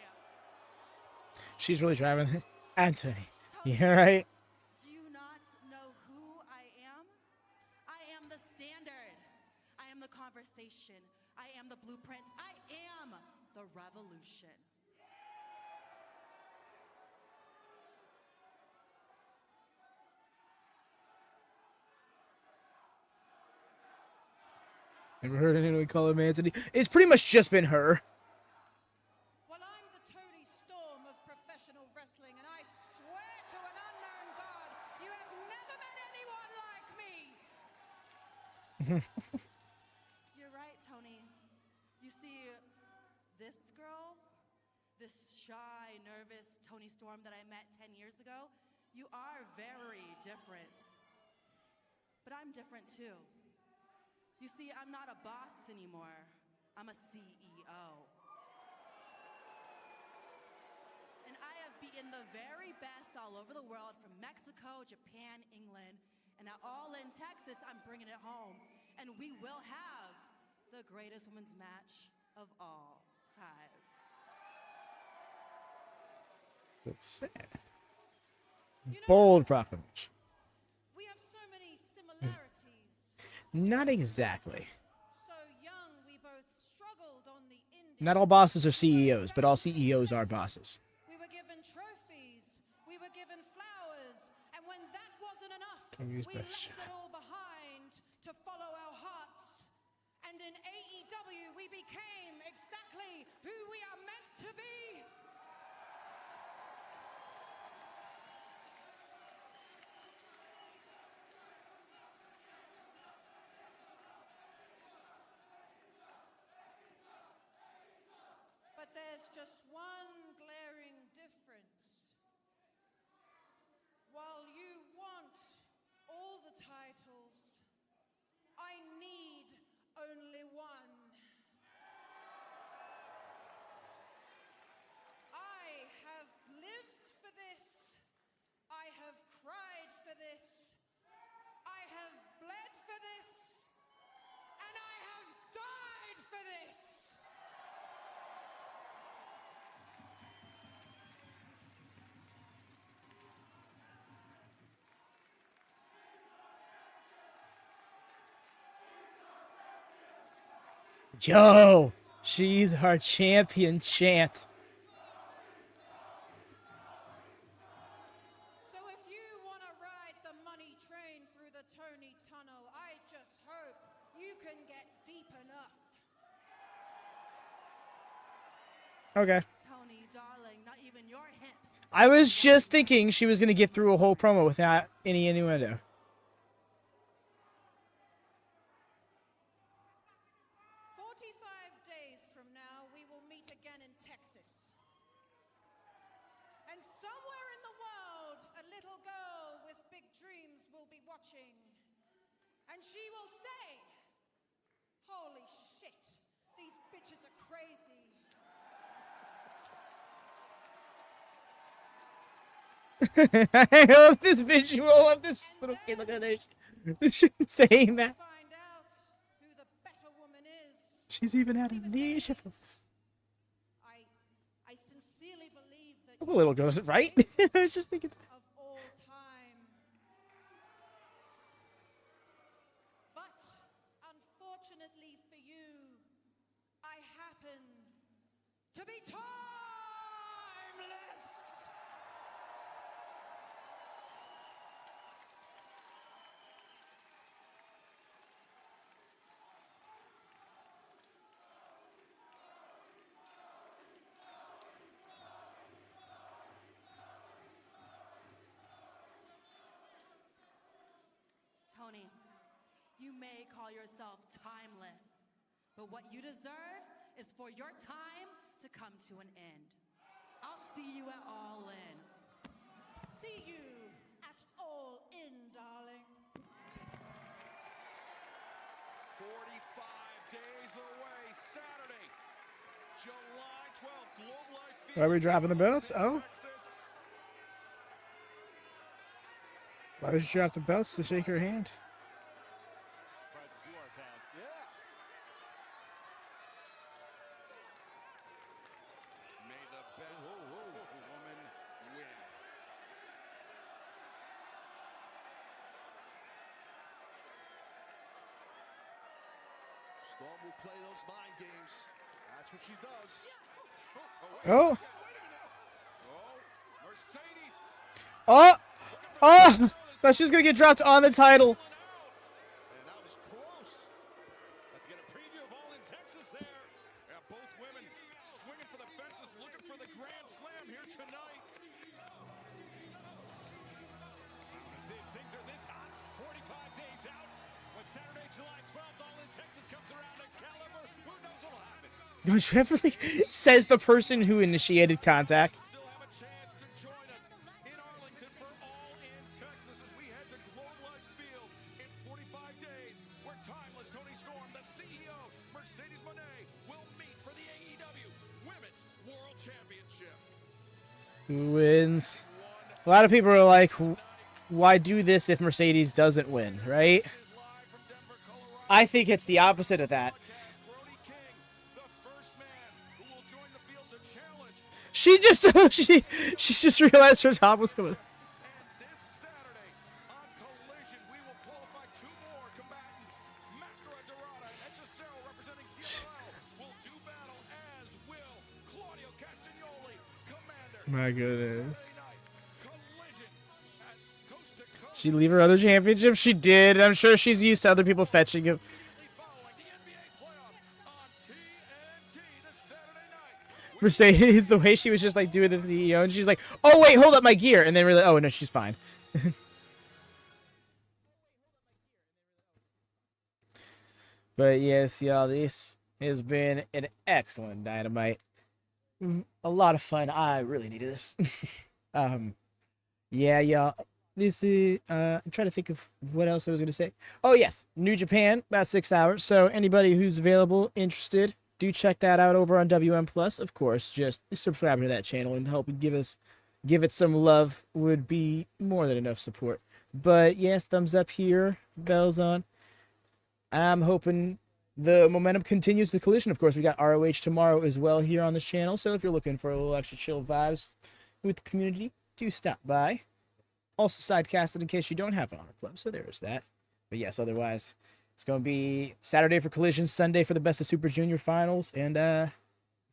[SPEAKER 1] She's really driving. Anthony. Yeah, right?
[SPEAKER 8] Do you not know who I am? I am the standard. I am the conversation. I am the blueprint. I am the revolution.
[SPEAKER 1] Never heard anyone call him Anthony. It's pretty much just been her.
[SPEAKER 9] Well, I'm the Toni Storm of professional wrestling, and I swear to an unknown God, you have never met anyone like me.
[SPEAKER 8] You're right, Toni. You see, this girl, this shy, nervous Toni Storm that I met 10 years ago, you are very different. But I'm different too. You see, I'm not a boss anymore. I'm a CEO. And I have beaten the very best all over the world, from Mexico, Japan, England, and now all in Texas, I'm bringing it home. And we will have the greatest women's match of all time.
[SPEAKER 1] So sad. Bold proclamation.
[SPEAKER 9] We have so many similarities.
[SPEAKER 1] Not exactly.
[SPEAKER 9] So young, we both struggled on the indie.
[SPEAKER 1] Not all bosses are CEOs, but all CEOs are bosses.
[SPEAKER 9] We were given trophies. We were given flowers. And when that wasn't enough,
[SPEAKER 1] Can we use
[SPEAKER 9] we
[SPEAKER 1] brush?
[SPEAKER 9] left it all behind to follow our hearts. And in AEW, we became exactly who we are meant to be. But there's just one glaring difference. While you want all the titles, I need only one. I have lived for this. I have cried for this. I have bled for this. And I have died for this.
[SPEAKER 1] Yo, she's our champion chant.
[SPEAKER 9] So if you want to ride the money train through the Toni tunnel, I just hope you can get deep enough.
[SPEAKER 1] Okay.
[SPEAKER 8] Toni, darling, not even your hips.
[SPEAKER 1] I was just thinking she was going to get through a whole promo without any innuendo.
[SPEAKER 9] 45 days from now, we will meet again in Texas. And somewhere in the world, a little girl with big dreams will be watching. And she will say, holy shit, these bitches are crazy.
[SPEAKER 1] I love this visual of this little kid. Look at this. Saying that.
[SPEAKER 9] Find out who the better woman is.
[SPEAKER 1] She's even had amnesia for this.
[SPEAKER 9] I sincerely believe that
[SPEAKER 1] A little girl, right? I was just thinking.
[SPEAKER 9] of all time. But unfortunately for you, I happen to be timeless.
[SPEAKER 8] Toni, you may call yourself timeless, but what you deserve is for your time to come to an end. I'll see you at All In.
[SPEAKER 9] See you at All In, darling.
[SPEAKER 3] 45 days away, Saturday, July 12th, Globe Life Field.
[SPEAKER 1] Why are we dropping the belts? Oh.
[SPEAKER 3] Texas.
[SPEAKER 1] Why would you drop the belts to shake her hand?
[SPEAKER 7] Surprises you are, Taz.
[SPEAKER 3] Yeah. May the best woman win. Storm will play those mind games. That's what she does.
[SPEAKER 1] Oh.
[SPEAKER 3] Oh, Mercedes.
[SPEAKER 1] Oh. Oh. Thought she was going to get dropped on the title.
[SPEAKER 3] And that was close.
[SPEAKER 7] Let's get a preview of All in Texas there.
[SPEAKER 3] Yeah, both women swinging for the fences, looking for the grand slam here tonight.
[SPEAKER 7] Things are this hot, 45 days out. When Saturday, July 12th, All in Texas comes around at Caliber, who knows what'll happen?
[SPEAKER 1] Don't you ever think, says the person who initiated contact.
[SPEAKER 3] Still have a chance to join us in Arlington for All in Texas as we head to Globe Life Field in 45 days, where timeless Toni Storm, the CEO, Mercedes Mone, will meet for the AEW Women's World Championship.
[SPEAKER 1] Who wins? A lot of people are like, why do this if Mercedes doesn't win, right?
[SPEAKER 3] Is live from Denver, Colorado.
[SPEAKER 1] I think it's the opposite of that.
[SPEAKER 3] Brody King, the first man who will join the field to challenge.
[SPEAKER 1] She just she just realized her top was coming.
[SPEAKER 3] And
[SPEAKER 1] My goodness. She leave her other championship? She did. I'm sure she's used to other people fetching it. Mercedes, the way she was just like doing the CEO, and she's like, "Oh wait, hold up my gear," and then really, oh no, she's fine. But yes, y'all, this has been an excellent Dynamite. A lot of fun. I really needed this. Yeah, y'all. This is I'm trying to think of what else I was gonna say. Oh yes, New Japan, about 6 hours. So anybody who's available, interested, do check that out over on WM Plus. Of course, just subscribe to that channel and help give it some love would be more than enough support. But yes, thumbs up here, bells on. I'm hoping the momentum continues the Collision. Of course, we got ROH tomorrow as well here on this channel. So if you're looking for a little extra chill vibes with the community, do stop by. Also sidecasted in case you don't have an Honor Club. So there is that. But yes, otherwise, it's going to be Saturday for Collision, Sunday for the Best of Super Junior Finals. And I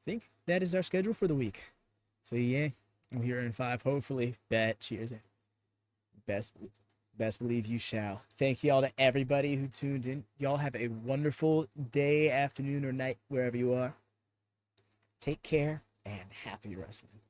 [SPEAKER 1] think that is our schedule for the week. So yeah, I'm here in 5. Hopefully, cheers. Best believe you shall. Thank y'all to everybody who tuned in. Y'all have a wonderful day, afternoon, or night, wherever you are. Take care, and happy wrestling.